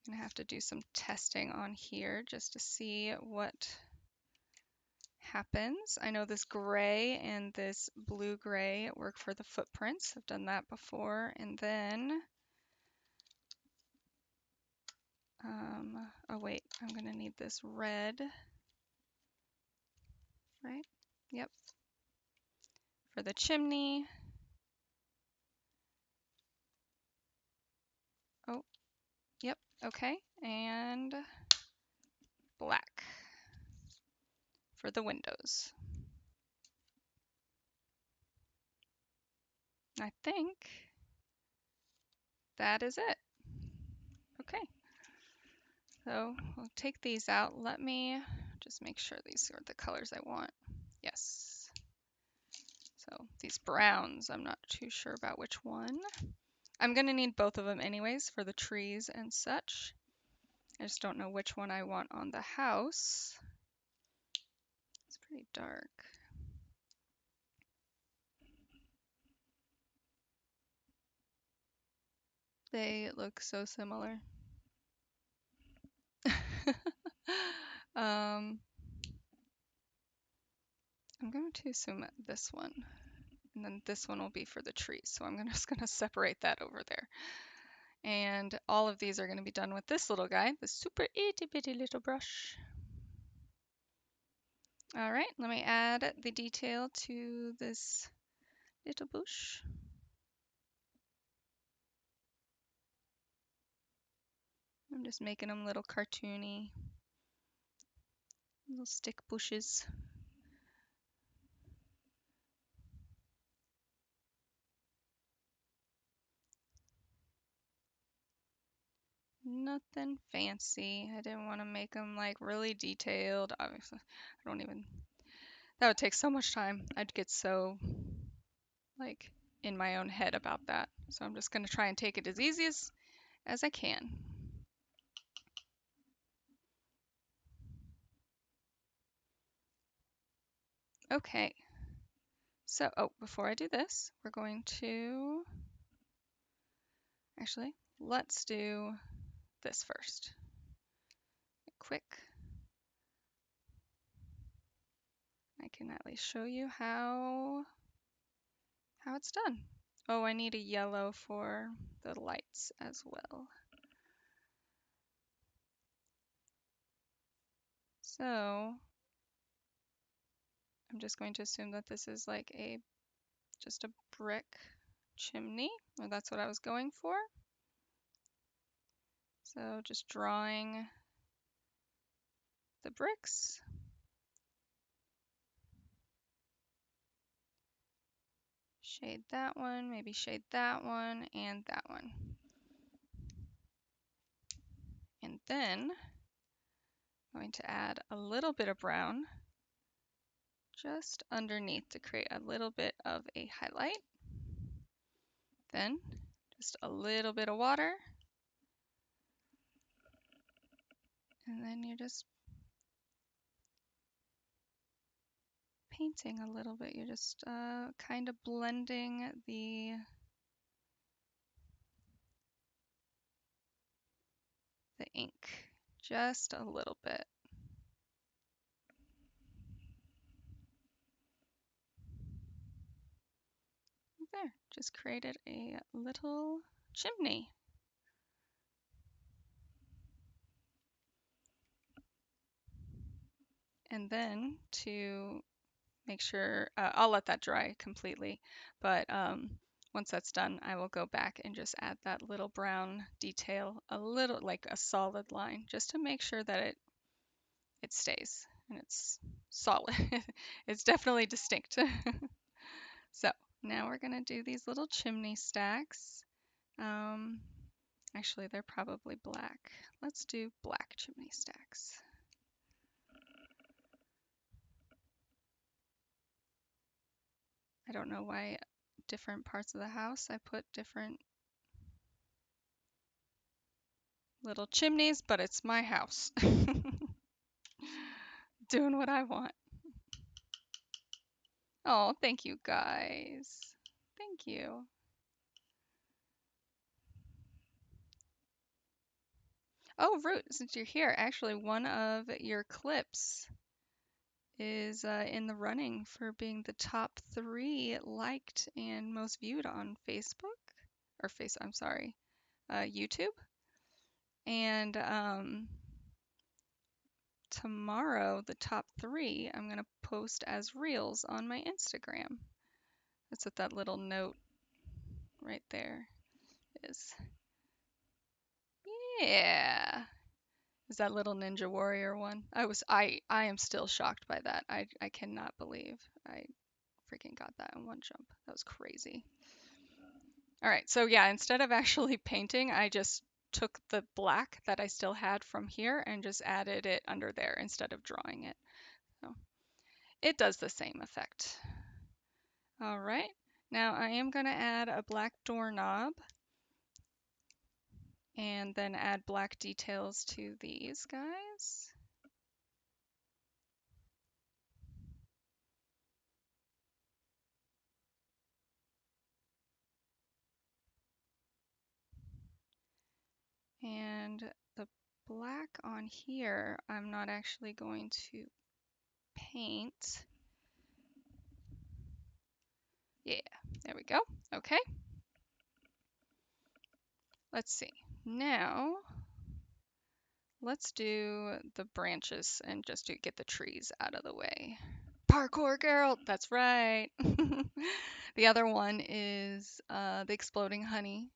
[SPEAKER 1] I'm gonna have to do some testing on here just to see what happens. I know this gray and this blue-gray work for the footprints. I've done that before. And then, oh wait, I'm gonna need this red, right? Yep, for the chimney. Oh, yep, okay. And black for the windows. I think that is it. Okay, so we'll take these out. Let me just make sure these are the colors I want. Yes. So these browns, I'm not too sure about which one. I'm going to need both of them anyways for the trees and such. I just don't know which one I want on the house. It's pretty dark. They look so similar. I'm going to assume this one, and then this one will be for the trees. So I'm just going to separate that over there. And all of these are going to be done with this little guy, the super itty bitty little brush. All right, let me add the detail to this little bush. I'm just making them little cartoony, little stick bushes. Nothing fancy. I didn't want to make them like really detailed. Obviously, I don't even, that would take so much time. I'd get so like in my own head about that. So I'm just going to try and take it as easy as I can. Okay. So, oh, before I do this, we're going to, actually, let's do this first. Quick. I can at least show you how it's done. Oh, I need a yellow for the lights as well. So I'm just going to assume that this is like just a brick chimney, or that's what I was going for. So just drawing the bricks. Shade that one, maybe shade that one, and that one. And then I'm going to add a little bit of brown just underneath to create a little bit of a highlight. Then just a little bit of water. And then you're just painting a little bit. You're just kind of blending the ink just a little bit. There, just created a little chimney. And then to make sure, I'll let that dry completely, but once that's done, I will go back and just add that little brown detail, a little like a solid line, just to make sure that it stays and it's solid. It's definitely distinct. So now we're gonna do these little chimney stacks. Actually, they're probably black. Let's do black chimney stacks. I don't know why different parts of the house I put different Little chimneys, but it's my house. Doing what I want. Oh, thank you guys. Thank you. Oh, Root, since you're here, actually, one of your clips is in the running for being the top 3 liked and most viewed on Facebook, or I'm sorry, YouTube. And tomorrow, the top 3, I'm going to post as reels on my Instagram. That's what that little note right there is. Yeah. Is that little Ninja Warrior one? I am still shocked by that. I cannot believe I freaking got that in one jump. That was crazy. All right, so yeah, instead of actually painting, I just took the black that I still had from here and just added it under there instead of drawing it. So it does the same effect. All right, now I am going to add a black doorknob and then add black details to these guys. And the black on here, I'm not actually going to paint. Yeah, there we go. Okay. Let's see. Now, let's do the branches and just get the trees out of the way. Parkour girl, that's right. The other one is the exploding honey,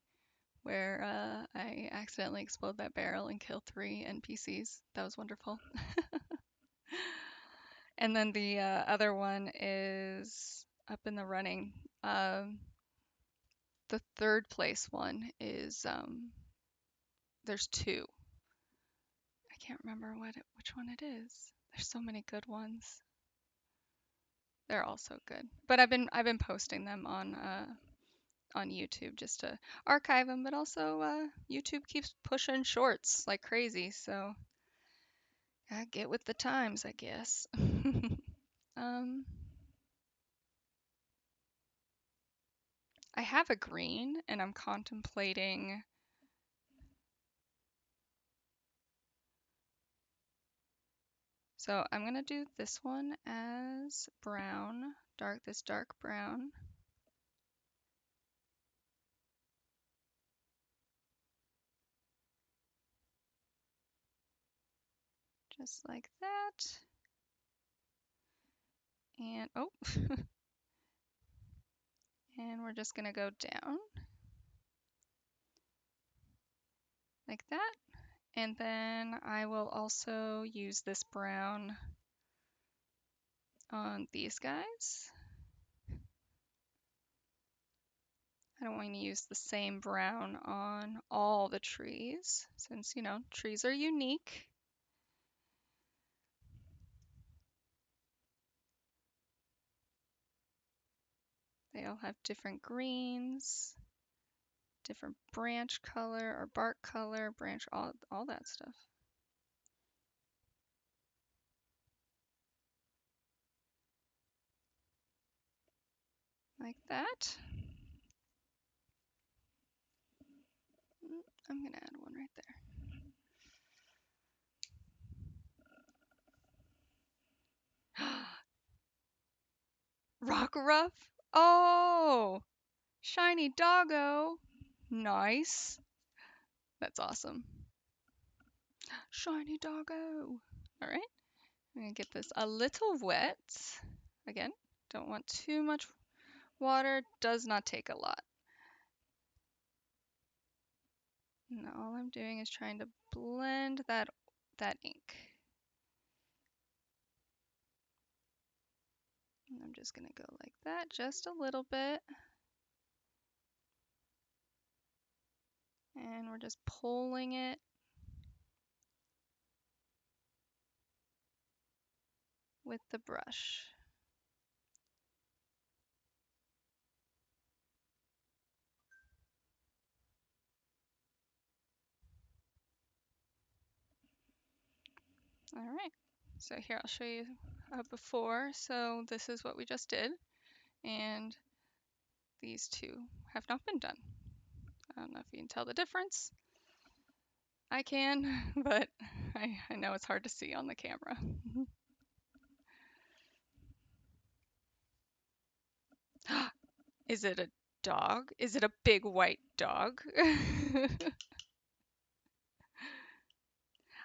[SPEAKER 1] where I accidentally explode that barrel and kill 3 NPCs. That was wonderful. And then the other one is up in the running. The third place one is there's 2. I can't remember which one it is. There's so many good ones. They're all so good. But I've been posting them on YouTube just to archive them, but also YouTube keeps pushing shorts like crazy, so gotta get with the times, I guess. um, I have a green, and I'm contemplating. So I'm gonna do this one as brown, this dark brown. Just like that. And oh, and we're just gonna go down like that. And then I will also use this brown on these guys. I don't want to use the same brown on all the trees since, trees are unique. They all have different greens, different branch color or bark color, all that stuff. Like that. I'm gonna add one right there. Rock Ruff? Oh, shiny doggo. Nice. That's awesome. Shiny doggo. All right. I'm gonna get this a little wet. Again, don't want too much water. Does not take a lot. And all I'm doing is trying to blend that ink. And I'm just gonna go like that, just a little bit. And we're just pulling it with the brush. All right. So here I'll show you before. So this is what we just did. And these two have not been done. I don't know if you can tell the difference. I can, but I know it's hard to see on the camera. Is it a dog? Is it a big white dog?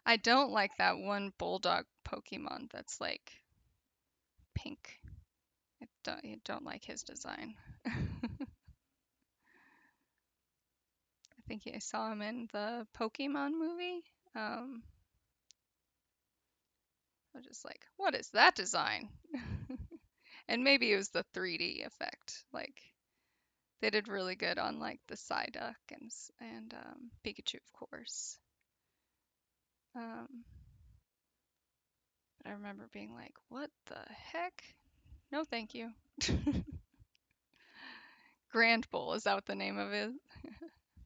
[SPEAKER 1] I don't like that one bulldog Pokemon that's like pink. I don't like his design. I think I saw him in the Pokemon movie. Um, I was just like, what is that design? And maybe it was the 3D effect. Like they did really good on like the Psyduck and Pikachu, of course. Um, but I remember being like, what the heck? No, thank you. Grand Bull, is that what the name of it?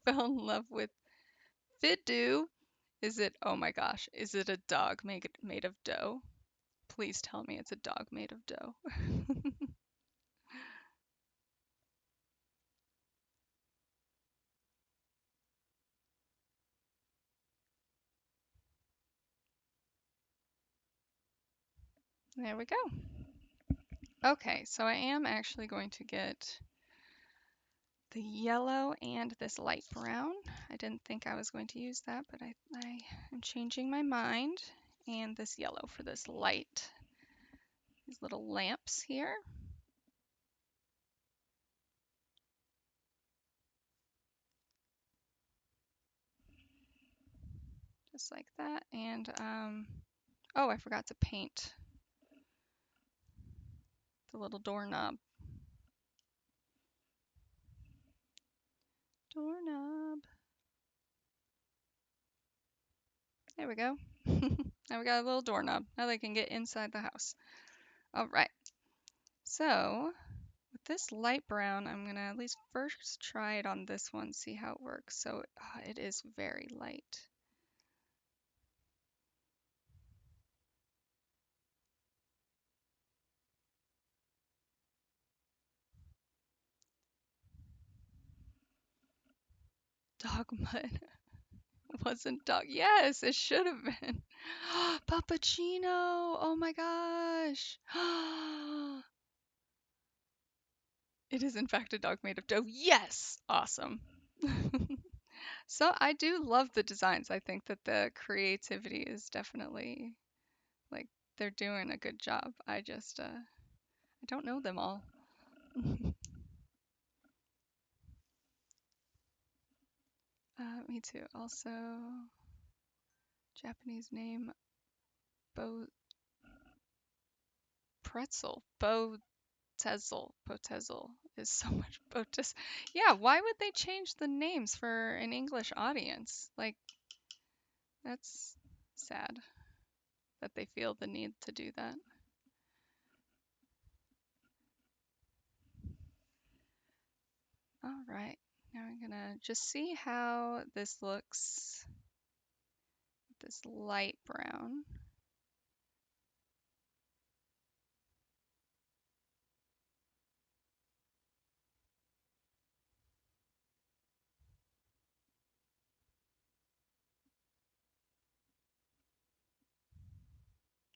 [SPEAKER 1] Fell in love with Fidu. Is it, oh my gosh, is it a dog made of dough? Please tell me it's a dog made of dough. There we go. Okay, so I am actually going to get the yellow and this light brown. I didn't think I was going to use that, but I am changing my mind. And this yellow for this light, these little lamps here. Just like that. And, oh, I forgot to paint the little doorknob. Doorknob. There we go. Now we got a little doorknob. Now they can get inside the house. All right. So with this light brown, I'm gonna at least first try it on this one, see how it works. So it is very light. Dog mud. Wasn't dog. Yes, it should have been. Puppuccino. Oh my gosh. It is in fact a dog made of dough. Yes. Awesome. So I do love the designs. I think that the creativity is definitely like they're doing a good job. I don't know them all. Me too. Also, Japanese name Bo Pretzel. Botezel is so much Botes. Yeah, why would they change the names for an English audience? Like that's sad that they feel the need to do that. All right. Now I'm gonna just see how this looks. This light brown.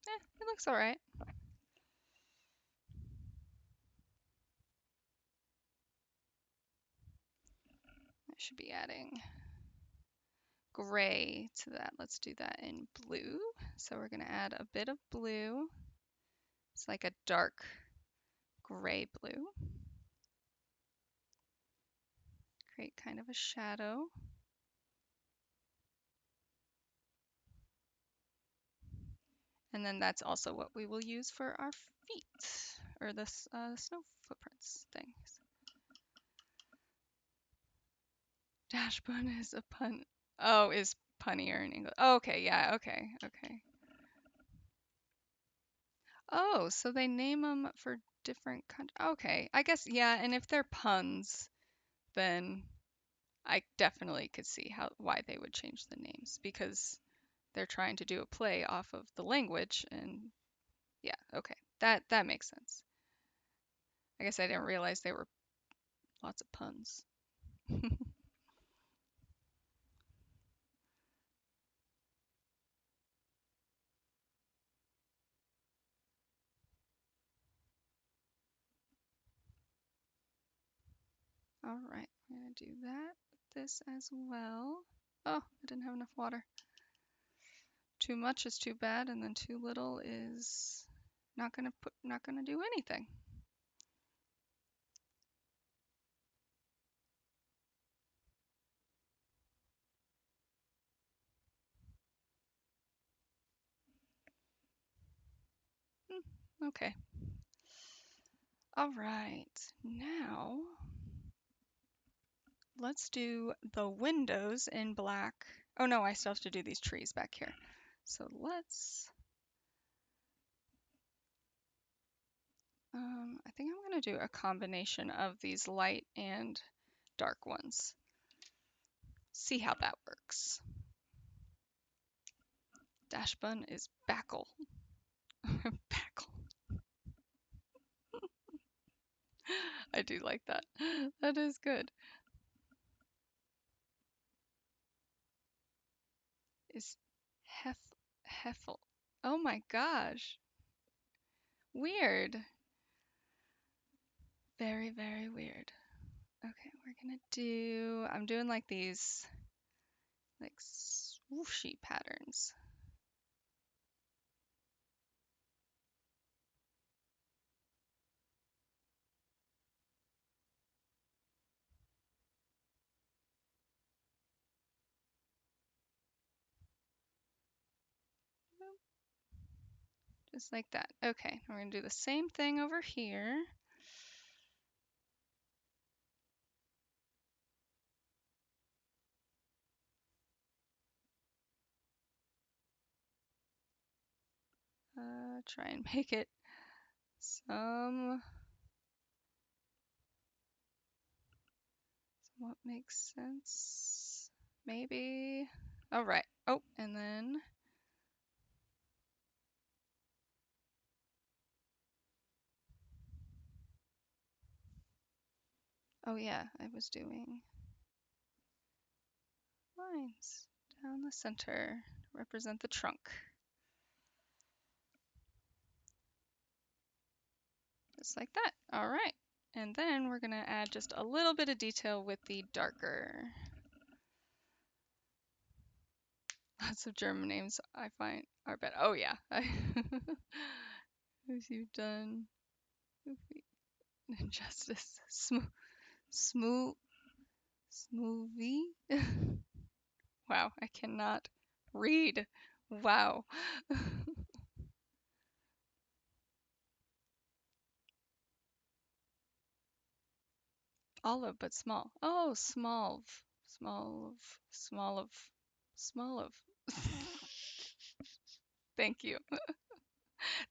[SPEAKER 1] It looks all right. I should be adding gray to that. Let's do that in blue. So we're gonna add a bit of blue. It's like a dark gray blue. Create kind of a shadow. And then that's also what we will use for our feet, or the snow footprints things. Dash bun is a pun. Oh, is punnier in English. Oh, okay, yeah, okay, okay. Oh, so they name them for different countries. Okay, I guess, yeah, and if they're puns, then I definitely could see why they would change the names because they're trying to do a play off of the language, and yeah, okay, that makes sense. I guess I didn't realize they were lots of puns. All right, I'm gonna do that with this as well. Oh, I didn't have enough water. Too much is too bad, and then too little is not gonna do anything. Okay. All right. Now let's do the windows in black. Oh no, I still have to do these trees back here. So I think I'm gonna do a combination of these light and dark ones. See how that works. Dash bun is backle. Backle. I do like that. That is good. Is hef heffel. Oh my gosh. Weird. Very, very weird. Okay, we're gonna do, I'm doing like these like swooshy patterns. Just like that. Okay, we're gonna do the same thing over here. Try and make it somewhat makes sense. Maybe. All right. Oh, and then oh yeah, I was doing lines down the center to represent the trunk. Just like that. All right. And then we're gonna add just a little bit of detail with the darker. Lots of German names I find are better. Oh yeah. As you've done injustice. Smooth smoothie. Wow, I cannot read. Wow. Olive, but small. Oh, small. Small of, small of, small of. Thank you.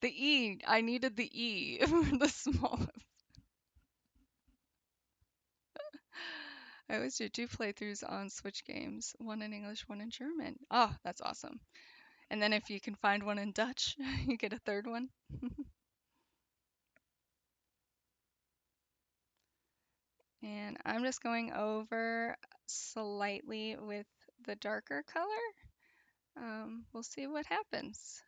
[SPEAKER 1] The E. I needed the E for the small of. I always do two playthroughs on Switch games, one in English, one in German. Oh, that's awesome. And then if you can find one in Dutch, you get a third one. And I'm just going over slightly with the darker color. We'll see what happens.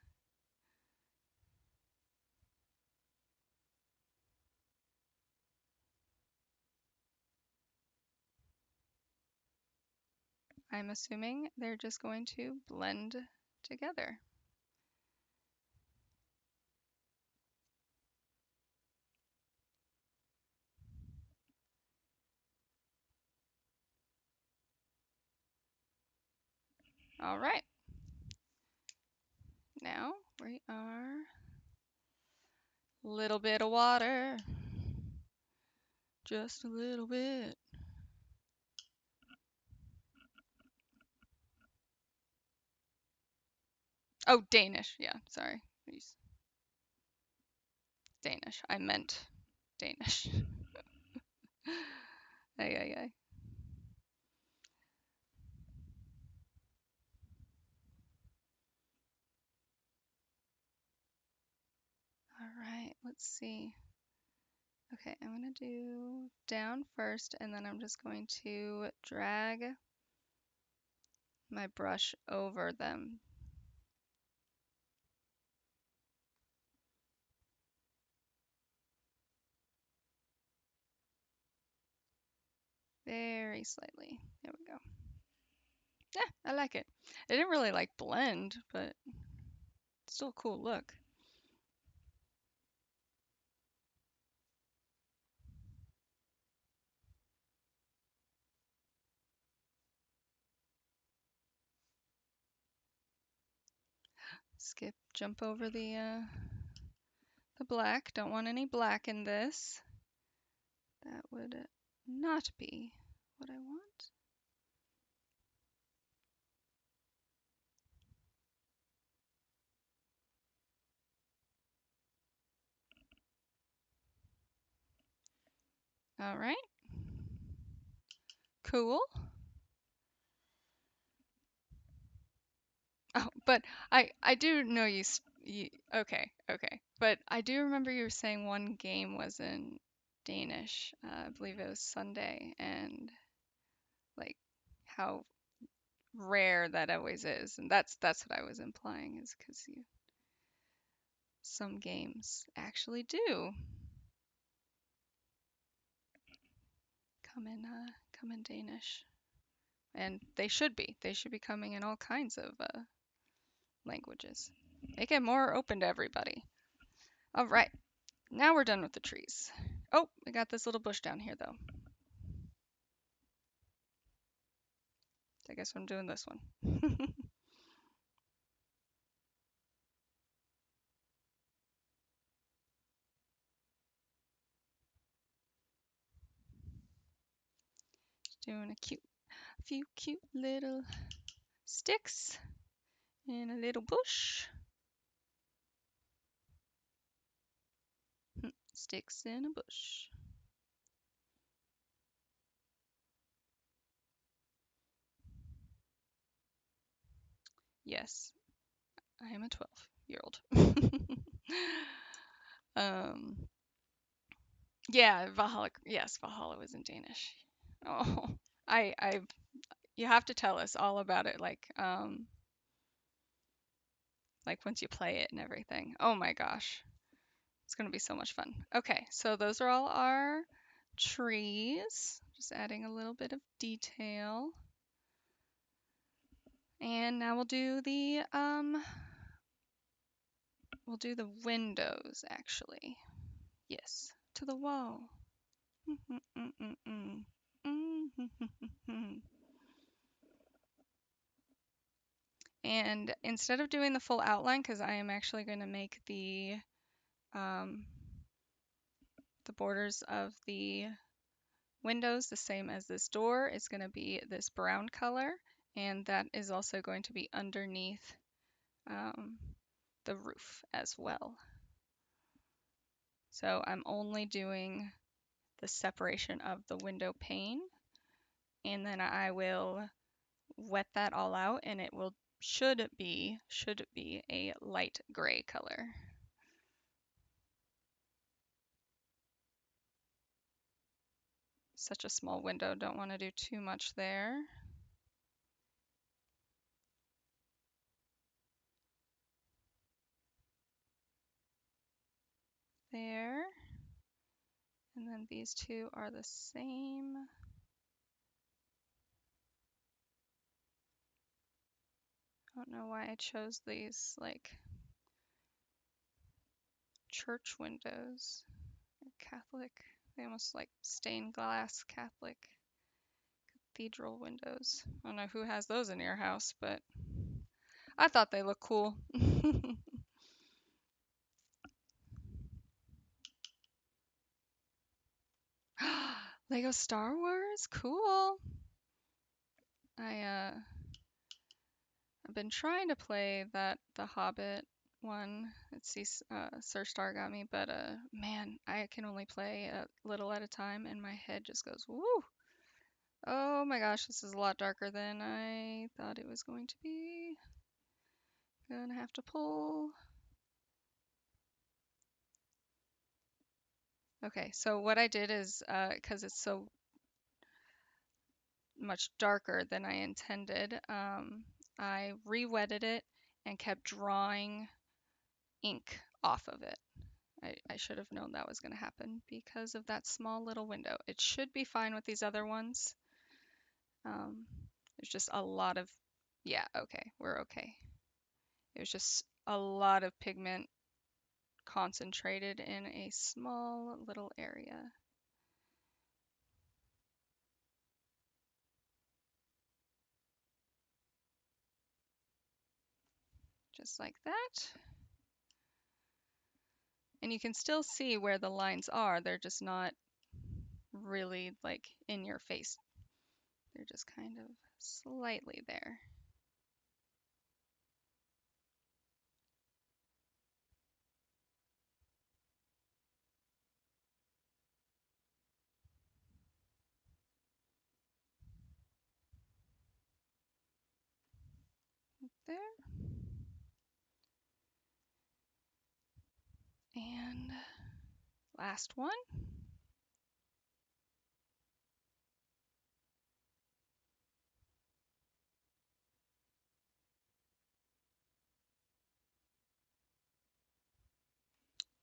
[SPEAKER 1] I'm assuming they're just going to blend together. All right. Now we are a little bit of water. Just a little bit. Oh, Danish. Yeah, sorry. Danish. I meant Danish. Ay, ay, ay. let's see. Okay, I'm gonna do down first, and then I'm just going to drag my brush over them. Very slightly. There we go. Yeah, I like it. It didn't really like blend, but still a cool look. Jump over the black. Don't want any black in this. That would not be what I want. All right. Cool. Oh, but I do know you okay, okay. But I do remember you were saying one game was in Danish. I believe it was Sunday, and like how rare that always is. And that's what I was implying is because you some games actually do come in Danish. And they should be. They should be coming in all kinds of languages. Make it more open to everybody. All right, now we're done with the trees. Oh, we got this little bush down here though. I guess I'm doing this one. Doing a few cute little sticks in a little bush. Sticks in a bush. Yes, I am a 12-year-old. um, yeah, Valhalla. Yes, Valhalla was in Danish. Oh, I, you have to tell us all about it, like once you play it and everything. Oh my gosh, it's gonna be so much fun. Okay, so those are all our trees. Just adding a little bit of detail. And now we'll do the windows actually. Yes, to the wall. And instead of doing the full outline, because I am actually going to make um, the borders of the windows the same as this door, it's going to be this brown color, and that is also going to be underneath um, the roof as well. So I'm only doing the separation of the window pane, and then I will wet that all out, and it will should be a light gray color. Such a small window, don't want to do too much there. There. And then these two are the same. I don't know why I chose these like church windows. Catholic. They almost like stained glass Catholic cathedral windows. I don't know who has those in your house, but I thought they looked cool. Lego Star Wars? Cool. I've been trying to play the Hobbit one. Let's see, Sir Star got me, but man, I can only play a little at a time, and my head just goes woo. Oh my gosh, this is a lot darker than I thought it was going to be. Gonna have to pull. Okay, so what I did is, because it's so much darker than I intended, I re-wetted it and kept drawing ink off of it. I should have known that was going to happen because of that small little window. It should be fine with these other ones. Um, there's just a lot of, yeah, okay, we're okay. It was just a lot of pigment concentrated in a small little area. Just like that. And you can still see where the lines are. They're just not really like in your face. They're just kind of slightly there. There. And last one.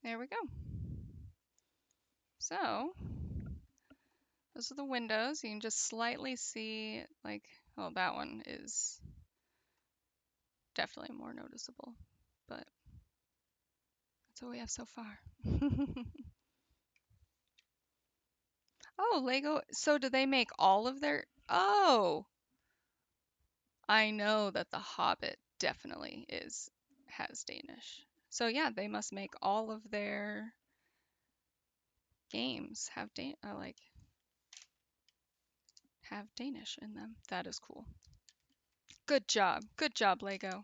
[SPEAKER 1] There we go. So those are the windows. You can just slightly see like, oh, that one is definitely more noticeable, but that's what we have so far. Oh, Lego. So do they make all of their, oh, I know that The Hobbit definitely has Danish. So yeah, they must make all of their games have Danish in them. That is cool. Good job. Good job, Lego.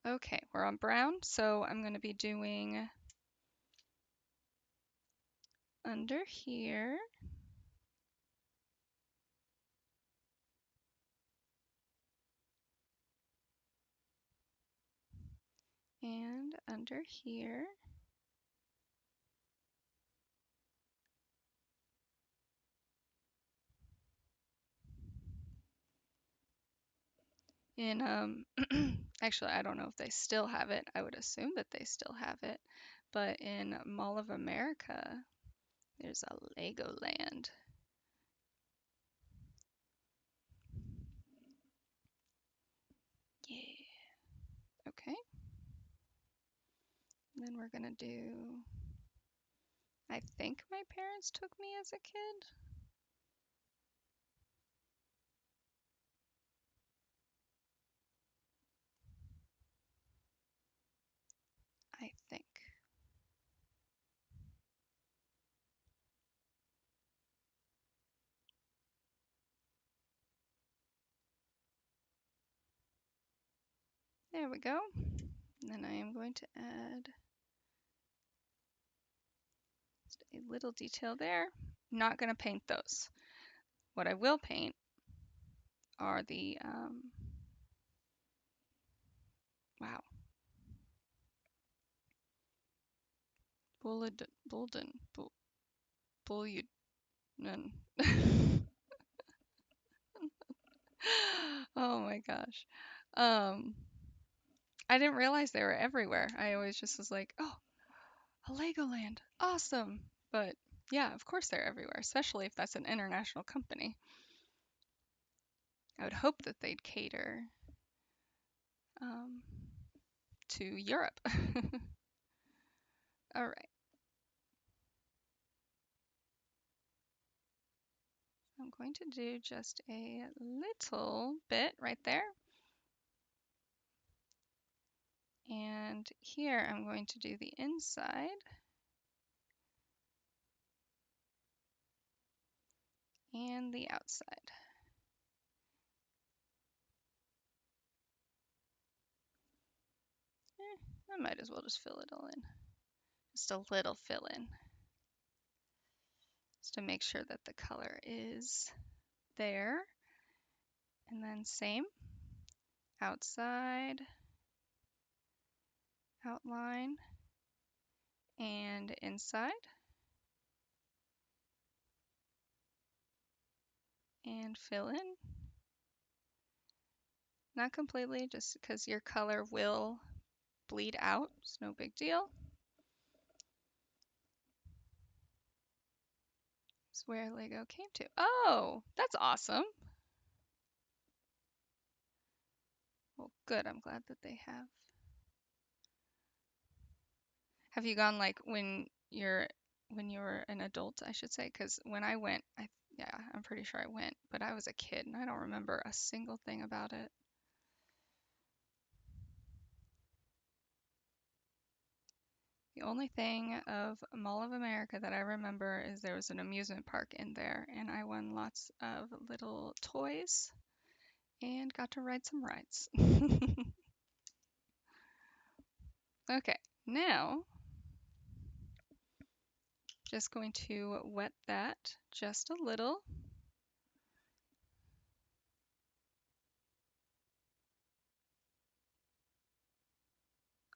[SPEAKER 1] Okay, we're on brown, so I'm going to be doing under here. And under here. In actually I don't know if they still have it. I would assume that they still have it. But in Mall of America, there's a Legoland. Yeah. Okay. And then we're gonna do, I think my parents took me as a kid. I think. There we go. And then I am going to add just a little detail there. I'm not going to paint those. What I will paint are the, wow, bulletin, bulletin. Oh my gosh. Um, I didn't realize they were everywhere. I always just was like, oh, a Legoland, awesome. But yeah, of course they're everywhere, especially if that's an international company. I would hope that they'd cater um, to Europe. All right, I'm going to do just a little bit right there. And here I'm going to do the inside. And the outside. I might as well just fill it all in. Just a little fill in. Just to make sure that the color is there. And then same outside, outline, and inside, and fill in. Not completely, just because your color will bleed out. It's no big deal. That's where Lego came to. Oh, that's awesome. Well, good. I'm glad that they have. Have you gone like when you were an adult, I should say? Because when I went, yeah, I'm pretty sure I went, but I was a kid and I don't remember a single thing about it. The only thing of Mall of America that I remember is there was an amusement park in there, and I won lots of little toys and got to ride some rides. Okay, now just going to wet that just a little.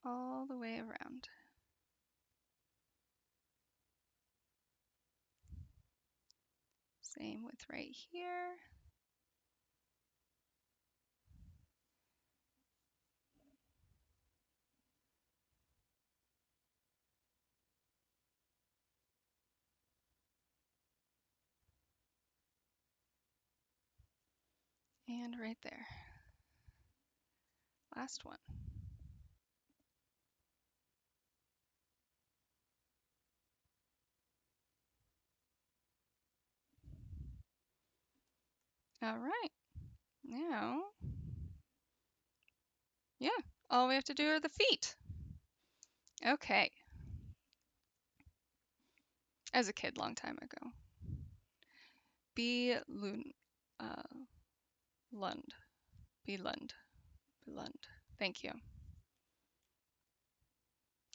[SPEAKER 1] All the way around. Same with right here. And right there. Last one. All right. Now, yeah, all we have to do are the feet. Okay. As a kid, long time ago. Be Lund. Uh, Lund. Be Lund. Be Lund. Thank you.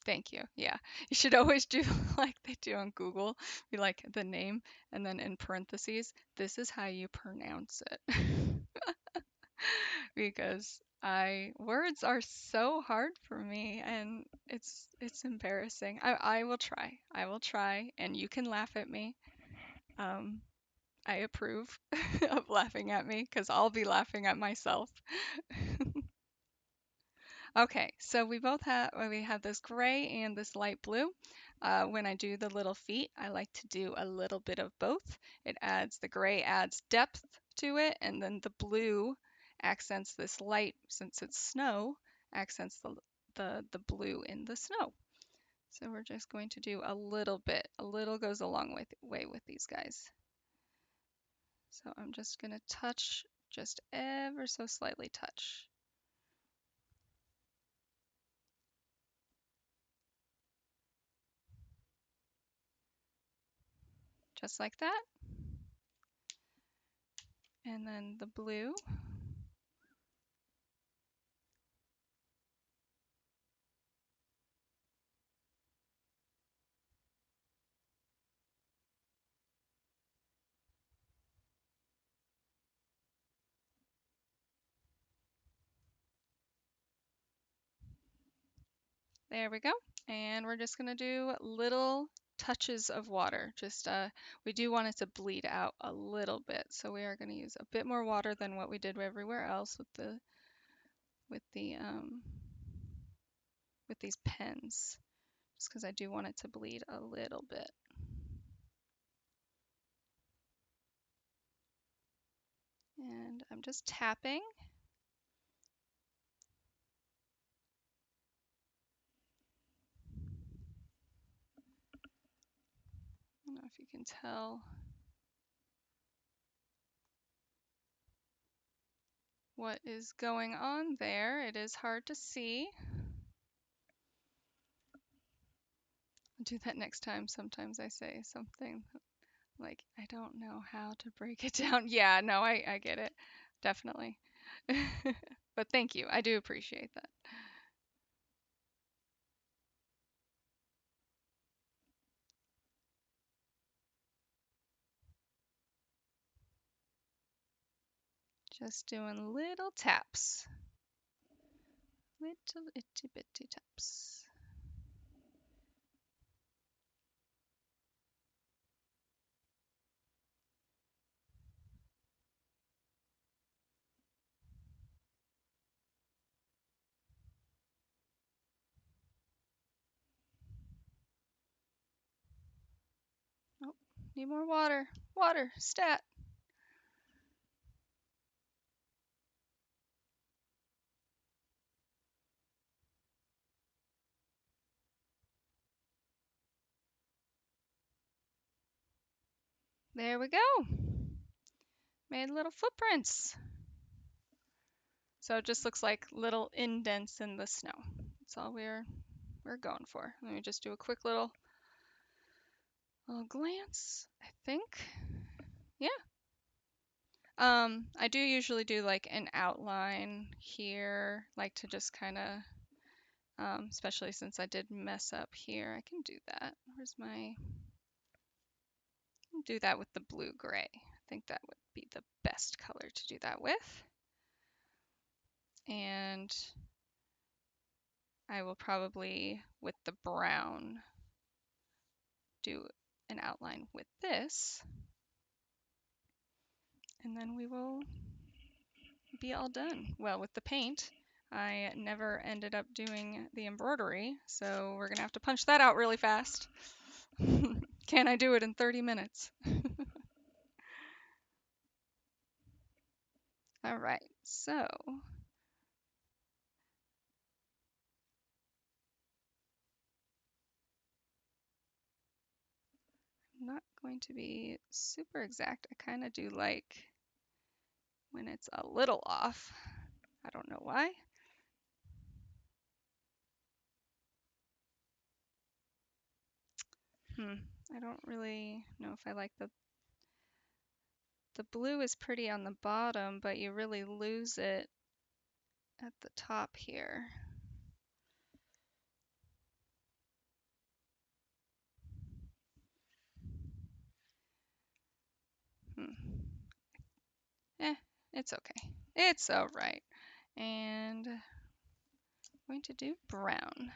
[SPEAKER 1] Thank you. Yeah. You should always do like they do on Google, be like the name and then in parentheses, this is how you pronounce it. Because I words are so hard for me and it's embarrassing. I will try. I will try and you can laugh at me. Um, I approve of laughing at me because I'll be laughing at myself. Okay, so we have this gray and this light blue. When I do the little feet, I like to do a little bit of both. The gray adds depth to it, and then the blue accents this light, since it's snow, accents the blue in the snow. So we're just going to do a little bit. A little goes a long way with these guys. So I'm just going to touch, just ever so slightly touch. Just like that. And then the blue. There we go. And we're just going to do little touches of water. We do want it to bleed out a little bit. So we are going to use a bit more water than what we did everywhere else with the with these pens. Just because I do want it to bleed a little bit. And I'm just tapping. I don't know if you can tell what is going on there. It is hard to see. I'll do that next time. Sometimes I say something like, I don't know how to break it down. Yeah, no, I get it. Definitely. But thank you. I do appreciate that. Just doing little taps. Little itty bitty taps. Oh, need more water. Water, stat. There we go. Made little footprints. So it just looks like little indents in the snow. That's all we're going for. Let me just do a quick little glance, I think. Yeah. I do usually do like an outline here, like to just kind of, especially since I did mess up here, I can do that. Where's my, do that with the blue gray. I think that would be the best color to do that with. And I will probably, with the brown, do an outline with this. And then we will be all done. Well, with the paint, I never ended up doing the embroidery, so we're gonna have to punch that out really fast. Can I do it in 30 minutes? All right, so I'm not going to be super exact. I kind of do like when it's a little off. I don't know why. I don't really know if I like the blue is pretty on the bottom, but you really lose it at the top here. Eh, it's okay. It's all right. And I'm going to do brown.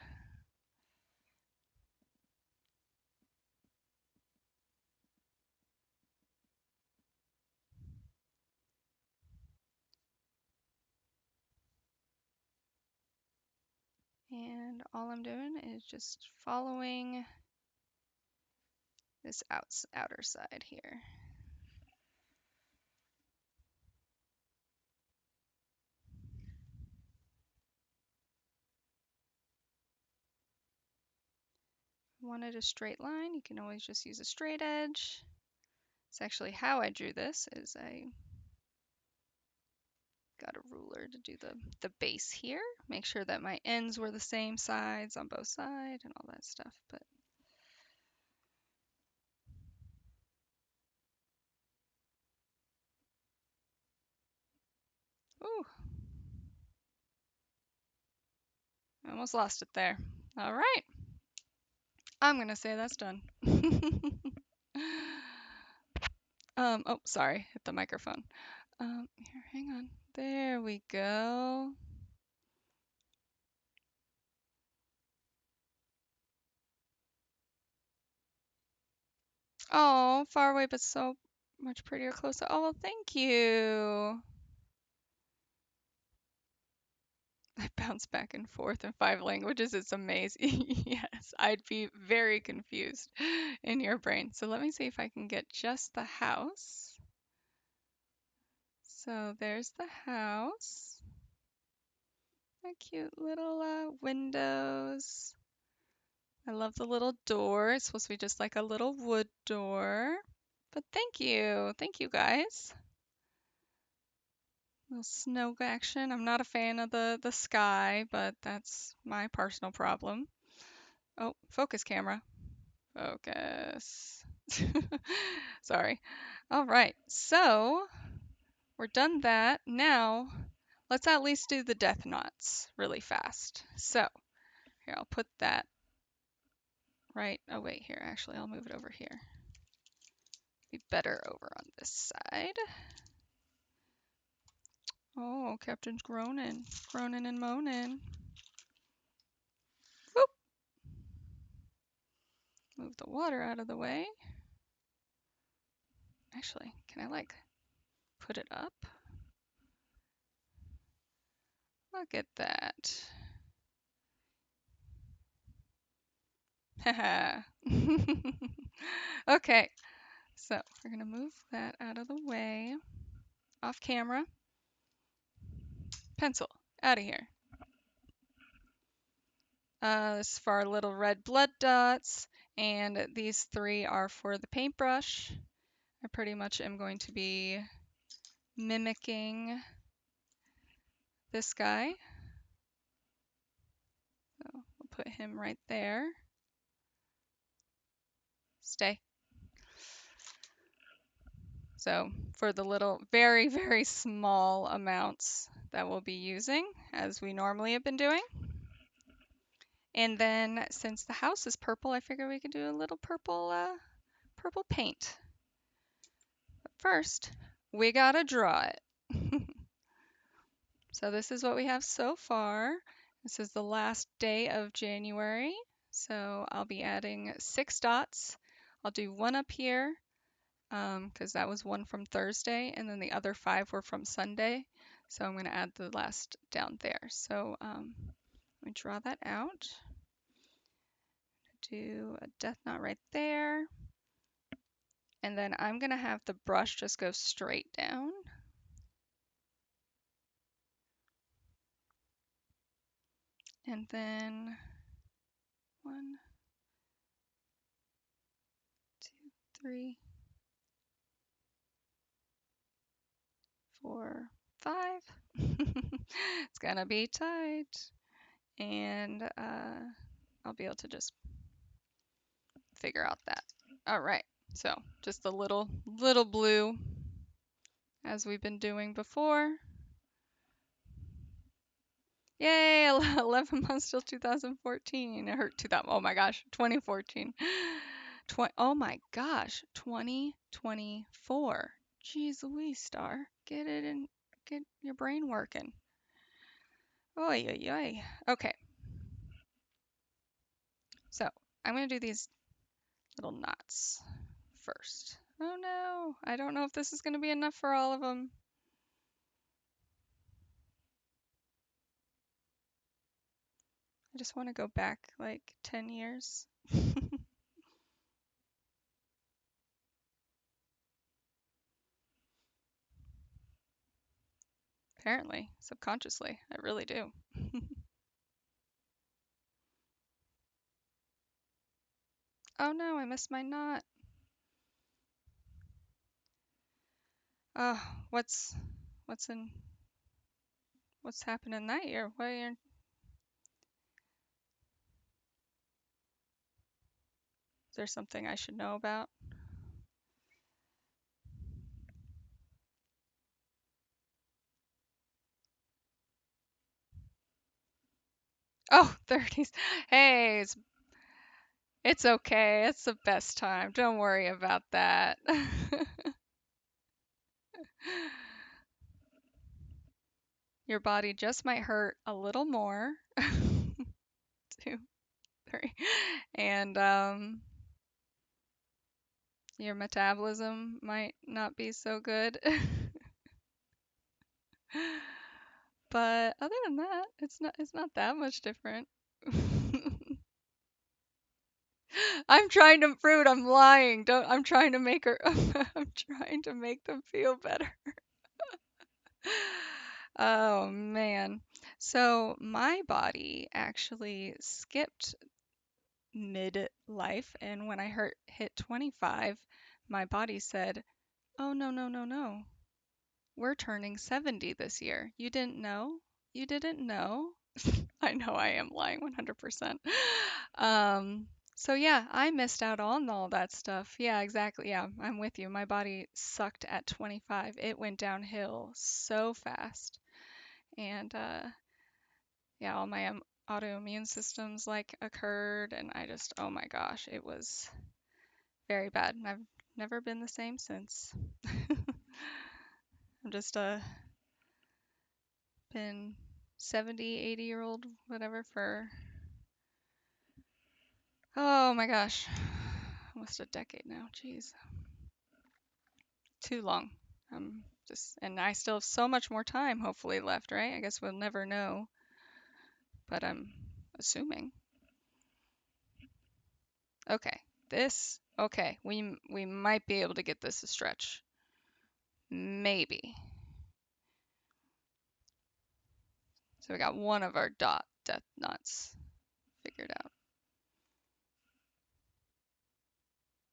[SPEAKER 1] And all I'm doing is just following this outer side here. Wanted a straight line, you can always just use a straight edge. It's actually how I drew this, is I got a ruler to do the base here. Make sure that my ends were the same sides on both sides and all that stuff. But ooh, I almost lost it there. All right, I'm gonna say that's done. Oh, sorry, hit the microphone. Here, hang on. There we go. Oh, far away, but so much prettier closer. Oh, well, thank you. I bounce back and forth in 5 languages. It's amazing. Yes, I'd be very confused in your brain. So let me see if I can get just the house. So there's the house. My cute little windows. I love the little door. It's supposed to be just like a little wood door. But thank you. Thank you guys. Little snow action. I'm not a fan of the sky, but that's my personal problem. Oh, focus camera. Focus. Sorry. All right. So we're done that. Now let's at least do the death knots really fast. So here, I'll put that right. Oh, wait, here. Actually, I'll move it over here. Be better over on this side. Oh, Captain's groaning and moaning. move the water out of the way. Actually, can I like put it up? Look at that. Haha. Okay, so we're gonna move that out of the way. Off camera. Pencil, out of here. This is for our little red blood dots, and these three are for the paintbrush. I pretty much am going to be mimicking this guy. So we'll put him right there. Stay. So for the little, very, very small amounts that we'll be using, as we normally have been doing. And then since the house is purple, I figure we could do a little purple, purple paint. But first, we gotta draw it. So this is what we have so far. This is the last day of January. So I'll be adding 6 dots. I'll do one up here because that was one from Thursday, and then the other 5 were from Sunday. So I'm going to add the last down there. So let me draw that out. Do a death knot right there. And then I'm going to have the brush just go straight down. And then 1, 2, 3, 4, 5. It's gonna be tight. And I'll be able to just figure out that. All right, so just a little blue as we've been doing before. Yay, 11 months till 2014. It hurt 2000. Oh my gosh, 2014. Oh my gosh, 2024. Jeez Louise, Star. Get it in, get your brain working. Oy, oy, oy. Okay. So I'm going to do these little knots first. Oh no, I don't know if this is going to be enough for all of them. I just want to go back like 10 years. Apparently, subconsciously, I really do. Oh no, I missed my knot. Oh, what's happening that year? What year? Is there something I should know about? Oh, 30s. Hey, it's okay. It's the best time. Don't worry about that. Your body just might hurt a little more. 2, 3. And your metabolism might not be so good. But other than that, it's not that much different. I'm trying to prove I'm lying. I'm trying to make her I'm trying to make them feel better. Oh man. So my body actually skipped midlife, and when I hit 25, my body said, "Oh no, no, no, no. We're turning 70 this year. You didn't know? You didn't know?" I know I am lying 100%. So yeah, I missed out on all that stuff. Yeah, exactly. Yeah, I'm with you. My body sucked at 25. It went downhill so fast. And yeah, all my autoimmune systems like occurred, and I just, oh my gosh, it was very bad. And I've never been the same since. I'm just been 70, 80-year-old, whatever, for, oh my gosh, almost a decade now. Jeez, too long. And I still have so much more time, hopefully, left, right? I guess we'll never know, but I'm assuming. Okay, okay, we might be able to get this to stretch. Maybe. So we got one of our death knots figured out.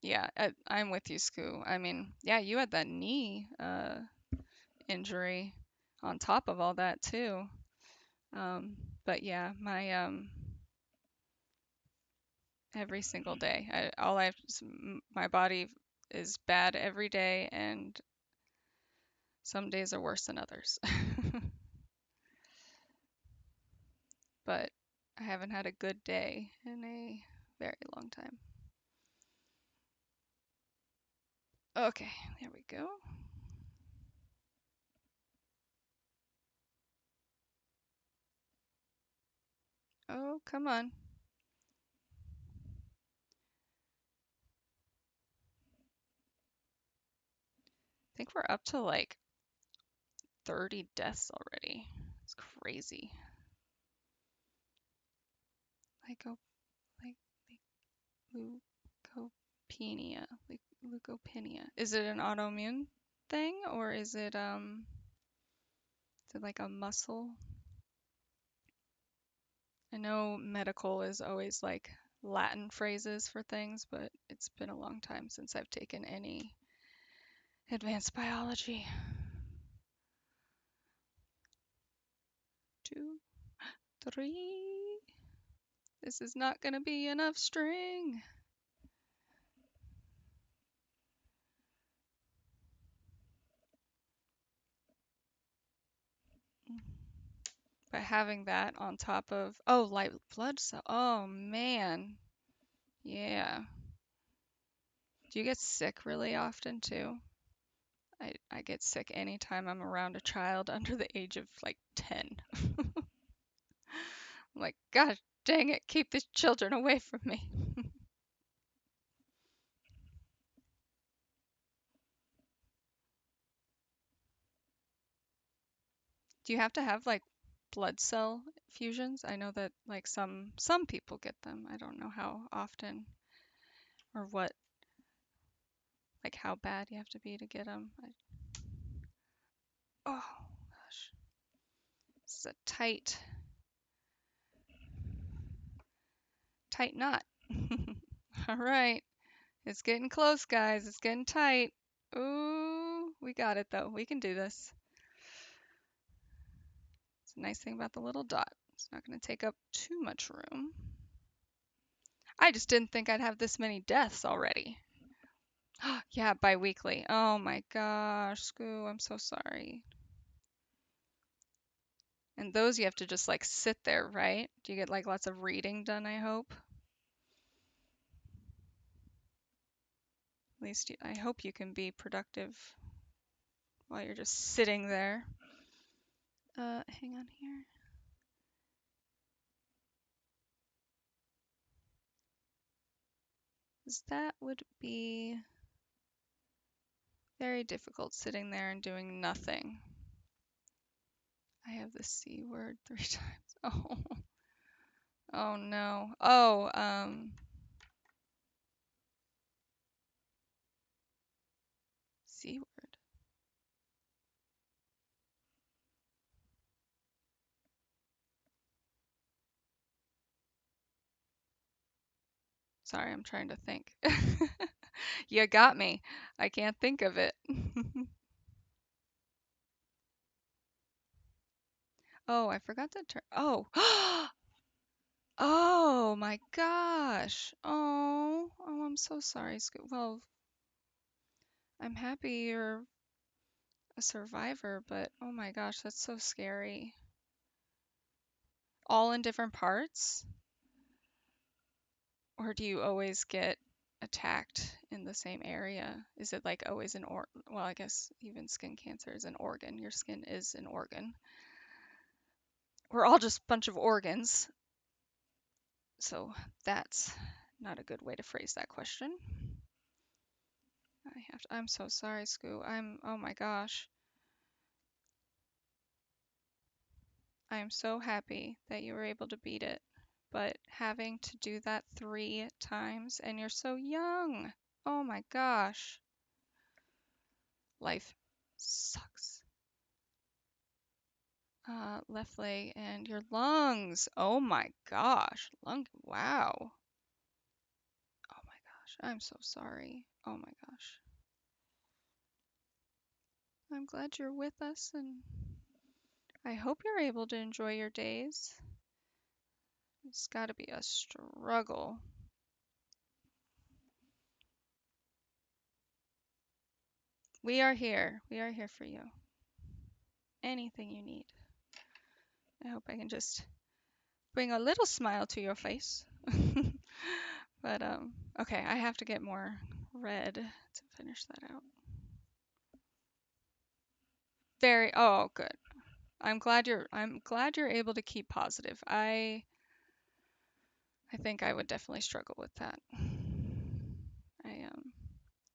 [SPEAKER 1] Yeah, I'm with you, Scoo. I mean, yeah, you had that knee injury on top of all that too. But yeah, my every single day, all I have my body is bad every day, and some days are worse than others. But I haven't had a good day in a very long time. Okay, there we go. Oh, come on. I think we're up to like 30 deaths already. It's crazy. Lyco, like, leukopenia, leukopenia. Is it an autoimmune thing, or is it like a muscle? I know medical is always like Latin phrases for things, but it's been a long time since I've taken any advanced biology. 2, 3. This is not gonna be enough string. But having that on top of, oh, light blood cell. Oh man. Yeah. Do you get sick really often too? I get sick anytime I'm around a child under the age of like 10. I'm like, gosh dang it, keep these children away from me. Do you have to have like blood cell fusions? I know that like some people get them. I don't know how often or what, like how bad you have to be to get them. Oh gosh, this is a tight knot. All right, it's getting close, guys. It's getting tight. Ooh, we got it though. We can do this. It's a nice thing about the little dot. It's not going to take up too much room. I just didn't think I'd have this many deaths already. Yeah, bi-weekly. Oh my gosh, Scoo, I'm so sorry. And those you have to just like sit there, right? Do you get like lots of reading done, I hope? At least I hope you can be productive while you're just sitting there. Hang on here. That would be very difficult sitting there and doing nothing. I have the C word 3 times. Oh. Oh no. Oh, C word. Sorry, I'm trying to think. You got me. I can't think of it. Oh, I forgot to turn. Oh. Oh my gosh. Oh, I'm so sorry. Well, I'm happy you're a survivor, but oh my gosh, that's so scary. All in different parts? Or do you always get attacked in the same area? Is it like always well, I guess even skin cancer is an organ. Your skin is an organ. We're all just a bunch of organs. So that's not a good way to phrase that question. I'm so sorry, Scoo. Oh my gosh. I am so happy that you were able to beat it. But having to do that 3 times and you're so young. Oh my gosh. Life sucks. Left leg and your lungs. Oh my gosh. Wow. Oh my gosh. I'm so sorry. Oh my gosh. I'm glad you're with us and I hope you're able to enjoy your days. It's got to be a struggle. We are here. We are here for you. Anything you need. I hope I can just bring a little smile to your face. But okay, I have to get more red to finish that out. Oh, good. I'm glad you're able to keep positive. I think I would definitely struggle with that. I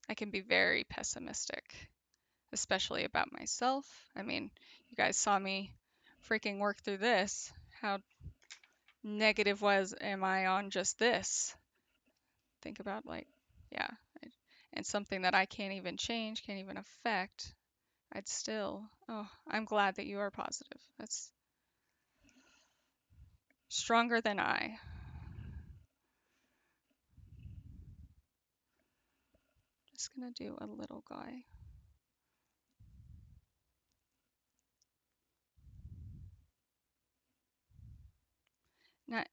[SPEAKER 1] I can be very pessimistic, especially about myself. I mean, you guys saw me freaking work through this. How negative am I on just this? Think about like, yeah, and something that I can't even change, can't even affect. Oh, I'm glad that you are positive. That's stronger than I. Just gonna do a little guy. Not,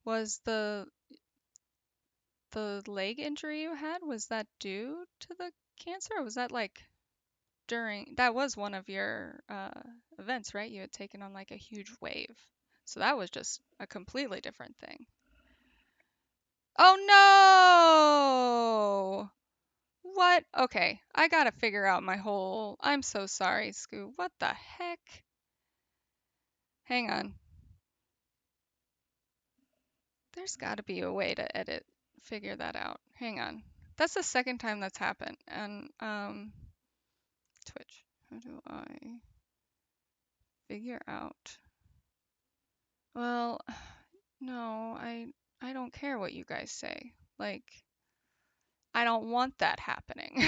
[SPEAKER 1] was the leg injury you had, was that due to the cancer, or was that like that was one of your events, right? You had taken on like a huge wave. So that was just a completely different thing. Oh no! What? Okay, I gotta figure out I'm so sorry, Scoo. What the heck? Hang on. There's gotta be a way to figure that out. Hang on. That's the second time that's happened. And, Twitch. How do I figure out? Well, no, I don't care what you guys say. Like, I don't want that happening.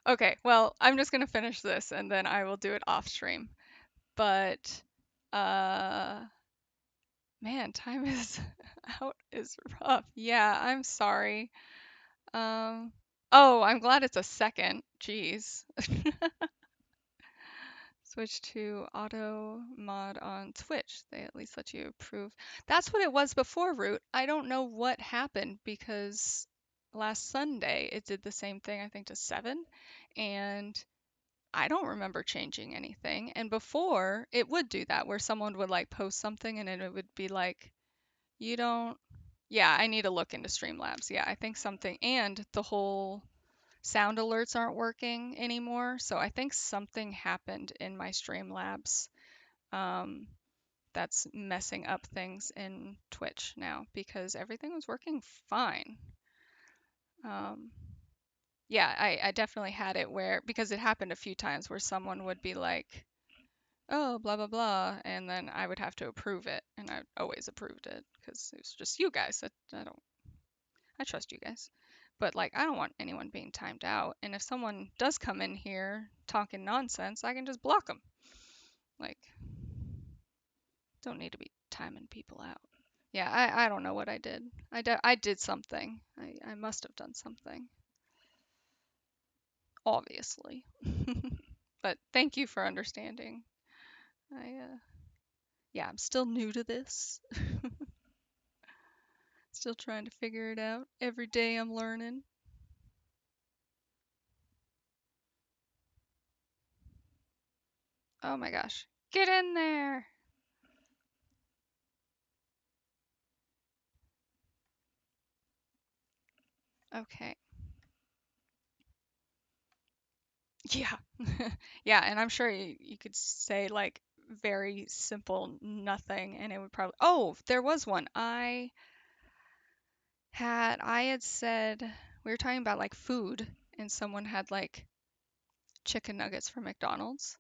[SPEAKER 1] Okay, well, I'm just gonna finish this and then I will do it off stream. But uh man, time is out is rough. Yeah, I'm sorry. Oh, I'm glad it's a second. Jeez. Switch to auto mod on Twitch. They at least let you approve. That's what it was before, Root. I don't know what happened because last Sunday it did the same thing, I think, to 7. And I don't remember changing anything. And before, it would do that where someone would like post something and then it would be like, you don't. Yeah, I need to look into Streamlabs. Yeah, I think something. And the whole sound alerts aren't working anymore. So I think something happened in my Streamlabs um, that's messing up things in Twitch now because everything was working fine. Um, yeah, I definitely had it where, because it happened a few times where someone would be like, oh, blah, blah, blah, and then I would have to approve it. And I always approved it because it was just you guys. I trust you guys. But like, I don't want anyone being timed out. And if someone does come in here talking nonsense, I can just block them. Like, don't need to be timing people out. Yeah, I don't know what I did. I did something. I must have done something. Obviously. But thank you for understanding. Yeah, I'm still new to this. Still trying to figure it out. Every day I'm learning. Oh my gosh. Get in there. Okay. Yeah. Yeah, and I'm sure you could say like very simple nothing and it would probably. Oh, there was one. I had said we were talking about like food, and someone had like chicken nuggets from McDonald's.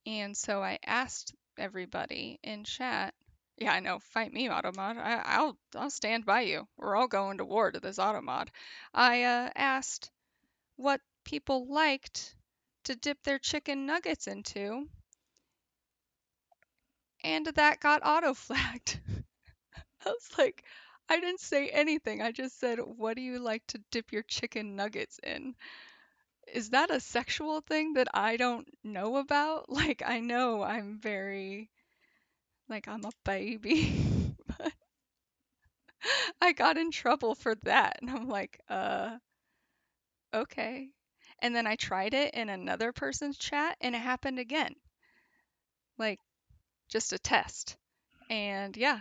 [SPEAKER 1] And so I asked everybody in chat, yeah, I know, fight me, Automod. I'll stand by you. We're all going to war to this Automod. I asked what people liked to dip their chicken nuggets into, and that got auto flagged. I was like, I didn't say anything. I just said, what do you like to dip your chicken nuggets in? Is that a sexual thing that I don't know about? Like, I know I'm very, like, I'm a baby. But I got in trouble for that. And I'm like, okay. And then I tried it in another person's chat and it happened again. Like, just a test. And yeah,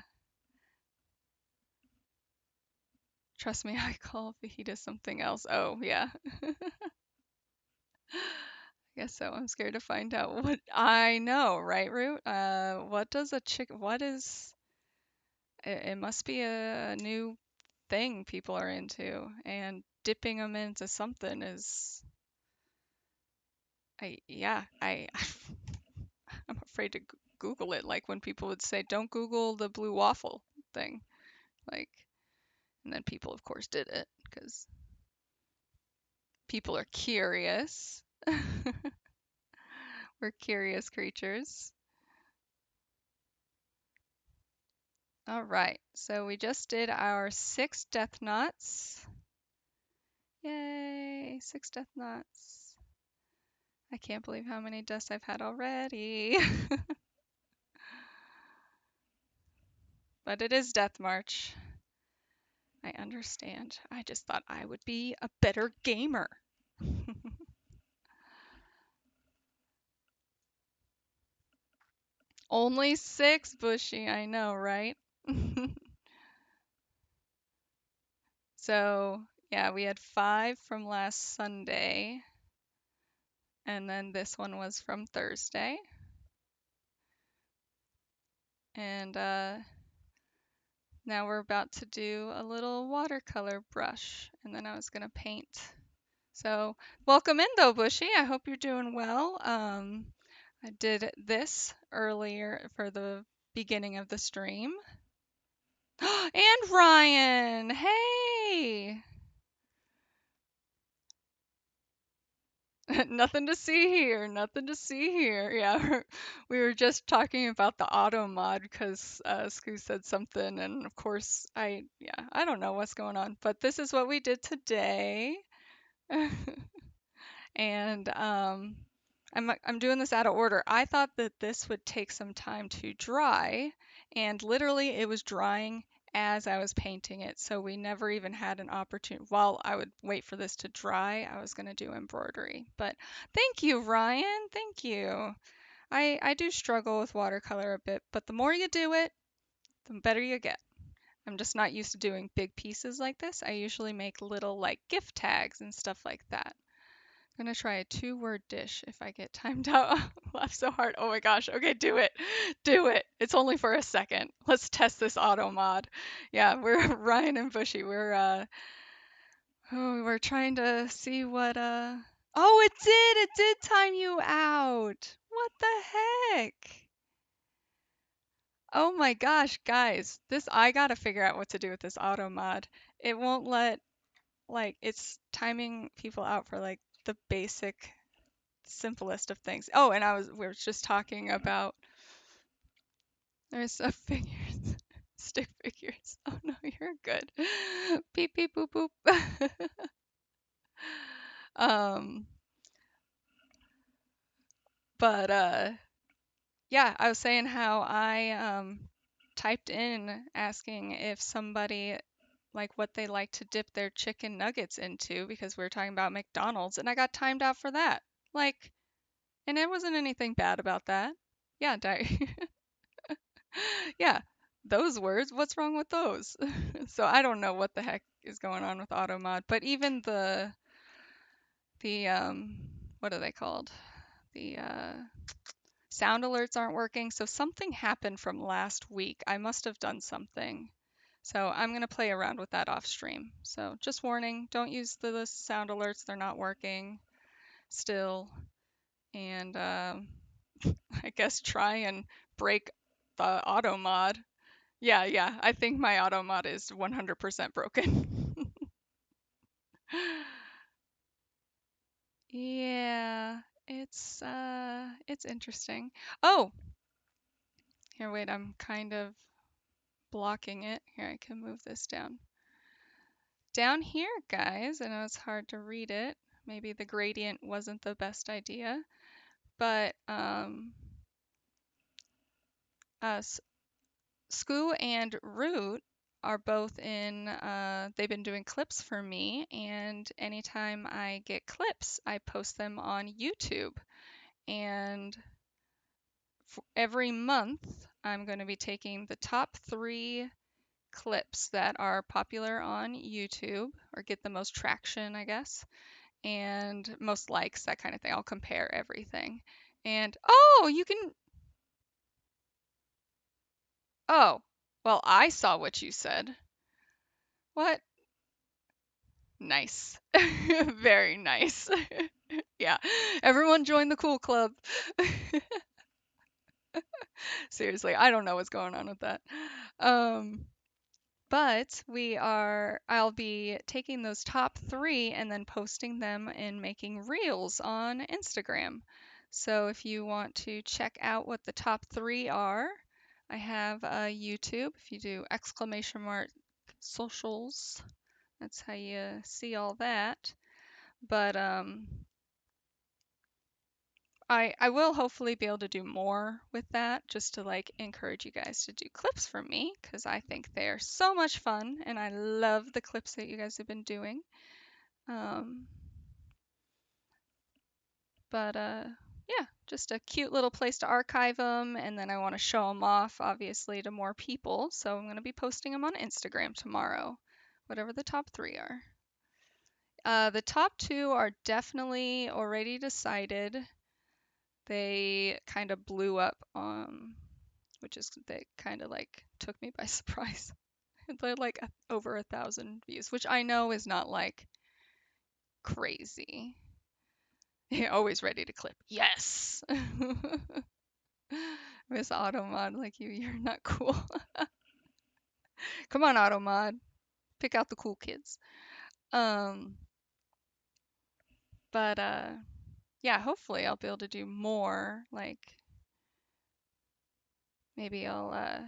[SPEAKER 1] trust me, I call fajita something else. Oh, yeah. Guess so. I'm scared to find out what I know, right, Root? What does a chick? What is? It must be a new thing people are into, and dipping them into something is. I I'm afraid to Google it. Like when people would say, "Don't Google the blue waffle thing," like, and then people, of course, did it because people are curious. We're curious creatures. All right, so we just did our 6 death knots. Yay, 6 death knots. I can't believe how many deaths I've had already. But it is Death March. I understand. I just thought I would be a better gamer. Only 6, Bushy, I know, right? So, yeah, we had 5 from last Sunday, and then this one was from Thursday. And now we're about to do a little watercolor brush, and then I was gonna paint. So, welcome in though, Bushy. I hope you're doing well. I did this earlier for the beginning of the stream. And Ryan, hey! Nothing to see here, nothing to see here. Yeah, we were just talking about the auto mod because Scoo said something, and of course, yeah, I don't know what's going on, but this is what we did today. And I'm doing this out of order. I thought that this would take some time to dry, and literally it was drying as I was painting it, so we never even had an opportunity. While I would wait for this to dry, I was going to do embroidery. But thank you, Ryan. Thank you. I do struggle with watercolor a bit, but the more you do it, the better you get. I'm just not used to doing big pieces like this. I usually make little like gift tags and stuff like that. I'm gonna try a 2-word dish if I get timed out. Laugh so hard. Oh my gosh. Okay, do it. Do it. It's only for a second. Let's test this auto mod. Yeah, we're Ryan and Bushy. We're trying to see what Oh, it did. It did time you out. What the heck? Oh my gosh, guys. I gotta figure out what to do with this auto mod. It won't let like it's timing people out for like the basic simplest of things. Oh, and we were just talking about there's a figures, stick figures. Oh no, you're good. Beep beep boop boop. um, but yeah, I was saying how I typed in asking if somebody like what they like to dip their chicken nuggets into because we were talking about McDonald's and I got timed out for that. Like, and it wasn't anything bad about that. Yeah, yeah, those words, what's wrong with those? So I don't know what the heck is going on with AutoMod, but even the what are they called? The sound alerts aren't working. So something happened from last week. I must have done something. So I'm going to play around with that off stream. So just warning, don't use the sound alerts. They're not working still. And I guess try and break the auto mod. Yeah, I think my auto mod is 100% broken. Yeah, it's interesting. Oh, here, wait, I'm kind of blocking it. Here, I can move this down. Down here, guys, I know it's hard to read it. Maybe the gradient wasn't the best idea, but Scoo and Root are both in, they've been doing clips for me, and anytime I get clips, I post them on YouTube. And every month, I'm going to be taking the top 3 clips that are popular on YouTube or get the most traction, I guess, and most likes, that kind of thing. I'll compare everything. And oh, you can, oh, well, I saw what you said. What? Nice. Very nice. Yeah, everyone join the cool club. Seriously, I don't know what's going on with that. Um, But I'll be taking those top 3 and then posting them and making reels on Instagram. So if you want to check out what the top 3 are, I have YouTube. If you do exclamation mark socials, that's how you see all that. But I will hopefully be able to do more with that just to like encourage you guys to do clips for me because I think they're so much fun and I love the clips that you guys have been doing. Um, but yeah, just a cute little place to archive them, and then I want to show them off obviously to more people. So I'm going to be posting them on Instagram tomorrow, whatever the top 3 are. The top 2 are definitely already decided. They kind of blew up, which is they kind of like took me by surprise. They're like over 1,000 views, which I know is not like crazy. You're always ready to clip. Yes. Miss Automod, like you're not cool. Come on, Automod, pick out the cool kids. Um, but yeah, hopefully I'll be able to do more. Like maybe I'll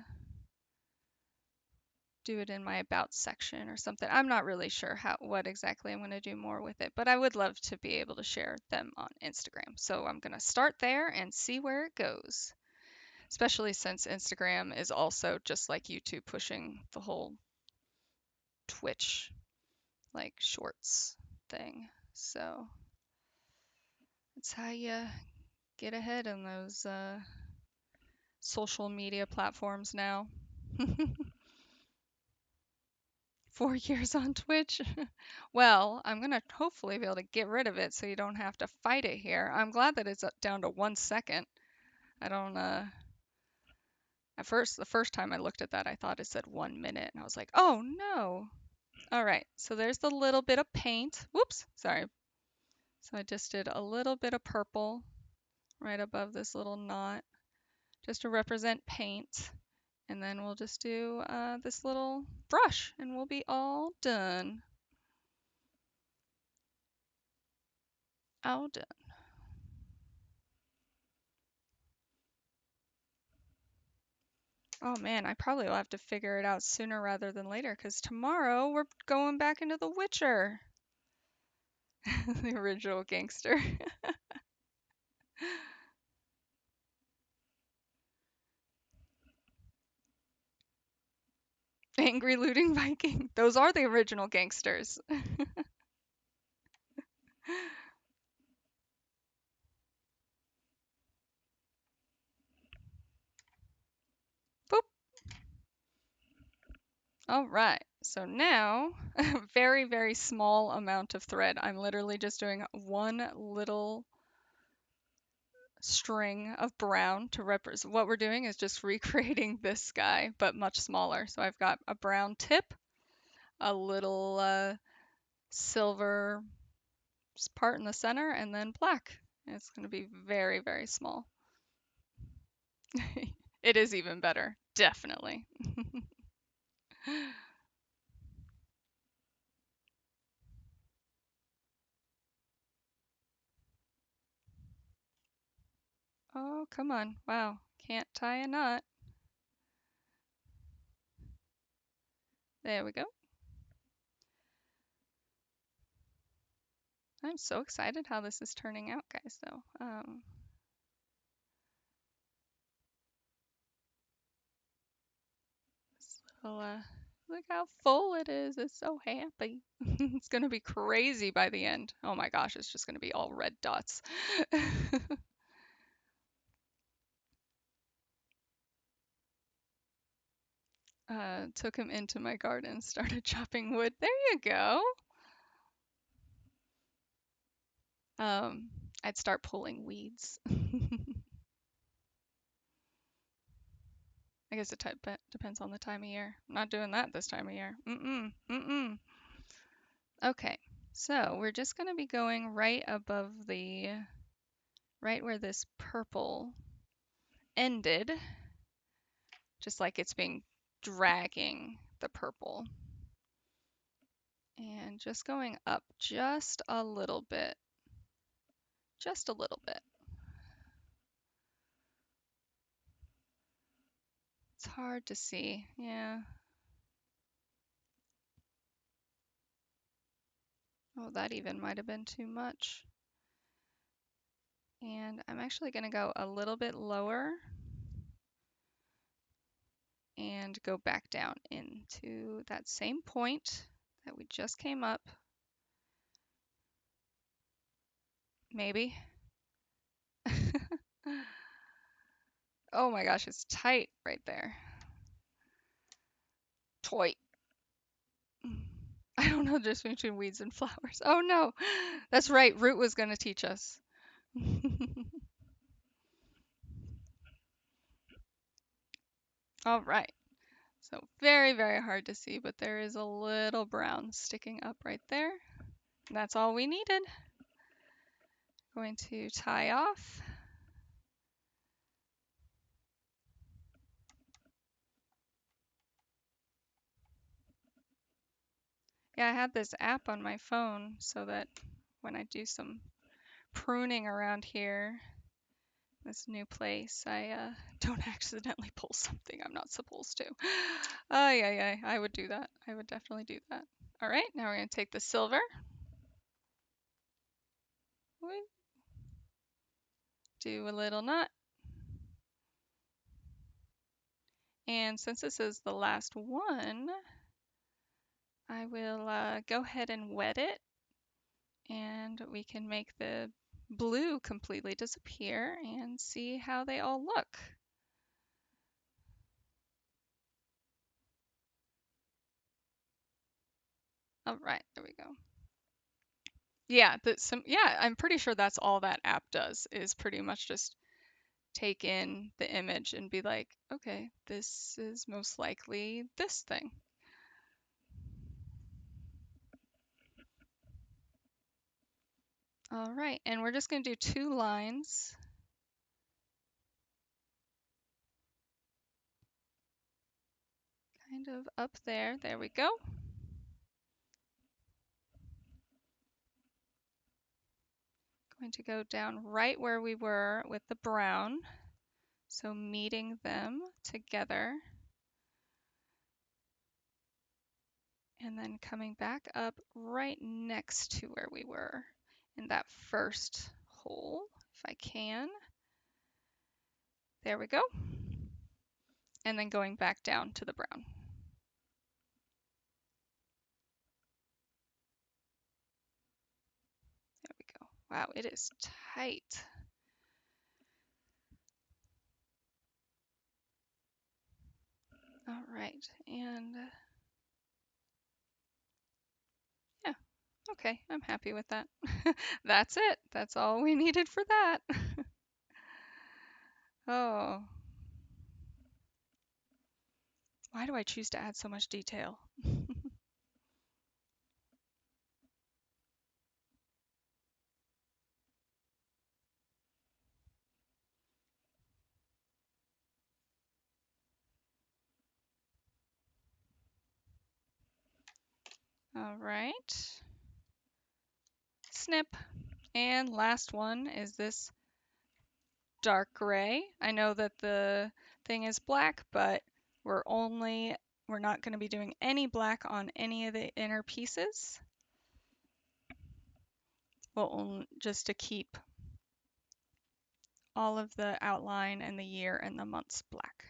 [SPEAKER 1] do it in my about section or something. I'm not really sure what exactly I'm going to do more with it, but I would love to be able to share them on Instagram. So I'm going to start there and see where it goes. Especially since Instagram is also just like YouTube pushing the whole Twitch like shorts thing. So that's how you get ahead in those social media platforms now. 4 years on Twitch? Well, I'm gonna hopefully be able to get rid of it so you don't have to fight it here. I'm glad that it's down to 1 second. I don't, the first time I looked at that, I thought it said 1 minute, and I was like, oh no. All right, so there's the little bit of paint. Whoops, sorry. So I just did a little bit of purple right above this little knot just to represent paint. And then we'll just do this little brush and we'll be all done. All done. Oh man, I probably will have to figure it out sooner rather than later because tomorrow we're going back into The Witcher. The original gangster. Angry looting Viking. Those are the original gangsters. Boop. All right. So now, a very, very small amount of thread. I'm literally just doing one little string of brown to represent. What we're doing is just recreating this guy, but much smaller. So I've got a brown tip, a little silver part in the center, and then black. It's going to be very, very small. It is even better, definitely. Oh, come on. Wow, can't tie a knot. There we go. I'm so excited how this is turning out, guys, though. So, look how full it is. It's so happy. It's gonna be crazy by the end. Oh my gosh, it's just gonna be all red dots. Took him into my garden, started chopping wood. There you go. I'd start pulling weeds. I guess it depends on the time of year. I'm not doing that this time of year. Mm-mm. Okay, so we're just gonna be going right above right where this purple ended, just like it's being dragging the purple. And just going up just a little bit. Just a little bit. It's hard to see, yeah. Oh, that even might have been too much. And I'm actually going to go a little bit lower and go back down into that same point that we just came up. Maybe. Oh my gosh, it's tight right there. Tight. I don't know the difference between weeds and flowers. Oh no, that's right. Root was going to teach us. All right. So very, very hard to see, but there is a little brown sticking up right there. That's all we needed. Going to tie off. Yeah, I had this app on my phone so that when I do some pruning around here, this new place, I don't accidentally pull something I'm not supposed to. Yeah, I would do that. I would definitely do that. All right, now we're going to take the silver. Do a little knot. And since this is the last one, I will go ahead and wet it, and we can make the blue completely disappear and see how they all look. All right, there we go. Yeah, I'm pretty sure that's all that app does is pretty much just take in the image and be like, okay, this is most likely this thing. All right, and we're just going to do 2 lines. Kind of up there. There we go. Going to go down right where we were with the brown. So meeting them together. And then coming back up right next to where we were in that first hole, if I can. There we go. And then going back down to the brown. There we go. Wow, it is tight. All right, and yeah, okay, I'm happy with that. That's it. That's all we needed for that. Oh, why do I choose to add so much detail? All right. Snip. And last one is this dark gray. I know that the thing is black, but we're not going to be doing any black on any of the inner pieces. Just to keep all of the outline and the year and the months black.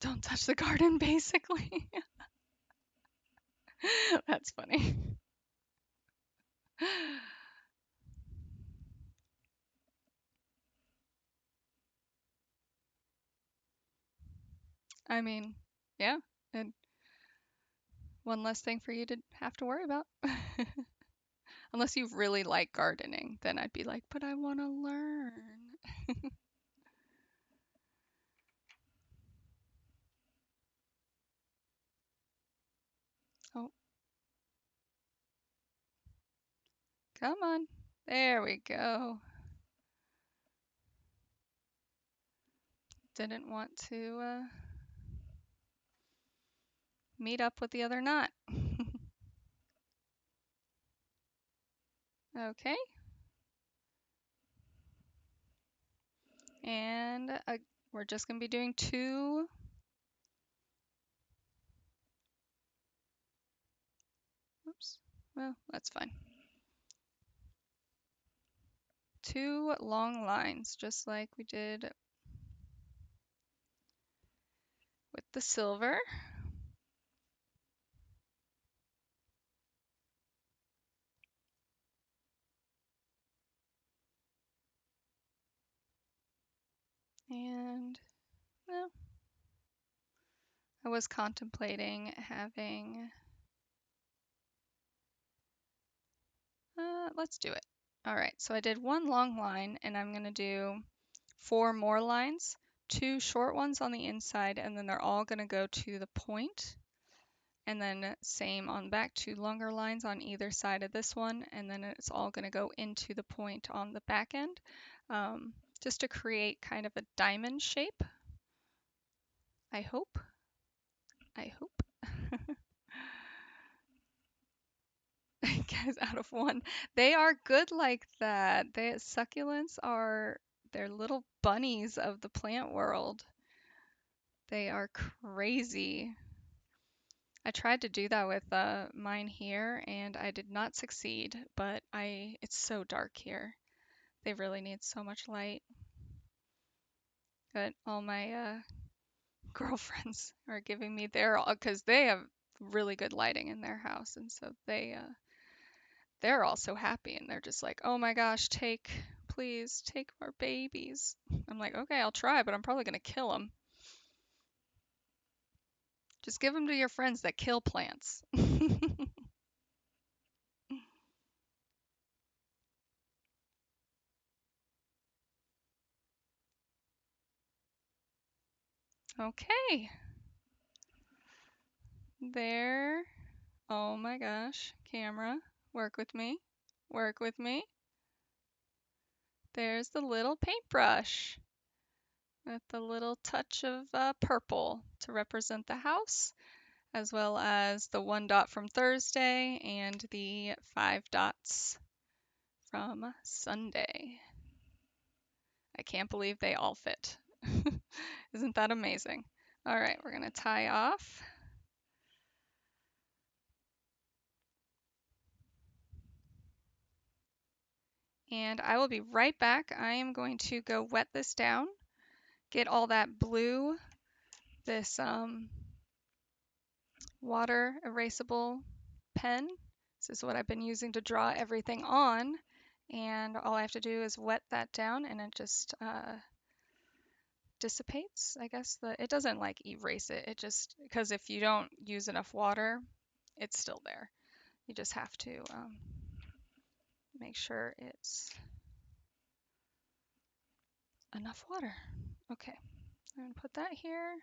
[SPEAKER 1] Don't touch the garden, basically. That's funny. I mean, yeah, and one less thing for you to have to worry about. Unless you really like gardening, then I'd be like, but I want to learn. Oh, come on. There we go. Didn't want to meet up with the other knot. Okay. And we're just going to be doing two. Oops. Well, that's fine. Two long lines, just like we did with the silver. And well, I was contemplating having, let's do it. All right, so I did one long line and I'm gonna do 4 more lines, 2 short ones on the inside, and then they're all gonna go to the point. And then same on back, 2 longer lines on either side of this one, and then it's all gonna go into the point on the back end, just to create kind of a diamond shape. I hope. I hope. Guys, out of 1. They are good like that. Succulents are, they're little bunnies of the plant world. They are crazy. I tried to do that with mine here and I did not succeed, but it's so dark here. They really need so much light. But all my girlfriends are giving me their, because they have really good lighting in their house, and so they're all so happy and they're just like, oh my gosh, please take our babies. I'm like, okay, I'll try, but I'm probably gonna kill them. Just give them to your friends that kill plants. Okay, there. Oh my gosh, camera, work with me, work with me. There's the little paintbrush with the little touch of purple to represent the house, as well as the 1 dot from Thursday and the 5 dots from Sunday. I can't believe they all fit. Isn't that amazing? All right, we're gonna tie off. And I will be right back. I am going to go wet this down, get all that blue, this water erasable pen. This is what I've been using to draw everything on. And all I have to do is wet that down and it just dissipates. I guess it doesn't like erase it. It just, because if you don't use enough water, it's still there. You just have to Make sure it's enough water. Okay, I'm gonna put that here,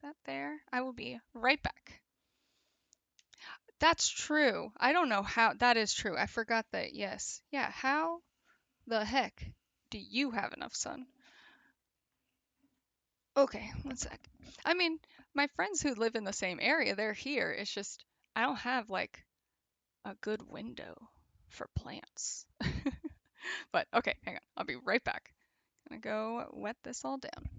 [SPEAKER 1] that there. I will be right back. That's true. I don't know how, that is true. I forgot that, yes. Yeah, how the heck do you have enough sun? Okay, one sec. I mean, my friends who live in the same area, they're here. It's just, I don't have like a good window for plants. But okay, hang on. I'll be right back. Gonna go wet this all down.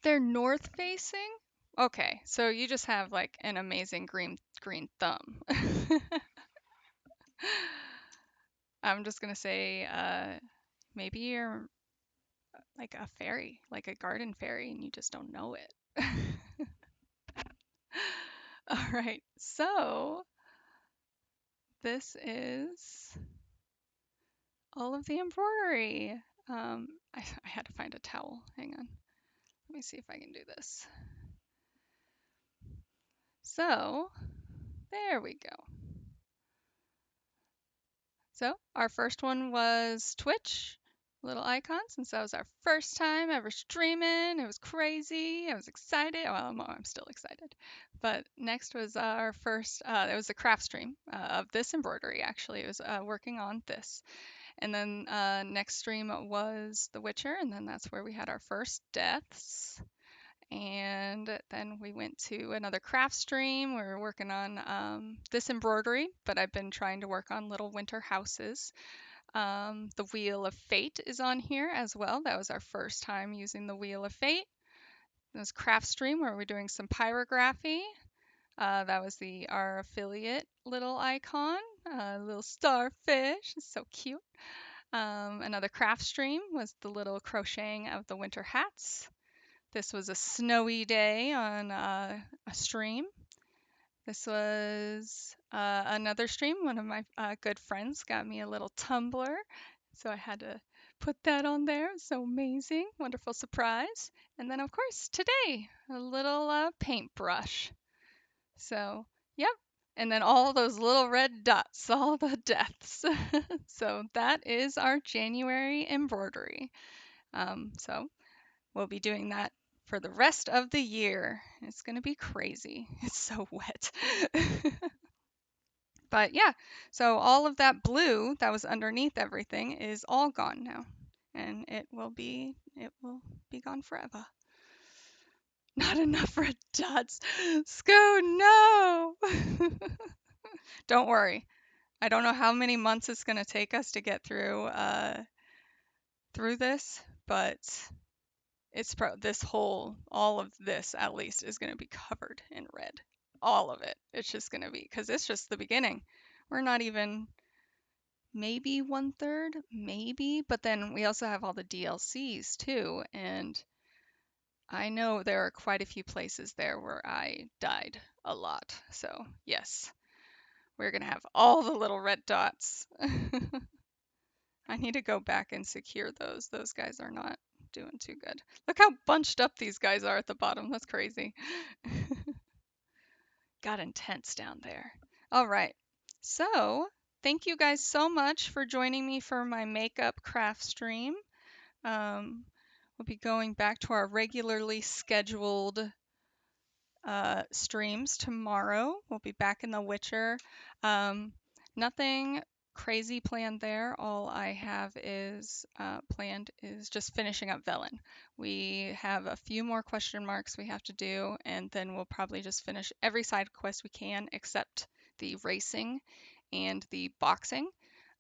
[SPEAKER 1] They're north facing? Okay, so you just have like an amazing green thumb. I'm just gonna say maybe you're like a fairy, like a garden fairy, and you just don't know it. All right, so this is all of the embroidery. I had to find a towel. Hang on. Let me see if I can do this. So there we go. So our first one was Twitch, little icon, since that was our first time ever streaming. It was crazy. I was excited. Well, I'm still excited. But next was our first, it was a craft stream of this embroidery, actually. It was working on this. And then next stream was The Witcher, and then that's where we had our first deaths. And then we went to another craft stream. We were working on this embroidery, but I've been trying to work on little winter houses. The Wheel of Fate is on here as well. That was our first time using the Wheel of Fate. It was craft stream where we're doing some pyrography. That was our affiliate little icon, little starfish. It's so cute. Another craft stream was the little crocheting of the winter hats. This was a snowy day on a stream. This was another stream. One of my good friends got me a little tumbler, so I had to put that on there. So amazing, wonderful surprise. And then, of course, today, a little paintbrush. So, yep. And then all those little red dots, all the deaths. So that is our January embroidery. So we'll be doing that for the rest of the year. It's going to be crazy. It's so wet. But yeah, so all of that blue that was underneath everything is all gone now. And it will be gone forever. Not enough red dots. Sco, no. Don't worry. I don't know how many months it's going to take us to get through this, but all of this at least is going to be covered in red. All of it. It's just going to be, because it's just the beginning. We're not even maybe 1/3, maybe, but then we also have all the DLCs too, and I know there are quite a few places there where I died a lot. So, yes, we're gonna have all the little red dots. I need to go back and secure those. Those guys are not doing too good. Look how bunched up these guys are at the bottom. That's crazy. Got intense down there. All right. So, thank you guys so much for joining me for my makeup craft stream. Um, we'll be going back to our regularly scheduled streams tomorrow. We'll be back in The Witcher. Um, Nothing crazy planned there. All I have is planned is just finishing up Velen. We have a few more question marks we have to do, and then we'll probably just finish every side quest we can except the racing and the boxing.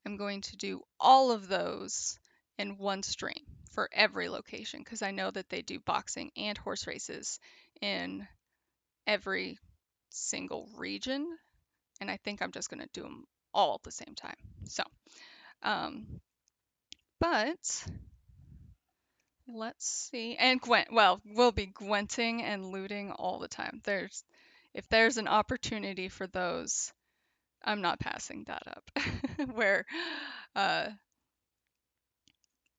[SPEAKER 1] I'm going to do all of those in one stream for every location because I know that they do boxing and horse races in every single region, and I think I'm just going to do them all at the same time. So, um, but let's see. And Gwent, well, we'll be Gwenting and looting all the time. If there's an opportunity for those, I'm not passing that up. Where, uh,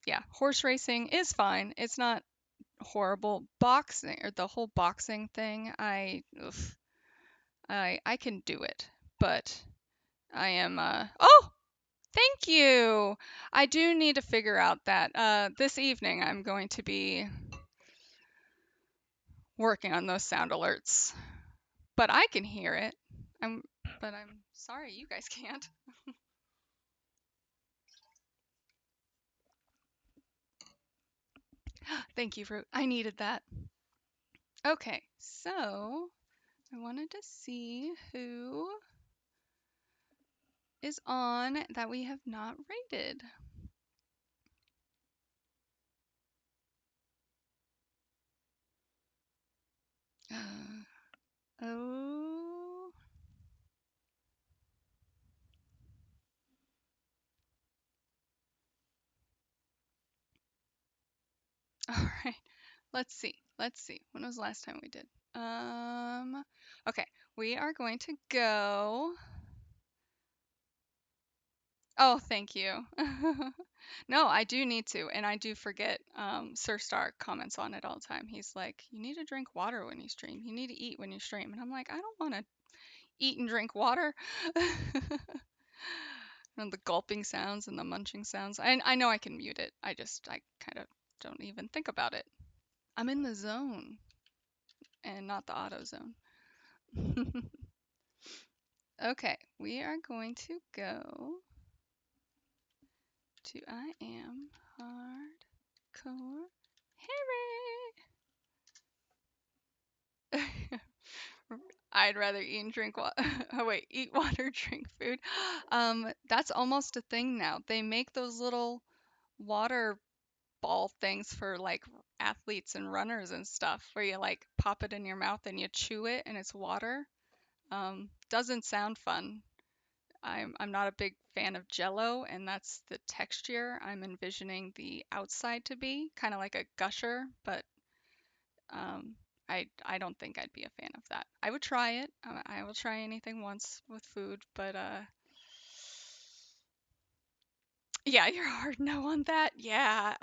[SPEAKER 1] yeah, horse racing is fine. It's not horrible. Boxing or the whole boxing thing, I can do it, but I am oh, thank you. I do need to figure out that this evening I'm going to be working on those sound alerts, but I can hear it. I'm but I'm sorry you guys can't. Thank you, Fruit. I needed that. Okay, so I wanted to see who is on that we have not rated. Oh. All right. Let's see. Let's see. When was the last time we did? Okay. We are going to go. Oh, thank you. No, I do need to, and I do forget. Sir Star comments on it all the time. He's like, "You need to drink water when you stream. You need to eat when you stream." And I'm like, "I don't want to eat and drink water." And the gulping sounds and the munching sounds. And I know I can mute it. I kind of don't even think about it. I'm in the zone and not the auto zone. Okay, we are going to go to I am hardcore Harry. I'd rather eat and drink water. Oh wait, eat water, drink food. That's almost a thing now. They make those little water ball things for like athletes and runners and stuff, where you like pop it in your mouth and you chew it and it's water. Doesn't sound fun. I'm not a big fan of Jello, and that's the texture I'm envisioning the outside to be, kind of like a gusher, but um, I don't think I'd be a fan of that. I would try it. I will try anything once with food, but yeah, you're hard no on that. Yeah,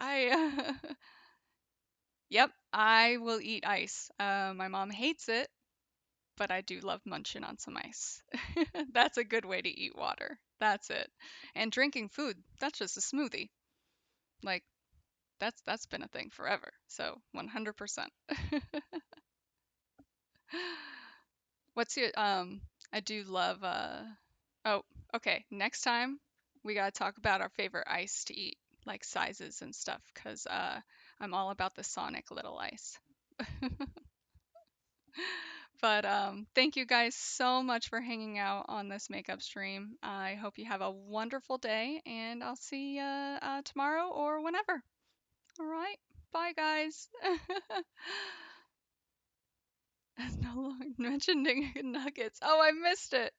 [SPEAKER 1] yep, I will eat ice. My mom hates it, but I do love munching on some ice. That's a good way to eat water. That's it. And drinking food, that's just a smoothie. Like that's been a thing forever. So 100%. What's your I do love oh, okay, next time we got to talk about our favorite ice to eat, like sizes and stuff, 'cause I'm all about the Sonic little ice. But thank you guys so much for hanging out on this makeup stream. I hope you have a wonderful day, and I'll see you tomorrow or whenever. All right. Bye, guys. No longer mentioning nuggets. Oh, I missed it.